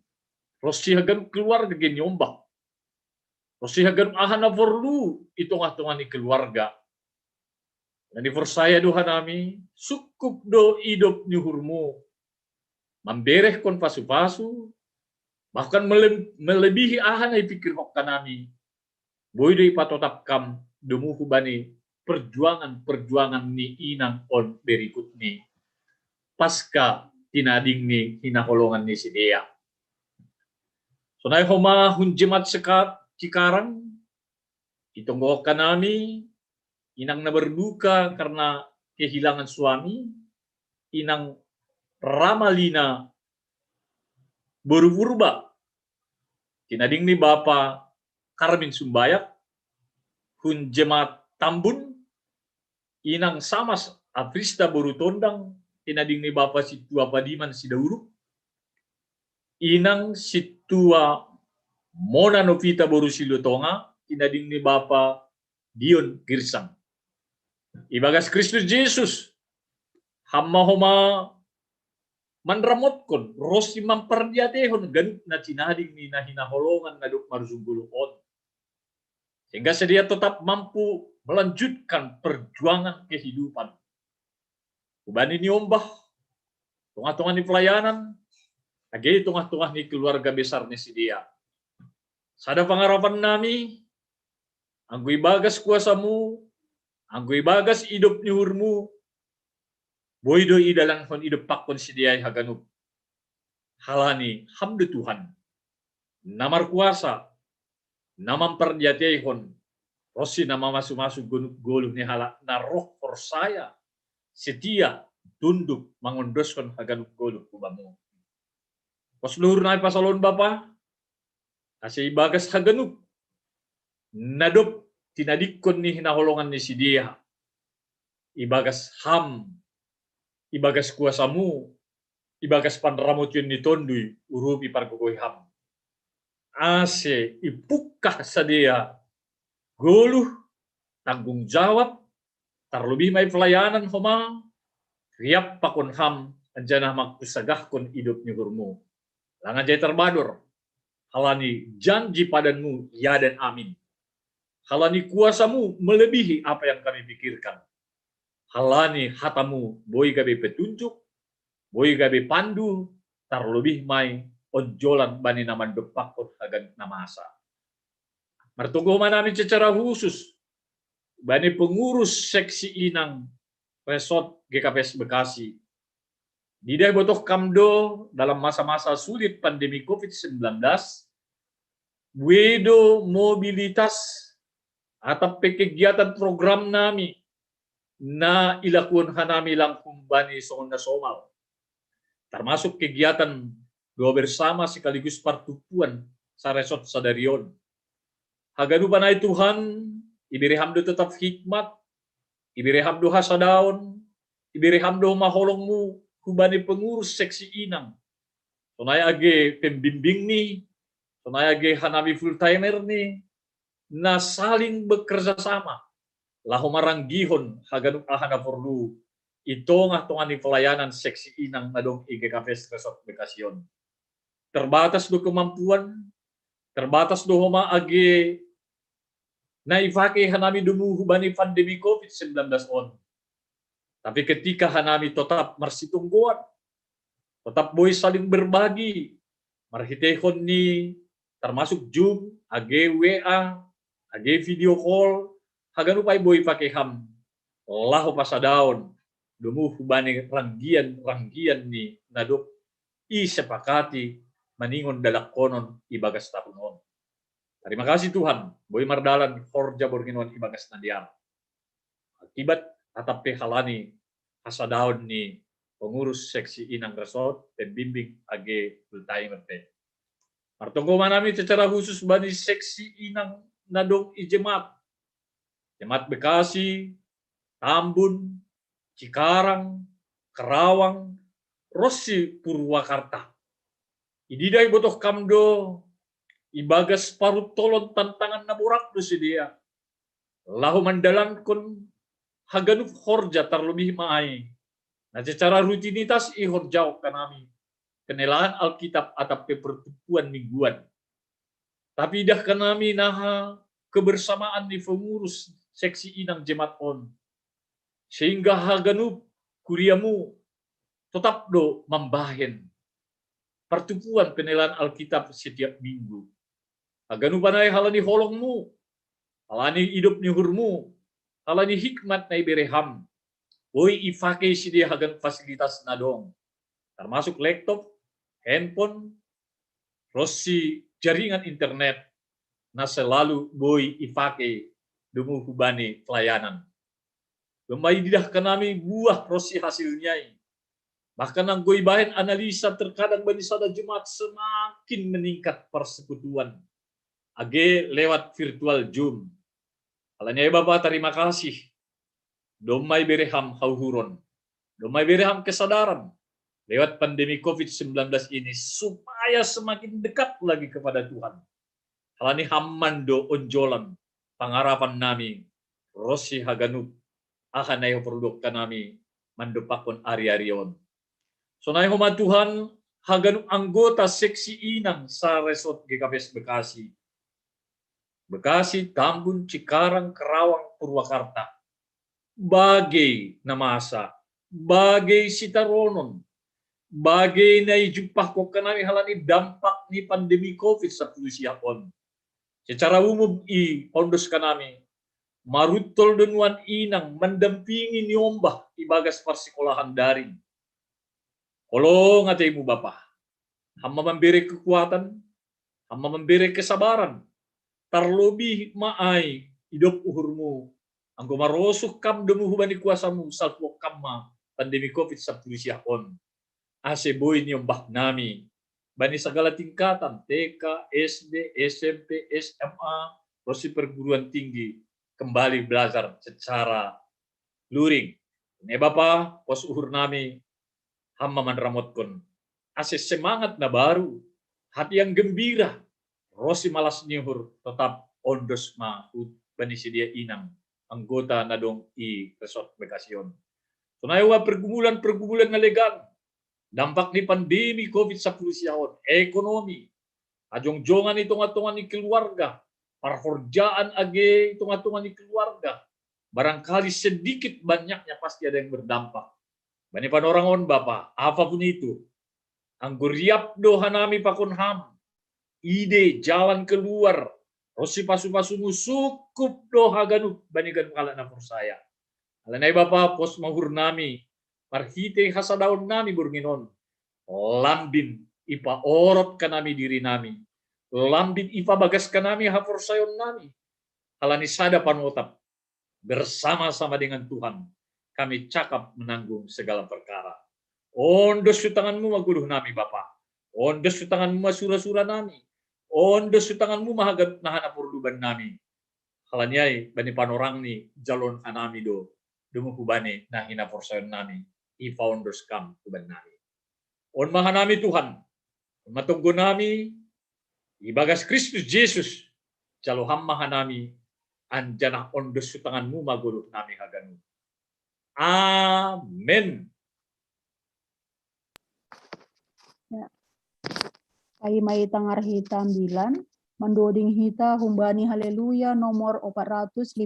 Rosihagan keluarga genyombak. Rosihagan ahana forlu itong-atongan ni keluarga. Dan saya doha nami sukup do idop nyuhurmu. Mambereh kon pasu-pasu bahkan melebihi ahana ipikir hokka nami. Boy do ipatotap kam dumuhu bani perjuangan ni inang on berikut ni pasca tinading ni hinaholongan ni si Dea. Sonay homa hunjimat sekat Cikarang itonggo kanami inang na berduka karena kehilangan suami, inang Ramalina Borupurba tinading ni Bapa Karmin Sumbayak Hunjemat Tambun, inang Samas Aprista Borutondang, tinading ni Bapa Situa Padiman Sidauruk, inang Situa Mona Novita Boru Silutonga, tinading ni Bapa Dion Girsang. Ibagas Kristus Yesus, hamma-homa manramotkon, rosi mamperdiatehon, ganit na tinading ni nahinaholongan na duk marzungguluon. Sehingga sedia tetap mampu melanjutkan perjuangan kehidupan. Ubani ni ombah, tengah-tengah ni pelayanan, lagi tengah-tengah ni keluarga besar ni sedia. Sada pangarapan nami, anggo ibagas kuasamu, anggo ibagas hidup ni hurmu, boydo idalang hon hidup pakon sedia haganup. Halani hamdu Tuhan, namar kuasa, namam perdiatehon, rosi nama masuk-masuk goluh ni halak na roh forsaya, setia, tunduk, mangondoskan haganuk goluh kubamu. Pos luhur na pasalon Bapa, kasi ibagas haganuk, nadop tinadikon ni hinaholongan ni si dia, ibagas ham, ibagas kuasamu, ibagas panramot yun ni tonduy, urupi parkukoy ham. Ase ipukah sadia goluh tanggung jawab terlebih may pelayanan homa riap pakon ham anjana magkusagahkon hidup ni gurmu langan jay terbadur halani janji padanmu ya dan amin, halani kuasamu melebihi apa yang kami pikirkan, halani hatamu boy gabe petunjuk, boy gabe pandu terlebih may onjolan bani naman depakon hagan namasa. Martunggo namin secara khusus bani pengurus seksi inang resort GKPS Bekasi. Diday botoh kamdo dalam masa-masa sulit pandemi COVID-19, wedo mobilitas atau kegiatan program nami na ilakuan hanami langkung bani soon na somal. Termasuk kegiatan doa bersama sekaligus pertukuan sa resort sa Darion. Haganupan ay Tuhan, iberi hamdo tetap hikmat, iberi hamdo hasadaon, iberi hamdo maholongmu, kubani pengurus seksi inang. Sonay age pembimbing ni, sonay age hanami full timer ni, na saling bekerja sama. Lahu maranggihon haganuk ahana porlu, ito nga tungan ni pelayanan seksi inang nadong IGKPS Resort Bekasyon. Terbatas do kemampuan, terbatas do homa age na ifake hanami dumuhu bani pandemi COVID-19 on. Tapi ketika hanami tetap marsitungguan, tetap boy saling berbagi, marhitehon ni termasuk Zoom, age WA, age video call haganu pai boy pakai ham lahu pasadaon dumu hubani ranggian ni nadok i sepakati maningon dalak konon ibagas tapunon. Terima kasih Tuhan, boy mardalan horja borginon ibagas nadiar. Akibat atap halani hasadaon ni pengurus seksi inang resort dan bimbing age ultai merte. Martonggo manami secara khusus bani seksi inang nadong ijemat. Jemaat Bekasi, Tambun, Cikarang, Kerawang, Rossi Purwakarta. Ididai botoh kamdo ibagas parut tolon tantangan naburak do dia. Lahu mandalankon haganuf horja terlebih maai. Nah secara rutinitas i horjau kanami. Kenelaan Alkitab atap pertemuan mingguan. Tapi dah kanami naha kebersamaan di pengurus seksi inang jemaat on. Sehingga haganuf kuriamu tetap do membahen pertemuan penelaan Alkitab setiap minggu. Aganu panai halani holongmu, halani hidup nihurmu, halani hikmat na ibereham. Boy ifake sidia hagan fasilitas nadong, termasuk laptop, handphone, rosi jaringan internet, na selalu boy ifake dumu hubani pelayanan. Gemai didah kanami buah rosi hasilnya. Bahkan ang goy bahen analisa terkadang bani sada Jumat semakin meningkat persekutuan. Age lewat virtual Zoom. Alanya Bapak terima kasih. Domai bereham hauhuron. Domai bereham kesadaran. Lewat pandemi COVID-19 ini supaya semakin dekat lagi kepada Tuhan. Halani hammando onjolan pangarapan nami. Rosi haganub. Ahanayo produk kanami. Mandupakon ari-arion. Sonay huma Tuhan haganub anggota seksi inang sa resort GKPS Bekasi. Bekasi, Tambun, Cikarang, Kerawang, Purwakarta. Bagai namasa, bagai sitaronon, bagai na ijupah ko kanami halani dampak ni pandemi COVID-19 siapon. Secara umum ondos kanami, marutol denuan inang mendampingi niombah ibagas persekolahan daring. Kalau ngate ibu bapak, hamba memberi kekuatan, hamba memberi kesabaran, terlebih maai hidup uhurmu. Anggo marosuh kam demu hubani kuasamu salpo kamma pandemi COVID-19 siapon. Ase boy niombah nami. Bani segala tingkatan, TK, SD, SMP, SMA, rosi perguruan tinggi, kembali belajar secara luring. Ini Bapak, pos uhur nami, hamba manramotkon. Ase semangat na baru, hati yang gembira, rosi malas nyuhur, tetap ondos ma bani sedia inang, anggota nadong i resort Bekasion. Sunayawa pergumulan na legal, dampak ni pandemi COVID-19 siyaon, ekonomi, ajong-jongan itong-atungan ni keluarga, parhorjaan age itong-atungan ni keluarga, barangkali sedikit banyaknya pasti ada yang berdampak. Bani panorangon Bapak, apapun itu, angguriap doha nami pakon ham, ide jalan keluar, rosi pasu-pasumu sukup doha ganup bani gan kala na saya. Alanay Bapak pos mahur nami, parhite hasadaon nami burginon, lambin ipa orot kanami diri nami, lambin ipa bagas kanami hafursayon nami, halani sada panotap, bersama-sama dengan Tuhan, kami cakap menanggung segala perkara. Ondos tanganmu maguluh nami Bapak, ondos tanganmu masura-sura nami, ondos tanganmu mahagat nahana purduban nami. Halanyai bani panorang ni jalon anami do, dumuhubani nahina porsayon nami, ipa ondos kam tuban nami. On mahanami Tuhan, matunggo nami, ibagas Kristus Yesus, jaloham mahanami, anjana ondos tanganmu maguluh nami haganu. Amin. Ya. Kai mai tangar hita 9, mendoding hita humbani haleluya nomor 450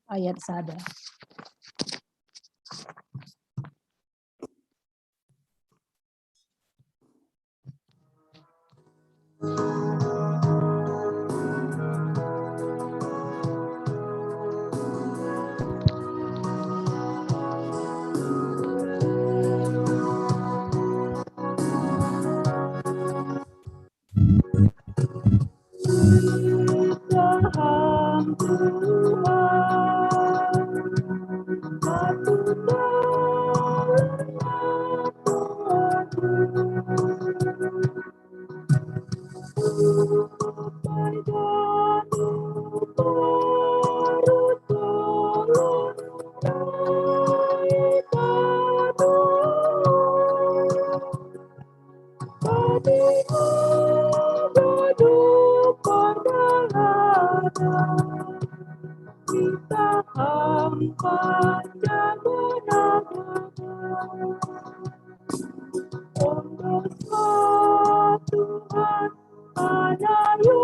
ayat 1. Tuhan, satu kita hamba jago Tuhan, anayu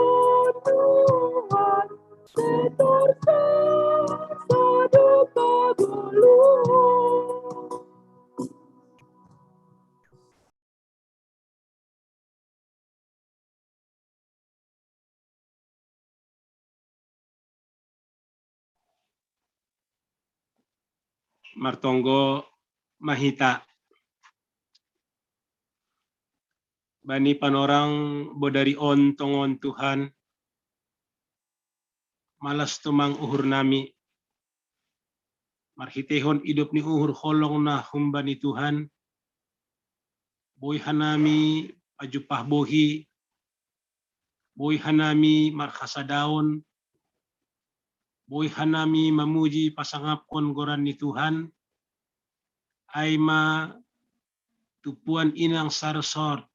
Tuhan, setorsa saduka gulu. Martonggo mahita bani panorang bodari on tongon Tuhan malas tumang uhur nami marhitehon hidup ni uhur holong na humbani Tuhan boy hanami pajupah bohi boy hanami marhasadaon boy hanami mamuji pasangapon goran ni Tuhan ay ma tupuan inang sarsor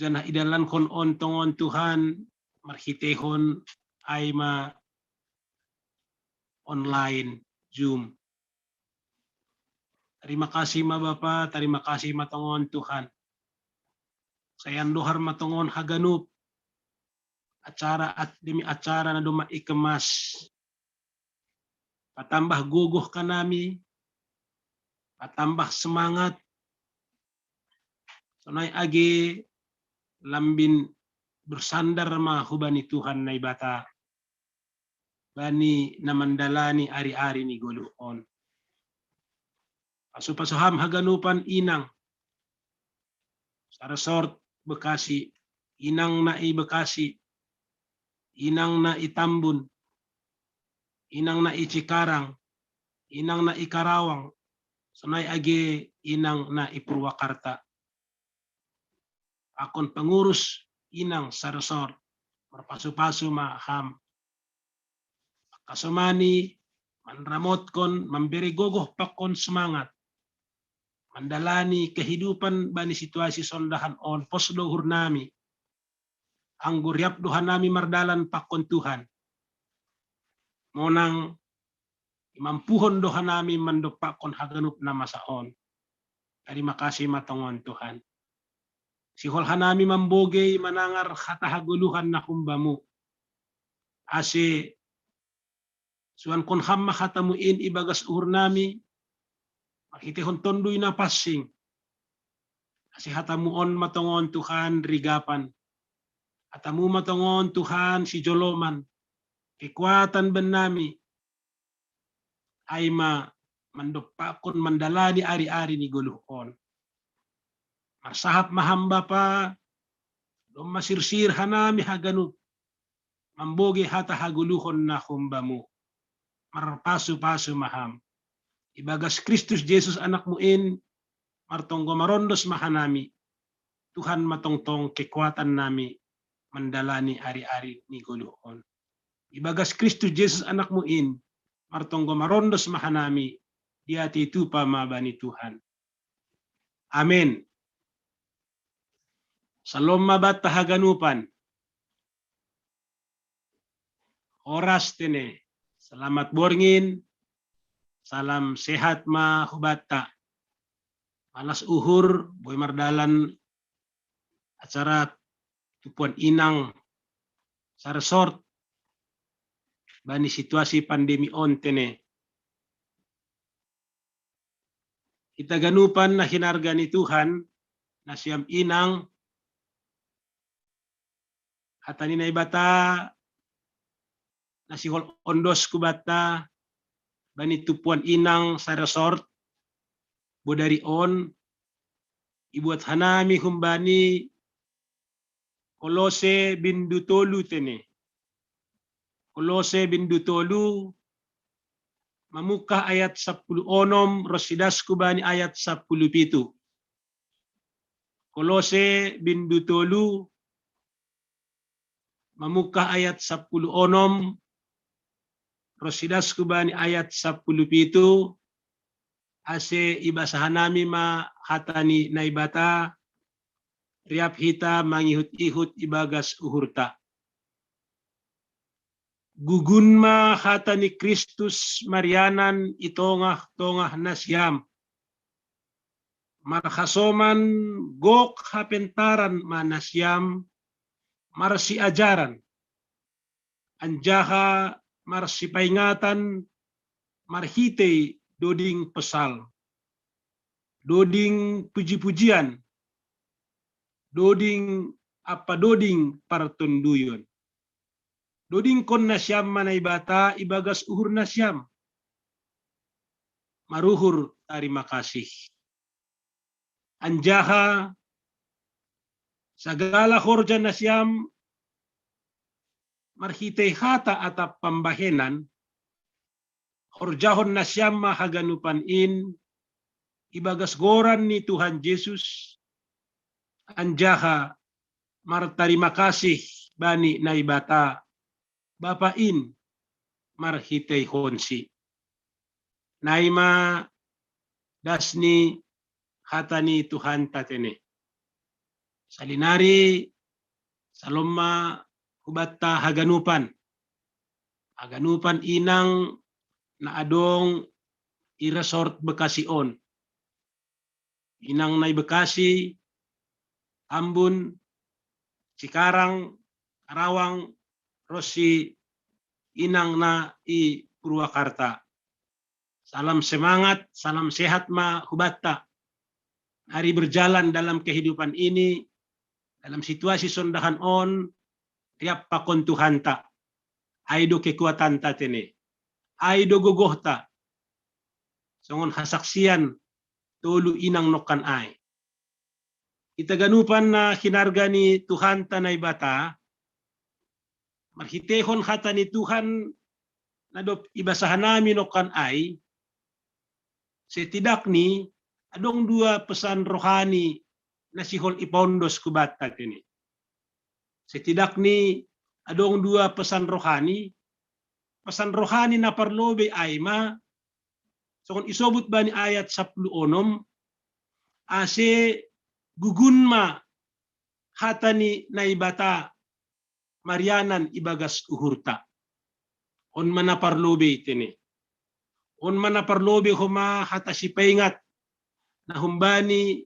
jana idalan kon on tongon Tuhan marhitehon ay ma online Zoom. Terima kasih ma Bapa, terima kasih matongon Tuhan. Sayan dohar matongon haganup acara demi acara na duma ikemas. Patambah guguh kanami, patambah semangat. Sonay agi lambin bersandar ma hubani Tuhan na ibata. Bani namandalani ari-ari ni guluon. Pasupasuham haganupan inang. Sa resort Bekasi, inang na i Bekasi, inang na Itambun, inang na Cikarang, inang na Karawang, sunay agi inang na Purwakarta. Akon pengurus inang sa resort, marpasu-pasu maham. Kasumani, manramot kon, memberi gogoh pakon semangat. Mandalani kehidupan bani situasi sondahan on posdo hurnami. Angguriap duhan nami mardalan pakon Tuhan. Monang imampuhon dohan nami mandopakon haganup na masaon. Terima kasih matongon Tuhan. Sihol hanami mambogey manangar hatahaguluhan na kumbamu. Ase suan kon hamma hatamuin ibagas uhur nami. Makitihon tondoy na passing. Kasi hatamuon matongon Tuhan rigapan. Hatamu matongon Tuhan si Joloman. Kekuatan benami. Ay mandopakon mandalani ari-ari ni guluhon. Marsahap mahamba pa. Dom masirsir hanami haganup. Mambogi hata haguluhon na kumbamu. Marpasu-pasu maham. Ibagas Kristus Jesus anak muin, martonggo marondos mahanami, Tuhan matongtong kekuatan nami, mandalani ari-ari ni guluhon. Ibagas Kristus Jesus anak muin, martonggo marondos mahanami, diati tupa mabani Tuhan. Amin. Salom mabat tahaganupan. Oras tene, selamat borngin. Salam sehat ma hubata. Malas uhur, boy mardalan acara tupuan inang sa resort. Bani situasi pandemi on tene. Kita ganupan na hinarga ni Tuhan na siyam inang hatani na ibata na sihol ondos kubata bani tupuan inang sa resort bodari on ibuat hanami humbani Kolose bindu tolu tene. Kolose bindu tolu mamukah ayat 10 onom rosidas kubani ayat 10 pitu. Kolose bindu tolu mamukah ayat 10 onom rosidas kubani ayat 10 pitu. Ase ibasahanami ma hatani naibata riap hita mangihut-ihut ibagas uhurta. Gugun ma hatani Kristus Marianan itongah-tongah nasyam. Marhasoman gok hapentaran manasyam marsi ajaran. Anjaha marsi paingatan marhitei doding pesal. Doding puji-pujian. Doding partunduyon. Doding kon nasyam manaibata ibagas uhur nasyam. Maruhur terima kasih. Anjaha segala horja nasyam marhitei hata atap pambahenan horjahon nasyam mahaganupan in ibagas goran ni Tuhan Yesus. Anjaha martarima kasih bani naibata bapain marhitei honsi. Naima dasni hatani Tuhan tatene. Salinari saloma hubatta haganupan. Haganupan inang na adong i resort Bekasi on. Inang nai Bekasi, Ambon, Cikarang, Karawang, Rosi, inang na i Purwakarta. Salam semangat, salam sehat ma hubatta. Hari berjalan dalam kehidupan ini, dalam situasi sondahan on, tiap pakon Tuhan ta. Aido kekuatan ta tene. Aido gogohta. Songon hasaksian, tolu inang nokan ay. Kita ganupan na hinarga ni Tuhan tanay bata, marhitehon hata ni Tuhan na dop ibasahan namin nokan ay, setidak ni adong dua pesan rohani na sihol ipondos kubata tini. Setidak ni adong dua pesan rohani na parlobe ay ma, so kung isobut ba ni ayat 10 onom, ase gugunma hatani naibata Marianan ibagas uhurta. On manaparlobe tini. On manaparlobe huma hata si paingat na humbani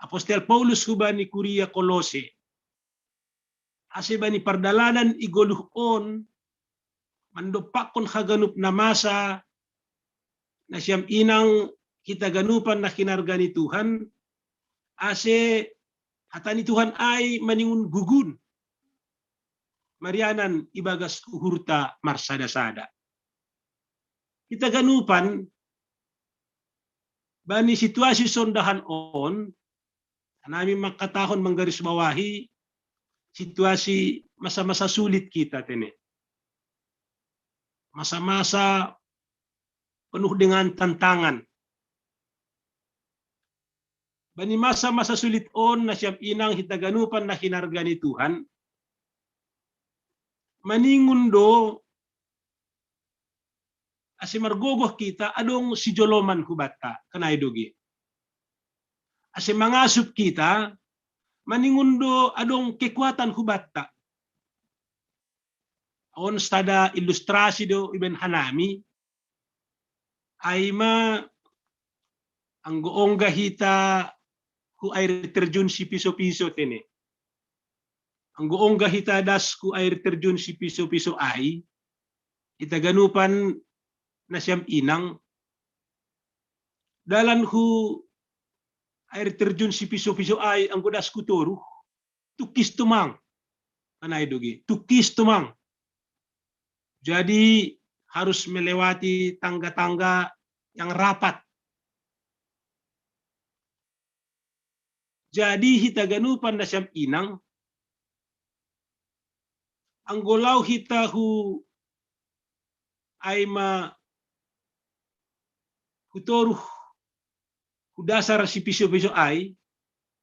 Apostel Paulus hubani Kuria Kolose. Ase bani pardalanan igoluh on mandopakon haganup na masa na siyam inang kita ganupan na kinarga ni Tuhan. Ase hata ni Tuhan ay maningun gugun. Marianan ibagas uhurta marsada-sada. Kita ganupan bani situasi sondahan on, namin makatahon manggaris bawahi situasi masa-masa sulit kita tene. Masa-masa penuh dengan tantangan. Bani masa-masa sulit on na siyam inang hitaganupan na hinarga ni Tuhan, maningundo ase margogoh kita adong si joloman hubata kanay dogi. Ase mangasup kita maningundo adong kekuatan hubata. On stada ilustrasi do iben hanami ay ma ang goong gahita ku air terjun si piso-piso tene. Ang goong gahita das ku air terjun si piso-piso ay itaganupan na siyam inang dalan hu air terjun si piso-piso ay ang godas ku toru tukis tumang anay dogi tukis tumang. Jadi harus melewati tangga-tangga yang rapat. Jadi hitaganupan na siyam inang ang golaw hita hu ay hutoruh hu dasar si piso-piso ay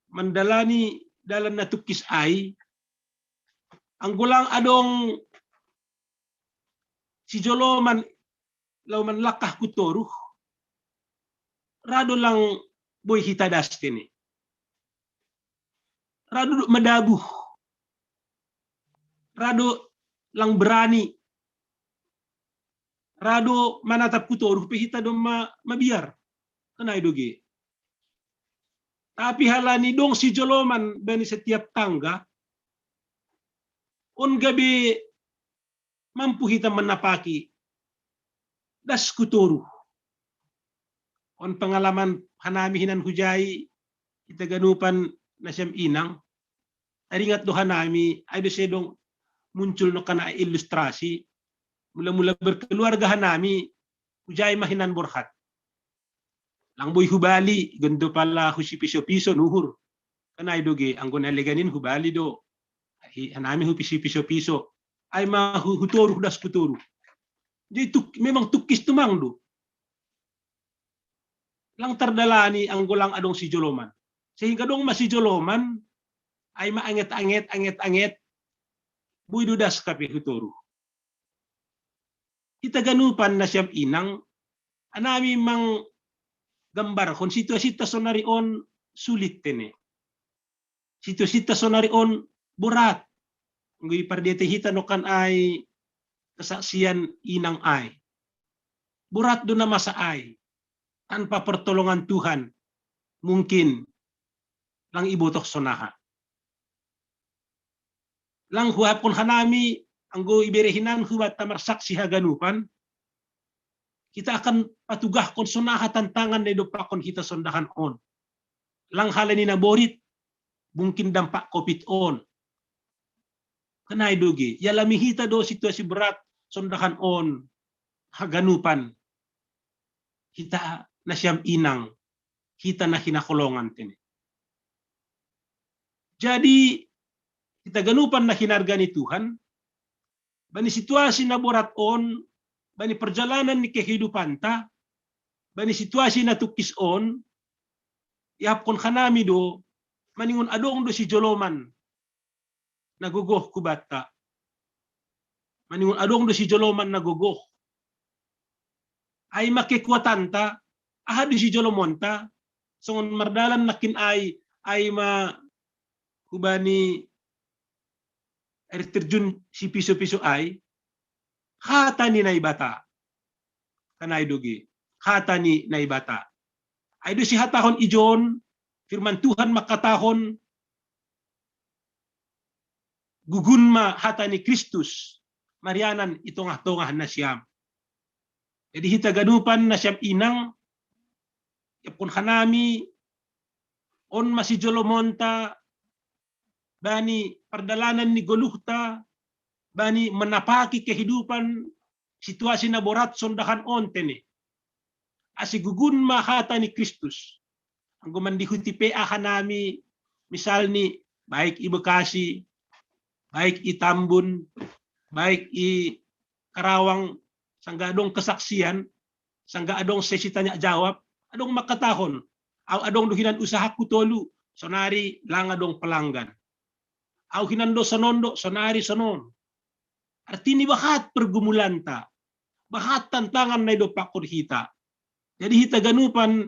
mandalani dalam natukis ay ang gulang adong si joloman lauman lakah kutoruh rado lang boy hita dastini rado madabuh rado lang berani rado manatap kutoruh pihita dong mabiar kanay doge. Tapi halani dong si joloman bani setiap tangga on gabi mampu kita menapaki das kutoruh. On pengalaman hanami hinan hujai kita ganupan na siyam inang aringat do hanami ay do sedong muncul no kana ilustrasi mula-mula berkeluarga hanami hujai mahinan borhat lang boy hubali gendo pala husi piso-piso nuhur kanay doge ang gonaleganin hubali do hanami hu piso-piso ay mahutoruh das kutoruh jadi memang tukis tumang do lang tardalani ang gulang adong si joloman sehingga dong masih joloman ay maanget-anget boy do das kape hutoruh kita ganupan na siyam inang anami mang gambar kon situasi sonarion sulit tene. Situasi sonarion berat. Ngui pardete hita no kan ay kesaksian inang ay. Berat do na masa ay. Tanpa pertolongan Tuhan mungkin lang ibotok sonaha. Lang huap kon hanami anggo iberehinan huwat tamar saksi haganupan kita akan patugah kon sonaha tantangan na dopakon kita sondahan on. Lang halani na borit, mungkin dampak COVID on. Kanay doge, yalami hita do situasi berat sondahan on, haganupan. Kita na siyam inang, kita na hinakolongan tini. Jadi, kita ganupan na hinarga ni Tuhan, bani situasi na borat on, bani perjalanan ni kehidupan ta, bani situasi na tukis on, ihapkon kanami do, maningon adong do si joloman, nagugoh kubata. Maningon adong do si joloman nagugoh. Ay makikuatan ta, ahad do si jolomon ta, songon mardalan nakin ay kubani air terjun si piso-piso ay, hata ni naibata. Kanay doge. Hata ni naibata. Ay do si hatahon ijon, firman Tuhan makatahon, gugunma hata ni Kristus, marianan itongah-tongah na siyam. Jadi hita ganupan na siyam inang, yapon hanami, on masih jolomonta, bani perdalanan ni goluhta, bani menapaki kehidupan situasi na borat sondahan on tene. Asigugun mahata ni Kristus. Ang gumandihuti pe ahanami misal ni baik i Bekasi, baik i Tambun, baik i Karawang sangga adong kesaksian, sangga adong sesi tanya jawab, adong makatahon, adong duhinan usaha kutolu, sonari lang adong pelanggan. Au hinando sonondo, sonari sonon. Artini bahat pergumulan ta. Bahat tantangan na idopakon hita. Jadi hita ganupan,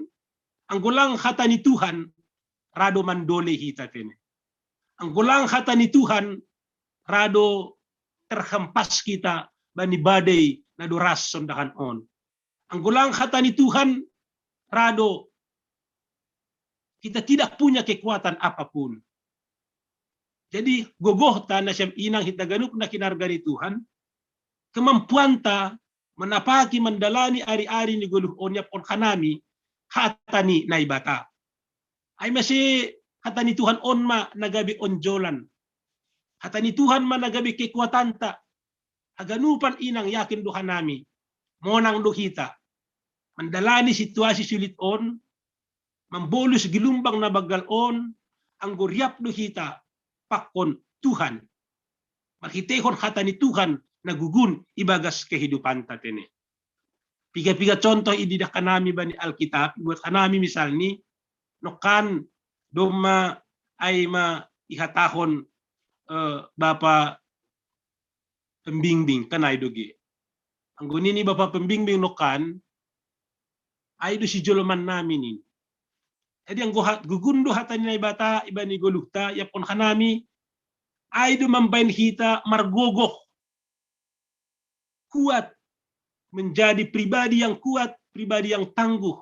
ang gulang hata ni Tuhan, rado mandole hita tene. Ang gulang hata ni Tuhan, rado terhempas kita bani badai na duras sondahan on. Ang gulang hata ni Tuhan, rado kita tidak punya kekuatan apapun. Jadi gogoh ta na siyam inang hitaganup na kinarga ni Tuhan, kemampuan ta menapaki mendalani ari-ari ni guluh onya pon kanami hatani naibata. Ay masih hatani Tuhan on ma nagabi onjolan. Hatani Tuhan ma nagabi kekuatan ta. Haganupan inang yakin duhan nami. Monang duhita. Mendalani situasi sulit on, membolus gilumbang na bagal on, ang guryap duhita pakon Tuhan. Marhitehon hata ni Tuhan nagugun ibagas kehidupan tatene. Piga-piga contoh ididak kanami bani Alkitab, buat kanami misalnya, nokan doma ay ihatahon Bapa pembimbing kanay dogi. Ang gunini Bapa pembimbing nokan ay do si joloman namin ini. Jadi ang gugundo hatan ni bata iba ni golukta yapon kanami ay do mambain hita margogoh kuat menjadi pribadi yang kuat, pribadi yang tangguh.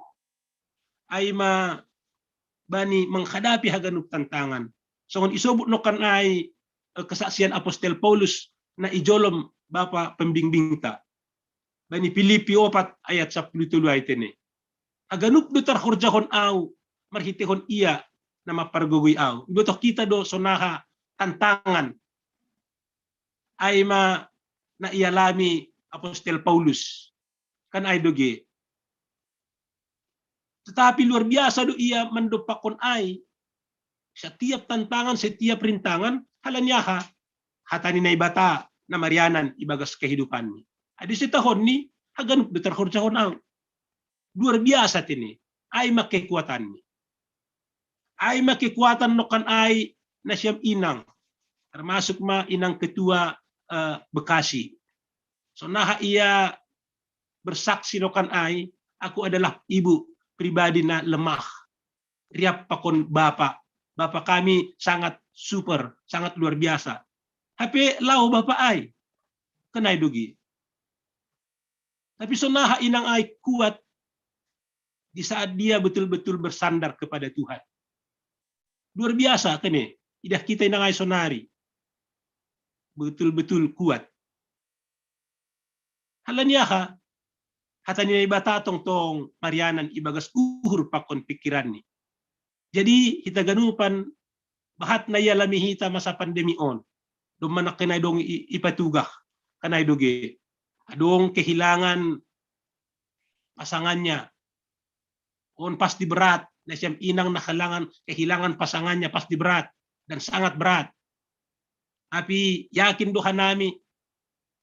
Ay bani menghadapi haganuk tantangan. Songon isobut nokan ay kesaksian Apostel Paulus na ijolom Bapa pembimbing ta. Bani Filipi 4 ayat 10 ay tene. Haganuk do tarhorjahon au marhitehon iya na mapargugoy aw. Ibotok kita do sonaha tantangan ay na ialami Apostel Paulus kan ay doge. Tetapi luar biasa do ia mendopakon ay setiap tantangan, setiap rintangan halanyaha hatani na ibata na marianan ibagas kehidupan ni. Adi si tahon ni haganuk do tarhorjahon aw. Luar biasa tini ay makikuatan ni. Ay makikuatan no kan ay na siyam inang, termasuk inang ketua Bekasi. So naha ia bersaksi no kan ay, aku adalah ibu pribadi na lemah. Riap pakon Bapak kami sangat super, sangat luar biasa. Tapi lau Bapak ay, kenay dugi. Tapi so naha inang ay kuat di saat dia betul-betul bersandar kepada Tuhan. Luar biasa kan ya, idah kita yang ay sonari. Betul-betul kuat. Halanya ka, hata ni ibata tong marianan ibagas uhur pakon pikiran ni. Jadi kita ganupan bahat na yalami hita masa pandemi on. Dumanak kanay dong ipatugah kanay doge. Adong kehilangan pasangannya. On pasti berat. Na siyang inang kehilangan pasangannya pasti berat dan sangat berat. Tapi yakin doha nami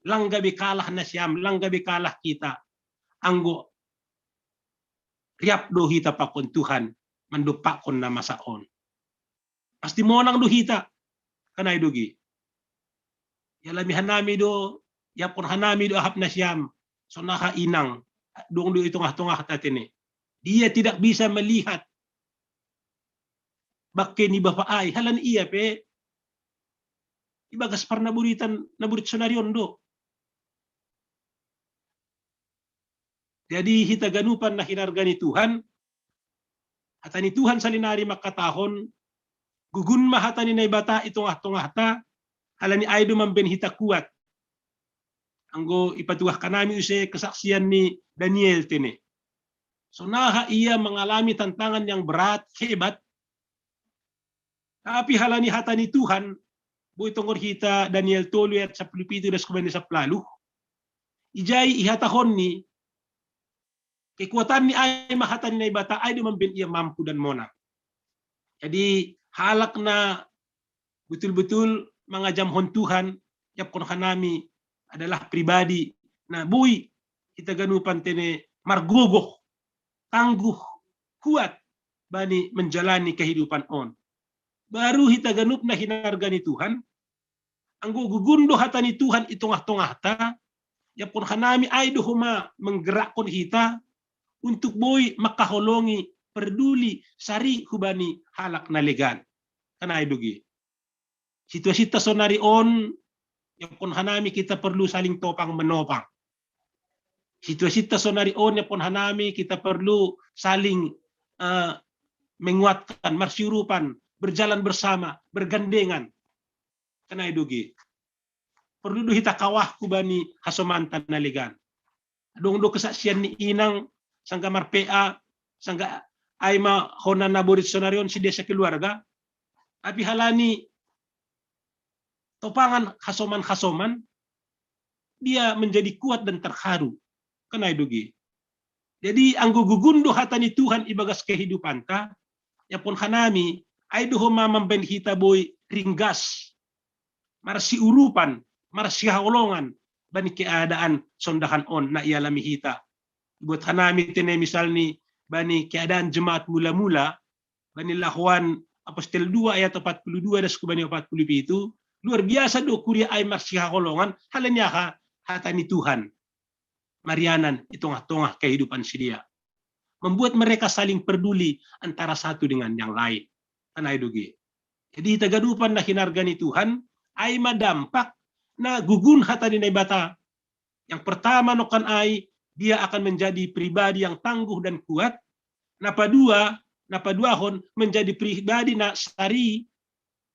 lang gabi kalah na siyam, lang gabi kalah kita. Anggo riap do hita pakon Tuhan mandupakon na masaon. Pasti monang do hita kanay dogi. Yalamihan nami do yapon hanami do ahap na siyam. So naha inang doong do itong-tongah tatene. Dia tidak bisa melihat bakke ni Bapak ay halan iya pe ibagas par naburit sonarion do. Jadi hita ganupan na hinarga ni Tuhan hata ni Tuhan salinari makatahon gugun mahata ni naibata itong ta halan ni aydo mamben hita kuat. Anggo ipatuah kanami use kesaksian ni Daniel tene. So naha ia mengalami tantangan yang berat, hebat. Tapi halani hata ni Tuhan, buitong hita Daniel tolu at sa Pilipito das kumani sa plalu. Ijay ihatahon ni, kekuatan ni ay mahatan ni ibata ay dumambin ia mampu dan mona. Jadi halak na betul-betul mga jamhon Tuhan, yapkon hanami adalah pribadi na buy kita ganupan tene margogoh, tangguh, kuat bani menjalani kehidupan on. Baru hita ganup na hinarga ni Tuhan, ang gugundo hata ni Tuhan itong-tongah ta, yapon hanami ay dohuma menggerakkan hita untuk boy makaholongi peduli sari hubani halak na legan. Kanay dugi. Situasi sonari on, yapon hanami kita perlu saling topang menopang. Situasi sonari on yapon hanami kita perlu saling menguatkan, marsyurupan, berjalan bersama, bergandengan. Kanay dugi. Perlu do hita kawah kubani hasomantan naligan. Adong do kesaksian ni inang sangga marpea, sangga ayma honan naburit sonarion si desa keluarga. Tapi halani topangan hasoman-hasoman, dia menjadi kuat dan terharu. Kanay dugi. Jadi ang gugundo hata ni Tuhan ibagas kehidupan ta, yapon hanami ay doho mamamben hita boy ringgas. Marasi urupan marsihaolongan bani keadaan sondahan on na ialami hita. Buat hanami tene misalni bani keadaan jemaat mula-mula, bani lahuan Apostel 2 ayat 42 dan bani 40 itu, luar biasa do kuria ay marsihaolongan, halanya ka hatani Tuhan. Marianan itong-tongah kehidupan si dia. Membuat mereka saling peduli antara satu dengan yang lain. Kanay dugi. Jadi tagadupan na hinargani Tuhan ay madampak na gugun hatani na bata. Yang pertama nokan ay dia akan menjadi pribadi yang tangguh dan kuat. Napaduahon menjadi pribadi na sari,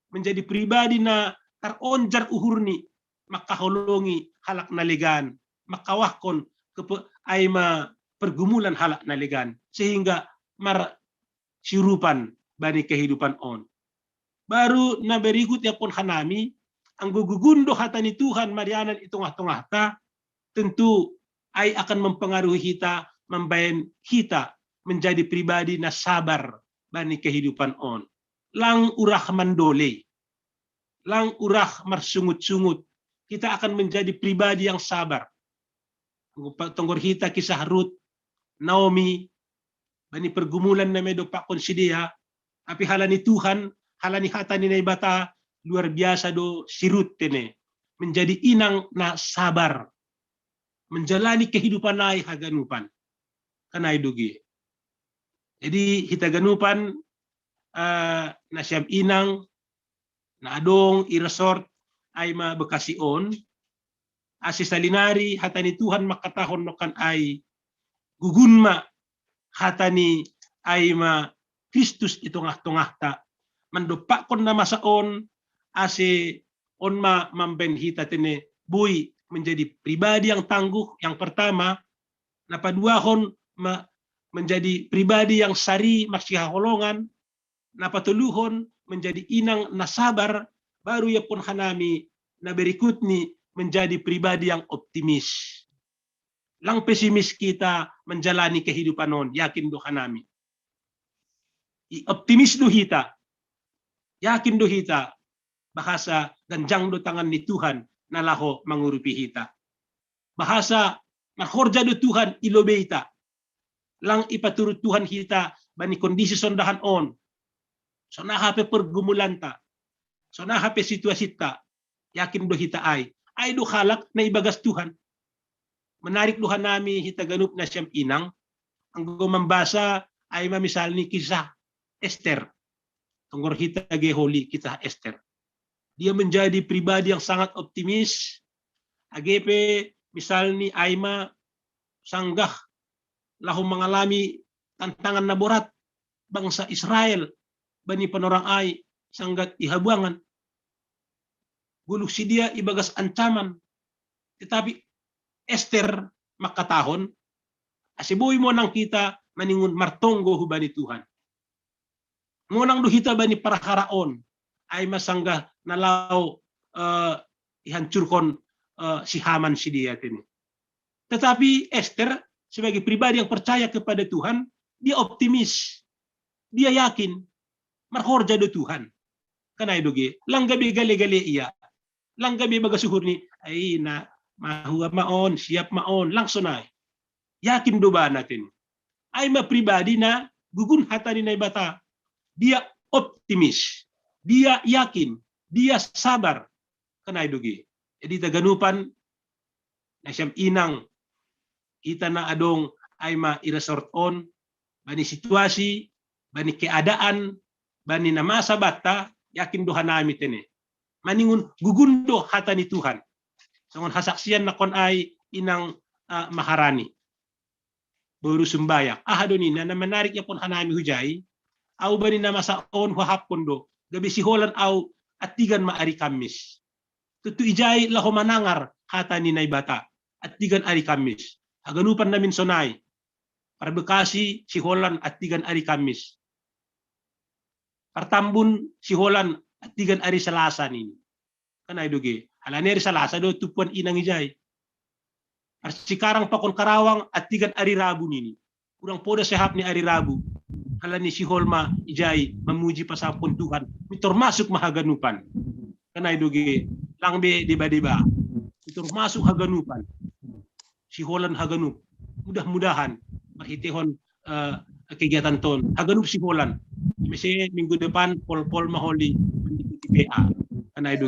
menjadi pribadi na taronjar uhurni, makaholongi halak naligan, makawahkon ay pergumulan halak naligan, sehingga sirupan bani kehidupan on. Baru na berikut ya pun hanami, ang gugugundo hatani Tuhan marianan itong-tongah ta, tentu ay akan mempengaruhi kita, membayan kita menjadi pribadi na sabar bani kehidupan on. Lang urah mandole, lang urah marsungut-sungut, kita akan menjadi pribadi yang sabar. Tunggor kita kisah Ruth, Naomi, bani pergumulan na medo pa konsidia, tapi halani Tuhan, halani hatani na ibata, luar biasa do si Ruth tene, menjadi inang na sabar, menjalani kehidupan ay haganupan. Kanay dugi. Jadi hitaganupan na siyam inang, na adong iresort ay mabekasion, asisalinari hatani Tuhan makatahon nokan ay gugunma hatani ay ma Kristus itong-tongah ta mandupakon na masaon ase on mambenhita tene buy menjadi pribadi yang tangguh. Yang pertama, napaduahon menjadi pribadi yang sari marsihaholongan, napatuluhon menjadi inang nasabar, baru ya pun hanami na berikutni menjadi pribadi yang optimis. Lang pesimis kita menjalani kehidupan non, yakin do hanami. Optimis do hita, yakin do hita, bahasa ganjang do tangan ni Tuhan na laho mangurupi hita. Bahasa mahorja do Tuhan ilobe hita. Lang ipaturut Tuhan hita bani kondisi sondahan on. So nahape pergumulan ta. So nahape situasi ta. Yakin do hita ay do halak na ibagas Tuhan. Menarik do hanami hita ganup na siyam inang. Ang gumambasa ay mamisal ni kisah Esther. Tunggor hita geholi kisah Esther. Dia menjadi pribadi yang sangat optimis. AGP misal ni Aima sanggah lahum mengalami tantangan na berat bangsa Israel bani panorang ay sanggat ihabuangan. Guluk si dia ibagas ancaman. Tetapi Esther makatahon asiboy mo nang kita maningun martonggo hubani Tuhan. Ngunang duhita bani paraharaon ay masanggah nalau ihancurkan si Haman si dia ini. Tetapi Esther sebagai pribadi yang percaya kepada Tuhan, dia optimis, dia yakin, marhorja do Tuhan. Kanay doge, langgabi gale-gale iya, langgabi bagasuhur ni, ay na mahuwa maon, siap maon, langsung ay. Yakin do ba natin? Ay mapribadi na gugun hatani na ibata. Dia optimis, dia yakin, dia sabar. Kanay doge. Jadi taganupan na siyam inang kita na adong ay ma-iresort on bani situasi, bani keadaan, bani na masabata, yakin dohan namin tene. Maningun gugundo hata ni Tuhan. Sangon hasaksian na kon ay inang maharani. Baru sumbayak. Ahadoni na menarik ya pon hanami hujay, au bani na masaon hapon do, gabi siholan au atigan maari Kamis. Tutu ijay laho manangar hata ni naibata, atigan ari Kamis. Haganupan namin sonay, para Bekasi, siholan at tigan ari Kamis. Partambun, siholan at tigan ari Salasa nini. Kanay dugi, halaneri Salasa do tupuan inang ijay. Sikarang pakon Karawang at tigan ari Rabu nini. Urang poda sehap ni ari Rabu. Halani siholma ijay, mamuji pasapon Tuhan. Mitor masuk mahaganupan. Kanay dugi, langbe diba-diba. termasuk haganupan. Si Holland haganup. Mudah-mudahan mahitihon kegiatan ton. Haganup si Holland. Mesti minggu depan pol-pol maholi mengikuti PA. Karena itu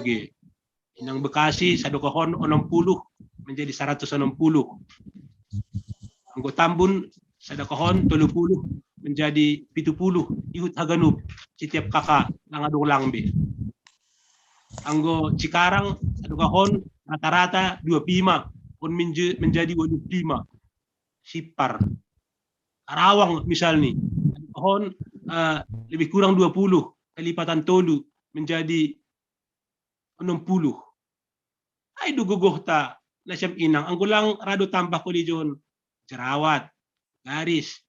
Inang Bekasi sadokahon 60 menjadi 160. Anggo Tambun sadokahon 30 menjadi 70. Ihut haganup setiap kakak langadong langbe. Anggo Cikarang sadokahon rata-rata 25 pun menjadi 25. Sipar. Karawang misalnya sadokahon lebih kurang 20 kelipatan tolu menjadi 60. Ay dugugoh ta na siyam inang. Ang gulang rado tambah ko diyon. Jerawat, garis,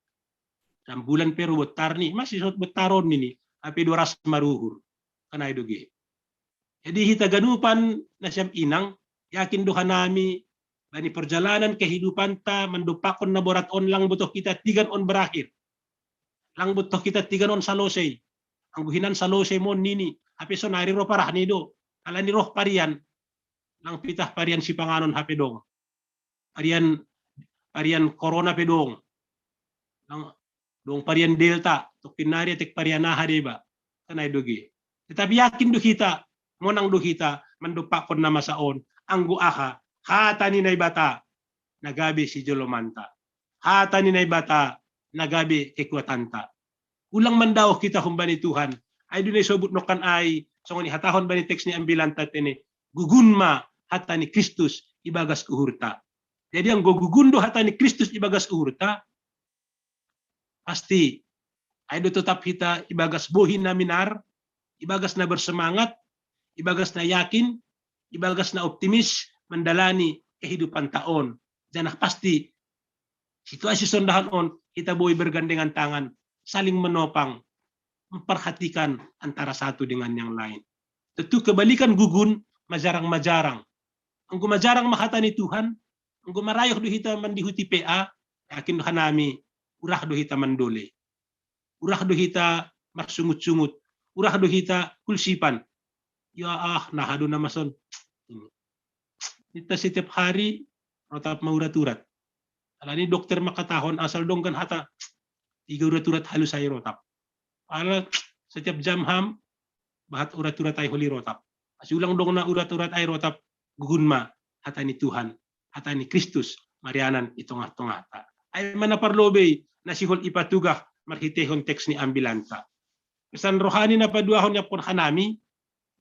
bulan pero betar ni. Masih sot betaron nini. Api doras maruhur. Kanay dugi. Jadi hita ganupan na siyam inang. Yakin doha nami. Bani perjalanan kehidupan ta. Mendupakon na borat on lang butuh kita tigan on berakhir. Lang butuh kita tigan on salosay. Ang buhinan salosay mo nini. Api so nariro parah nido. Ala ni roh parian. Lang pitah parian si panganon hapedong. Parian corona pedong. Lang dong parian delta tok tinari tek parian naha deba. Kanay dogi. Tetapi yakin do kita monang do kita mandupakon na masaon anggo aha hata ni nay bata nagabi si Jolomanta. Hata ni nay bata nagabi kekuatanta. Ulang mandaw kita humbani Tuhan. Ay dunay sobut nokan ay songon hatahon bani teks ni ambilanta tene gugunma hata ni Kristus ibagas uhurta. Jadi ang gugundo hata ni Kristus ibagas uhurta pasti ay do tetap kita ibagas bohin na minar, ibagas na bersemangat, ibagas na yakin, ibagas na optimis mendalani kehidupan taon. Janah pasti situasi sondahan on kita boy bergandengan tangan, saling menopang, memperhatikan antara satu dengan yang lain. Tentu kebalikan gugun majarang-majarang. Ang gumajarang mahata ni Tuhan, ang gumarayoh do hita mandihuti PA, yakin hanami urah do hita mandole. Urah do hita marsungut-sungut, urah do hita kulsipan. Ya nahado na mason. Kita setiap hari rotap maurat-urat. Alani dokter makatahon asal dongkan hata 3 urat-urat halus ay rotap. Ala setiap jam ham bahat urat-urat ay huli rotap. Asulang dong na urat-urat ay rotap gugunma hata ni Tuhan, hata ni Kristus marianan itong-atong hata. Ay manaparlobe na sihol ipatugah marhitehon teks ni ambilanta. Pesan rohani na paduahon niya pon hanami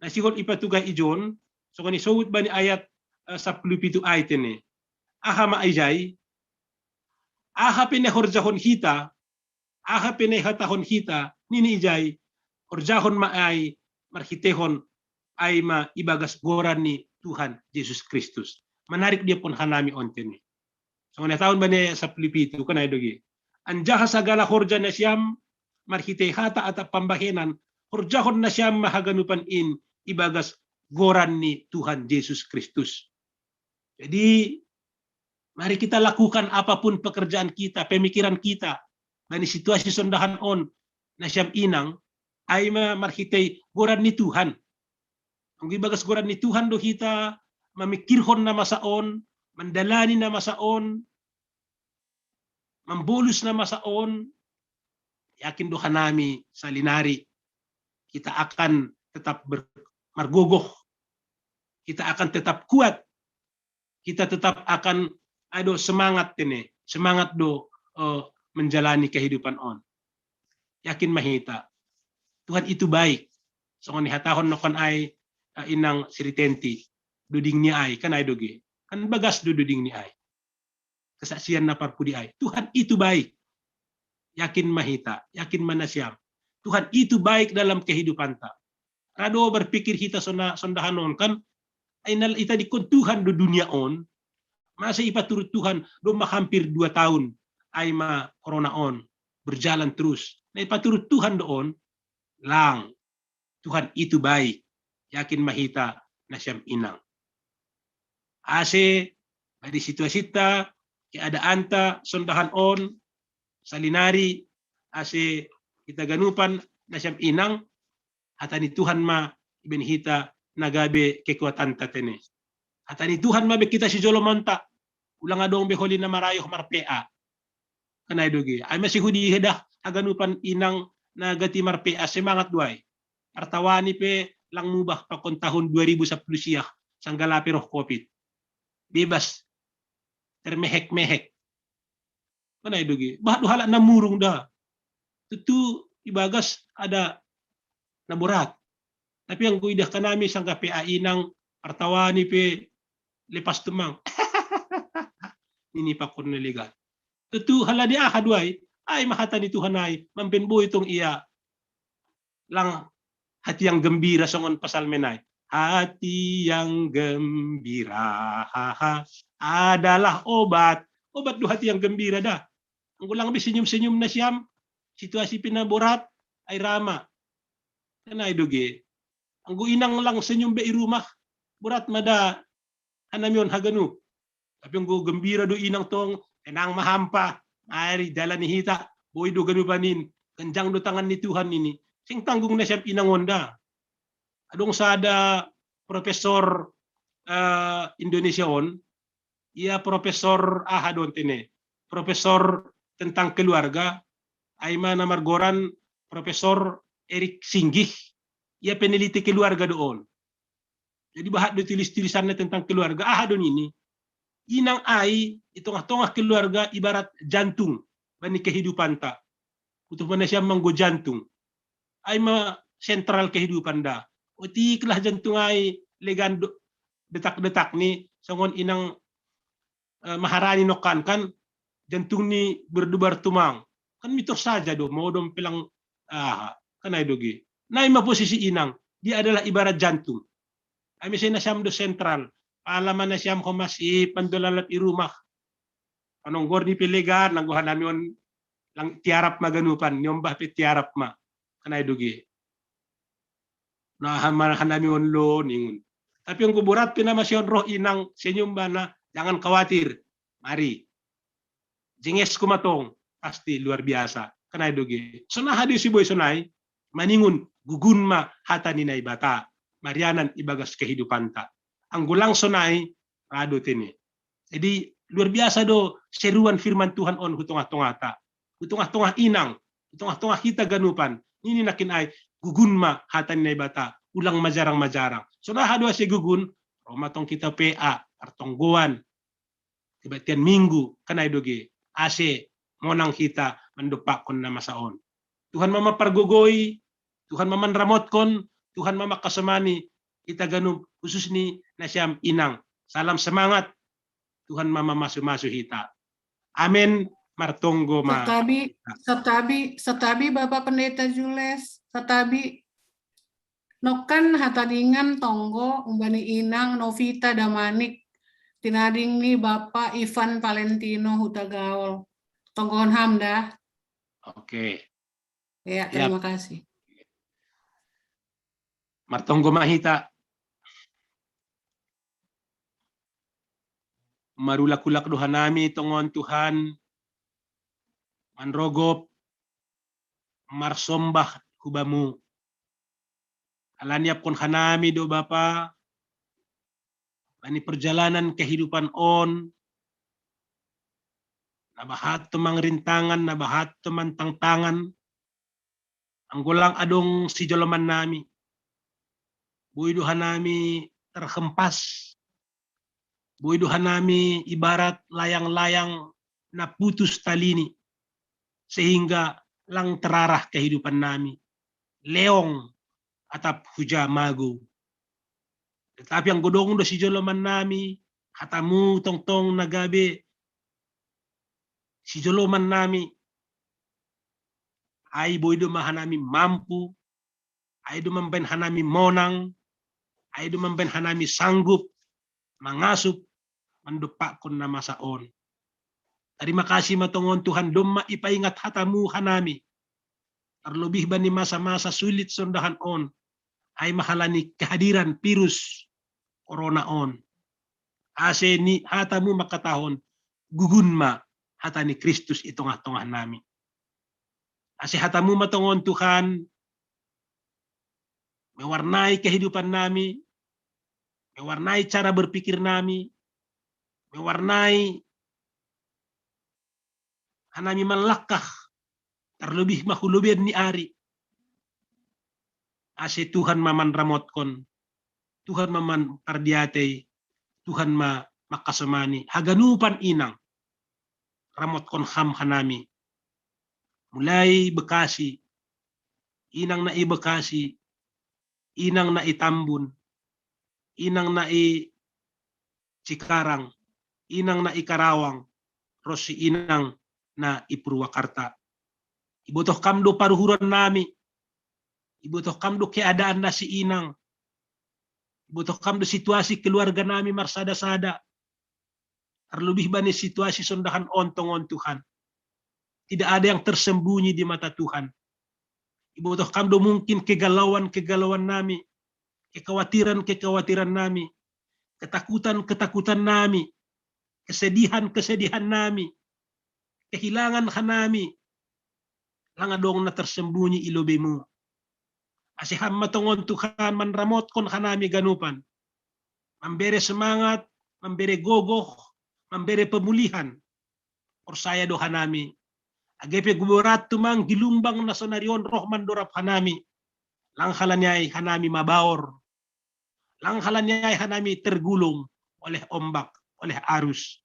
na sihol ipatugah ijon so kani sawut ba ni ayat 17 ayat ni. Aha maayjay aha pinahorjahon hita, aha pinahatahon hita nini ijay horjahon maay marhitehon ay maibagas goran ni Tuhan Yesus Kristus. Menarik dia pun hanami onten ni. So na taon ba niya sa Pilipito kanay dogi. Anjaha sagala horja na siyam marhite hata at pambahenan horjahon na siyam mahaganupan in ibagas goran ni Tuhan Yesus Kristus. Jadi mari kita lakukan apapun pekerjaan kita, pemikiran kita dari situasi sondahan on na siyam inang ay marhite goran ni Tuhan. Ang ibagas goran ni Tuhan do hita mamikirhon na masaon, mandalani na masaon, mambolus na masaon, yakin do hanami sa linari kita akan tetap margogoh, kita akan tetap kuat, kita tetap akan ado semangat tene, semangat do menjalani kehidupan on. Yakin mahita Tuhan itu baik. So ni hatahon nokon ay inang siritenti duding ni ay kan ay doge kan bagas do duding ni ay kesaksian na parpudi ay Tuhan itu baik. Yakin mahita, yakin manasyam Tuhan itu baik dalam kehidupan ta. Rado berpikir hita sondahan on kan ay nal ita di Tuhan do dunia on masa ipaturut Tuhan do hampir 2 tahun ay ma corona on berjalan terus na ipaturut Tuhan doon lang Tuhan itu baik. Yakin mahita na siyam inang. Ase, di situasi ta, keadaan ta, sondahan on, salinari, ase kita ganupan na siyam inang, hata ni Tuhan ma ibenhita nagabe kekuatan ta tene. Hatani Tuhan mabe kita si Jolomonta. Ulang adong beholi na marayo marpea. Kanay dogi. Ay masih hudi hedah aganupan inang na gati marpea semangat duay. Artawani pe lang mubah pakon tahun 2010 siya sanggalapi roh COVID. Bebas termehek-mehek. Kanay dogi. Bahat duhala na murung dah. Tentu ibagas ada naburat. Tapi yang kuidah kanami sangga PA inang artawani pe lepas temang. Ini pakon neligat. Tentu hala di ahadway ay mahatan ni Tuhan ay mampenbo itong iya lang hati yang gembira songon pasal menay. Hati yang gembira adalah obat. Obat do hati yang gembira dah. Ang gulang bi senyum-senyum na siyam. Situasi pinaborat ay rama. Kanay doge. Ang inang lang senyum be rumah. Burat mada anamyon haganu. Tapi ang gembira do inang tong tenang mahampa. Ari dalan ni hita. Boy do ganu panin. Kenjang do tangan ni Tuhan ini. Sing tanggung na siyam inangonda. Adong sada profesor Indonesia on. Ia profesor ahadon tene. Profesor tentang keluarga. Aima namargoran Profesor Eric Singgih. Ia peneliti keluarga doon. Jadi bahat do tulis-tulisannya tentang keluarga. Ahadon ini. Inang ay, itong-tongah keluarga ibarat jantung. Bani kehidupan ta. Untuk mana siya manggo jantung. Ay ma sentral kehidupan da. Utiklah jantung ay legan detak-detak ni. Sangon inang maharani nokan kan. Jantung ni berdebar tumang. Kan mitos saja do. Mau dong pilang kanay dogi. Naima posisi inang. Dia adalah ibarat jantung. Ay misalnya na siyam do sentral. Paalaman na siyam ko masih pandolalat irumah. Anong gordi piligan, nangguhan namin lang tiarap maganupan, nyombah pi tiarap ma. Kanay dugi. Nahamanahan namin lo ningun. Tapi yung kuburat pinamasyon roh inang senyumba na, jangan khawatir. Mari. Jinges kumatong. Pasti luar biasa. Kanay dugi. So nahadi si boy sunay, maningun, gugun ma hata ninay bata. Marianan ibagas kehidupan ta. Ang gulang sonay, rado tini. Jadi luar biasa do seruan firman Tuhan on hutungah-tungah ta. Hutungah-tungah inang, hutungah-tungah kita ganupan. Ini nakin ay gugun ma hatan na bata, ulang majarang-majarang. So nahado si gugun, romatong kita PA, artongguan. Tibatian minggu, kanay doge. Ase, monang kita, mandupak kon na masaon. Tuhan mama pargogoy, Tuhan mama ramot kon, Tuhan mama kasamani, kita ganun khusus ni na siyam inang. Salam semangat. Tuhan mama masu-masu hita. Amin. Martonggo ma. Setabi Bapak Pendeta Jules. Setabi nokan hataringan tonggo umbani inang Novita Damanik. Tinading ni Bapak Ivan Valentino Hutagaol. Tonggohon hamda. Oke. Ya, terima kasih. Martonggo mahita. Marulak-ulak doha nami tongon Tuhan. Manrogop. Marsombah hubamu. Alaniap kon hanami do Bapa. Ani perjalanan kehidupan on. Nabahat temang rintangan, nabahat temang tantangan. Ang gulang adong si joloman nami. Buhay doha nami terhempas. Buhay doha nami ibarat layang-layang na putus talini. Sehingga lang terarah kehidupan nami. Leong atap huja mago. Tetapi ang godong do si joloman nami, hatamu tong-tong nagabi. Si joloman nami, ay buhay do mahanami mampu, ay do mamben hanami monang, ay do mamben hanami sanggup, mangasup, mandupak kon na masaon. Terima kasih matongon Tuhan doma ipaingat hatamu hanami. Terlebih bani masa-masa sulit sondahan on. Ay mahalani kehadiran virus corona on. Ase ni hatamu makatahon gugun ma hatani Kristus itongah-tongah nami. Ase hatamu matongon Tuhan mewarnai kehidupan nami. mewarnai cara berpikir nami, mewarnai hanami melangkah terlebih mahulubian ni ari. Ase Tuhan maman ramotkon, Tuhan maman pardiatei, Tuhan makasemani, haganupan inang, ramotkon ham hanami. Mulai Bekasi, inang na i Bekasi, inang na i Tambun, inang na i Cikarang, inang na i Karawang, terus si inang na i Purwakarta. Ibutoh kamdo paruhuran nami, ibutoh kamdo keadaan na si inang, ibutoh kamdo situasi keluarga nami marsada-sada, terlebih bani situasi sondahan ontongon Tuhan. Tidak ada yang tersembunyi di mata Tuhan. Ibutoh kamdo mungkin kegalauan-kegalauan nami, kekhawatiran-kekhawatiran nami, ketakutan-ketakutan nami, kesedihan-kesedihan nami, kehilangan hanami, langadong na tersembunyi ilobemu. Asiham matongon Tuhan manramotkon hanami ganupan. Memberi semangat, memberi gogoh, memberi pemulihan. Orsaya do hanami. Agepe guborat tumang gilumbang na sonarion roh mandorap hanami. Langhalanyay hanami mabaor. Langhalanyay hanami tergulung oleh ombak, oleh arus.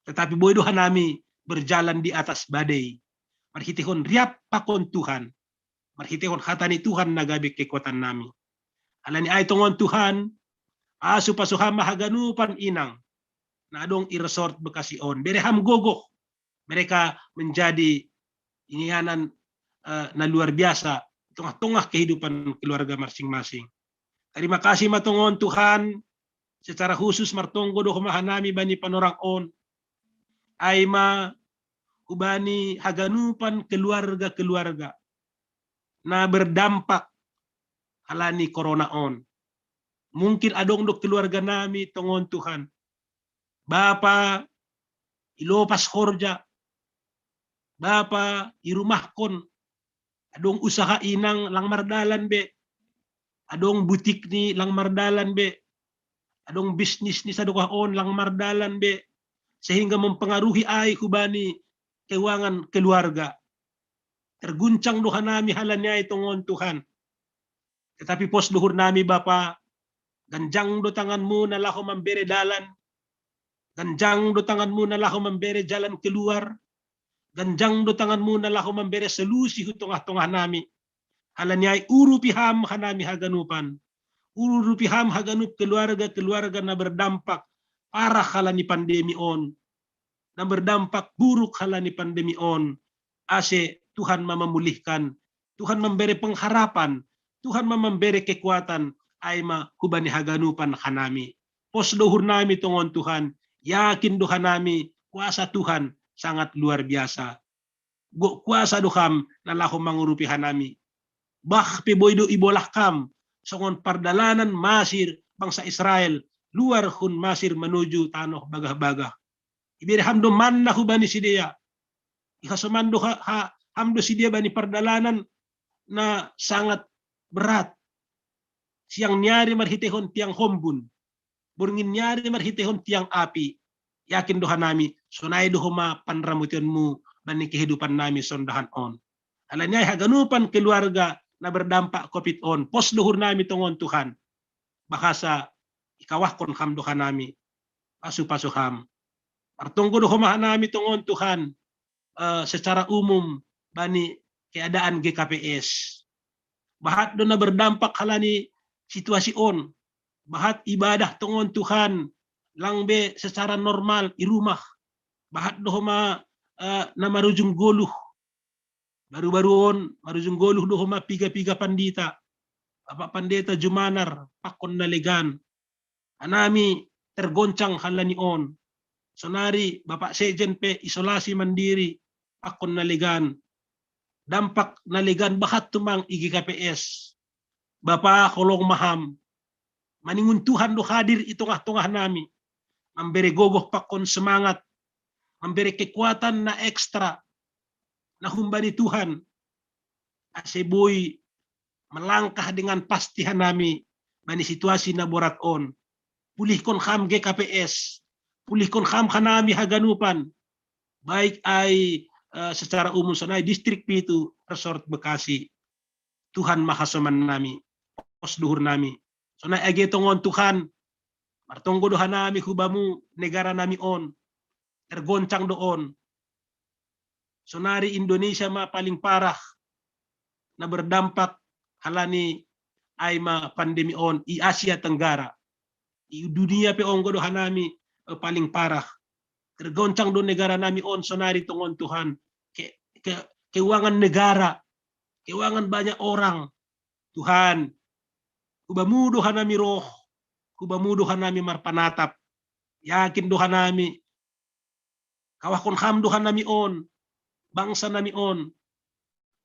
Tetapi bodo hanami berjalan di atas badai. Marhitihon riap pakon Tuhan. Marhitihon hatani Tuhan nagabi kekuatan nami. Alani ay tongon Tuhan, asu pasuham mahaganupan inang. Na adong i-resort Bekasion. Bereham gogoh. Mereka menjadi inianan na luar biasa. Tengah-tengah kehidupan keluarga masing-masing. Terima kasih matongon Tuhan. Secara khusus martonggo do humahanami bani panorang on. Aima ubani haganupan keluarga-keluarga na berdampak halani corona on. Mungkin adong do keluarga nami tongon Tuhan. Bapa ilopas korja. Bapa irumahkon. Adong usaha inang lang mardalan be. Adong butik ni lang mardalan be. Adong bisnis ni sa on lang mardalan be. Sehingga mempengaruhi ay hubani keuangan keluarga. Terguncang doha nami halannya itongon Tuhan. Tetapi pos luhur nami Bapa, ganjang do tanganmu na laho memberi dalan. Ganjang do tanganmu na laho memberi jalan keluar. Ganjang do tanganmu na laho memberi solusi hutongah-tongah nami. Halannya urupiham hanami haganupan. Urupiham haganup keluarga-keluarga na berdampak parah halani pandemi on. Na berdampak buruk halani pandemi on. Ase Tuhan memulihkan, Tuhan memberi pengharapan, Tuhan memberi kekuatan, aima hubani haganupan hanami. Pos dohur nami tongon Tuhan, yakin doha nami, kuasa Tuhan sangat luar biasa. Kuasa doham nalaho mangurupi hanami. Bah peboydo ibolah kam, songon pardalanan Masir bangsa Israel, luar hun Masir menuju tanoh bagah-bagah. Ibirhamdo manna hubani sidia. Ikasomando hamdo si dia bani perdalanan na sangat berat. Siang nyari marhitehon tiang hombun. Burngin nyari marhitehon tiang api. Yakin doha nami, sunay dohoma panramutionmu bani kehidupan nami sondahan on. Alanyay haganupan keluarga na berdampak COVID on. Pos dohur nami tongon Tuhan. Bahasa ikawahkon ham doha nami. Pasu-pasuham. Partunggo dohoma nami tongon Tuhan. Secara umum bani keadaan GKPS. Bahat do na berdampak halani situasi on. Bahat ibadah tongon Tuhan langbe secara normal di rumah. Bahat do homa na marujung goluh. Baru-baru on marujung goluh do homa piga-piga pandita. Bapak Pendeta Jumanar pakon nalegan. Anami tergoncang halani on. Sonari Bapak Sejen pe isolasi mandiri akon naligan. Dampak naligan bahat tumang IGKPS. Bapak kolong maham. Maningun Tuhan do hadir itongah-tongah nami. Memberi gogoh pakon semangat. Memberi kekuatan na ekstra. Na humbani Tuhan. Aseboy melangkah dengan pastihan nami. Bani situasi na borat on. pulihkon ham GKPS, pulihkon ham hanami haganupan, baik ai secara umum sonai distrik Pitu Resort Bekasi. Tuhan mahasoman nami, pos duhur nami. Sonai age tongon Tuhan, martonggo doha nami hubamu negara nami on, tergoncang doon. Sonari Indonesia ma paling parah na berdampak halani ay ma pandemi on i Asia Tenggara. I dunia pe onggo doha nami paling parah. Tergoncang do negara nami on sonari tongon Tuhan. Keuangan negara, keuangan banyak orang. Tuhan, kubamu doha nami roh, kubamu doha nami marpanatap. Yakin doha nami, kawakon ham doha nami on, bangsa nami on,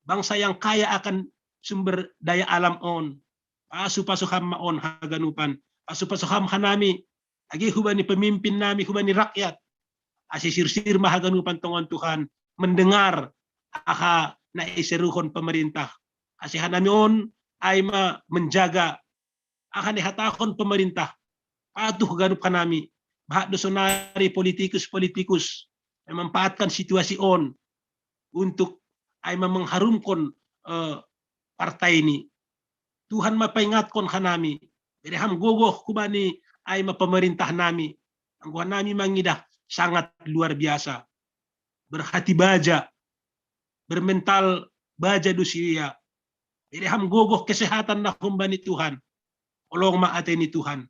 bangsa yang kaya akan sumber daya alam on. Pasu ham on haganupan, pasu ham hanami, agi hubani pemimpin nami, hubani rakyat. Asisir-sir mahaganupan tongon Tuhan, mendengar aha na iseruhon pemerintah. Asihan nami on ay menjaga akan dihatakon pemerintah. Patuh ganup kanami, bahak dosonari politikus yang memanfaatkan situasi on untuk ay mengharumkan partai ini. Tuhan mapaingatkon kanami, bereham gogoh kubani ay pemerintah nami. Angguhan nami mangidah sangat luar biasa. Berhati baja, bermental baja dusia. Bereham gogoh kesehatan na kumbani Tuhan. Olong maateni Tuhan.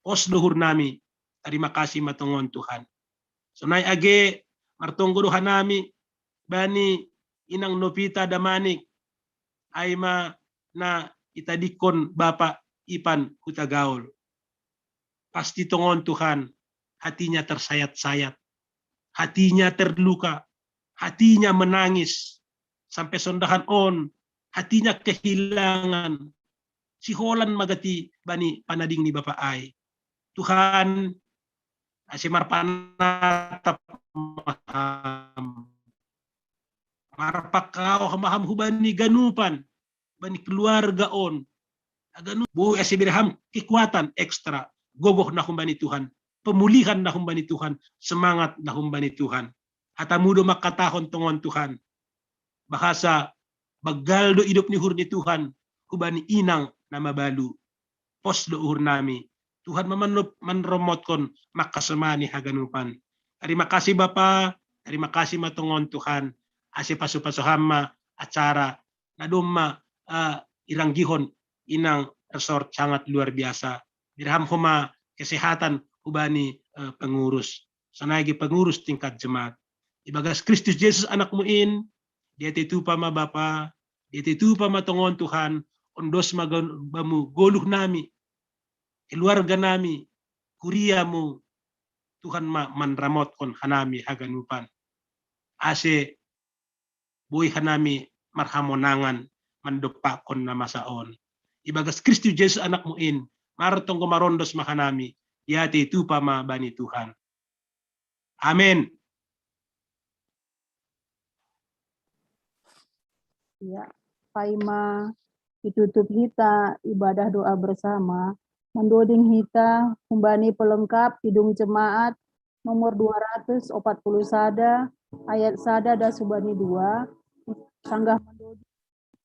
Pos luhur nami. Terima kasih matongon Tuhan. Sonai age martonggo doha nami bani inang Novita Damanik aima na itadikon Bapak Ipan Hutagaul. Pasti tongon Tuhan, hatinya tersayat-sayat, hatinya terluka, hatinya menangis sampai sondahan on, hatinya kehilangan. Si Holan magati bani panading ni Bapak Ai. Tuhan asimar panatap maham. Marpakau hamaham hubani ganupan bani keluarga on. Aganu bu asibirham kekuatan ekstra gogoh na humbani Tuhan. Pemulihan na humbani Tuhan, semangat na humbani Tuhan. Hatamudo makatahon tongon Tuhan. Bahasa bagaldo hidup ni hur ni Tuhan hubani inang nama balu. Pos do uhur nami. Tuhan menromotkon makasemani haganupan. Terima kasih Bapa, terima kasih matongon Tuhan. Ase pasu-pasu hama acara nadumma iranggihon inang resort sangat luar biasa. Dirham homa kesehatan hubani pengurus. Sanagi pengurus tingkat jemaat. Ibagas Kristus Yesus anakmu in, dia tetu pama Bapa, dia tetu pama tongon Tuhan, ondos magamu goluh nami, keluarga nami, kuriamu, Tuhan manramotkon hanami haganupan. Ase boy hanami marhamonangan mandopakon na masaon. Ibagas Kristus Yesus anakmu in, maratong marondos mahanami, yati itu pama bani Tuhan. Amin. Ya, paima ditutup hita ibadah doa bersama. Mendoding hita kumbani pelengkap hidung jemaat nomor 240 sada ayat sada da subani 2 sanggah mendoding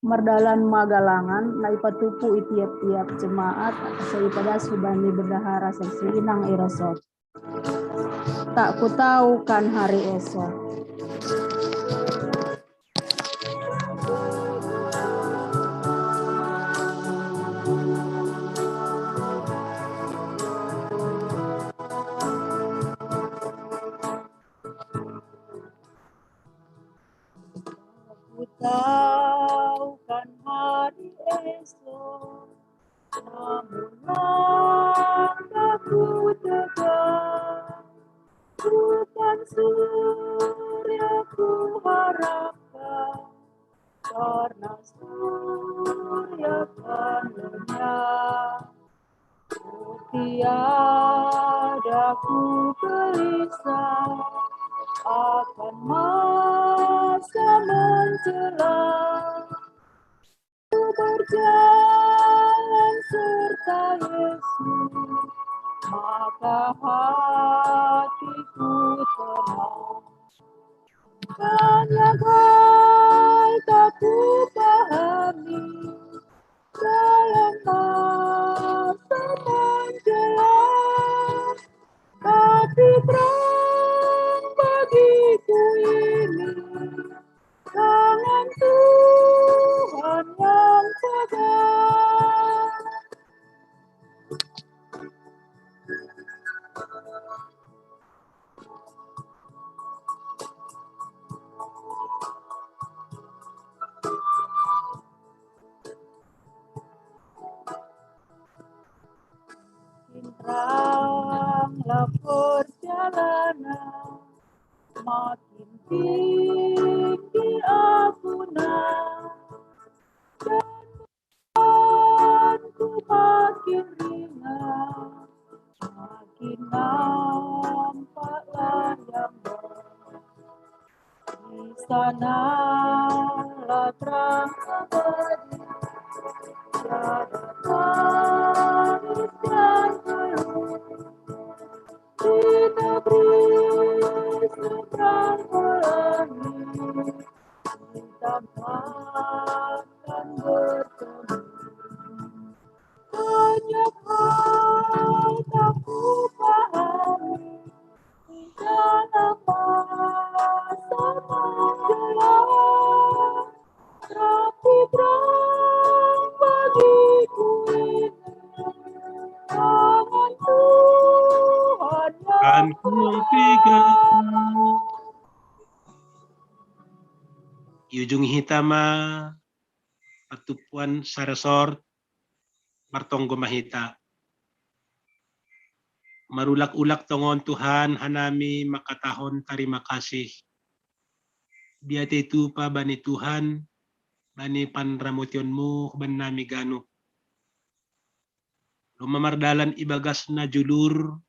merdalan magalangan nai patupu itiap-tiap jemaat seipada subani berdahara sesinang irasot. Tak ku tahu kan hari esok. Tahu kan hari esok, namun langkahku tegak, bukan surya ku harapkan, karena surya kan lenyap. Tiada ku gelisah akan masa menjelang, ku berjalan serta Yesus. maka hatiku tenang. Banyak hal tak ku pahami dalam masa menjelang, tapi terang bagiku ini tangan Tuhan yang pegang. Teranglah perjalanan, makin tinggi aku naik, dan ku makin ringan, makin nampak layang di sanalah terang abadi. Tiada tangis yang keluh di negeri seberang pelangi, kita akan bertemu. Banyak hal tak ku pahami dalam masa menjelang, tapi terang bagiku ini tangan Tuhan yang pegang. Yujung hitama patupuan sa resort martonggo mahita. Marulak-ulak tongon Tuhan hanami makatahon terima kasih. Biate itu pa bani Tuhan bani panramotionmu ban nami ganu. Lumamardalan ibagas na julur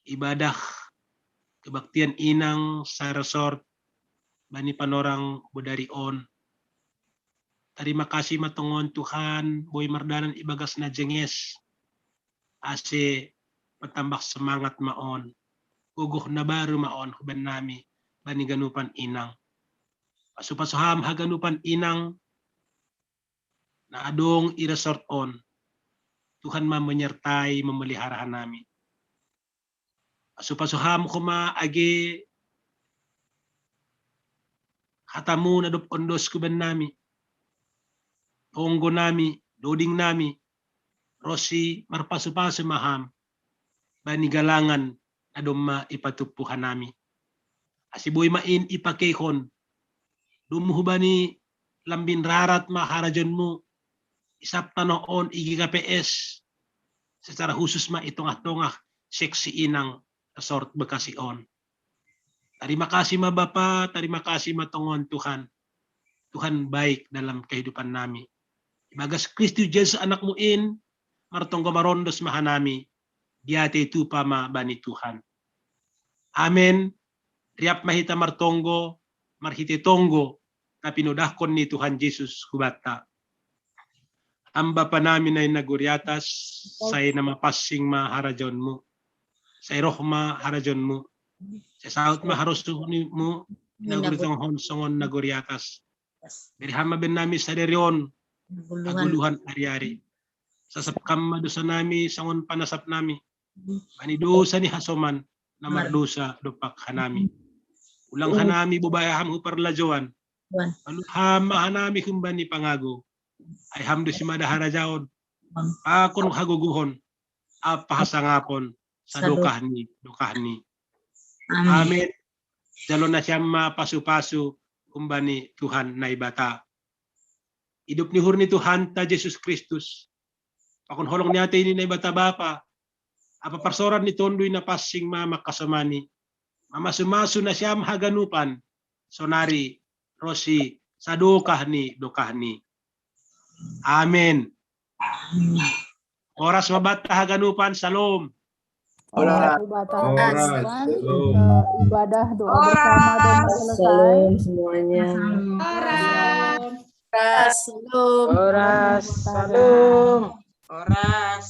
ibadah kebaktian inang sa resort bani panorang bodarion. Terima kasih matongon Tuhan boy mardalan ibagas na jenges ase patambak semangat maon. Guguh na baru maon ban nami bani ganupan inang. Pasupasuham haganupan inang na adong i-resort on. Tuhan menyertai memelihara nami. Pasupasuham kuma age hatamu na ondos kuban nami. Tonggo nami, doding nami, Rosi marpasu-pasu maham, bani galangan adoma ipatupuhan nami. Asiboy main ipakekon, dumuhu bani lambin rarat maharajon mo, isap tanoon igi KPS, secara khusus ma itong-atongah seksi inang resort Bekasion. Terima kasih ma Bapa, terima kasih ma tongon Tuhan. Tuhan baik dalam kehidupan nami. Bagas Kristus Yesus anakmu in, martonggo marondos mahanami, diate itu pama bani Tuhan. Amen. Riap mahita martonggo, marhite tonggo, tapi nodahkon ni Tuhan Yesus kubata. Amba pa namin ay naguriatas, say na mapasing maharajon mo, say roh maharajon mo, say saut maharosun mo, naguritong honsongon naguriatas. Berhama ben nami sa deryon, aguluhan ari-ari. Sasapkam madusa nami, sangon panasap nami. Manidusa ni hasoman, na mardusa dupak hanami. Ulang hanami bubayaham uparlajoan. Aluham hanami kumbani pangago. Ay hamdo si madaharajaon. Akon haguguhon. Apahasangapon sa dukahni. Amen. Jalo na siyang mapasu-pasu kumbani Tuhan na ibata. Hidup ni hurni Tuhan ta Jesus Kristus. Pakon holong niya ini na ibata bapa. Apa parsoran ni tondoy na passing mama kasamani. Mamasumaso na siyam haganupan. Sonari, Rosi, sa dokahni. Amen. Oras mabata haganupan, salom. Oras. Ibadah doa bersama dan selesai. Semuanya. Oras. Salam. Oras.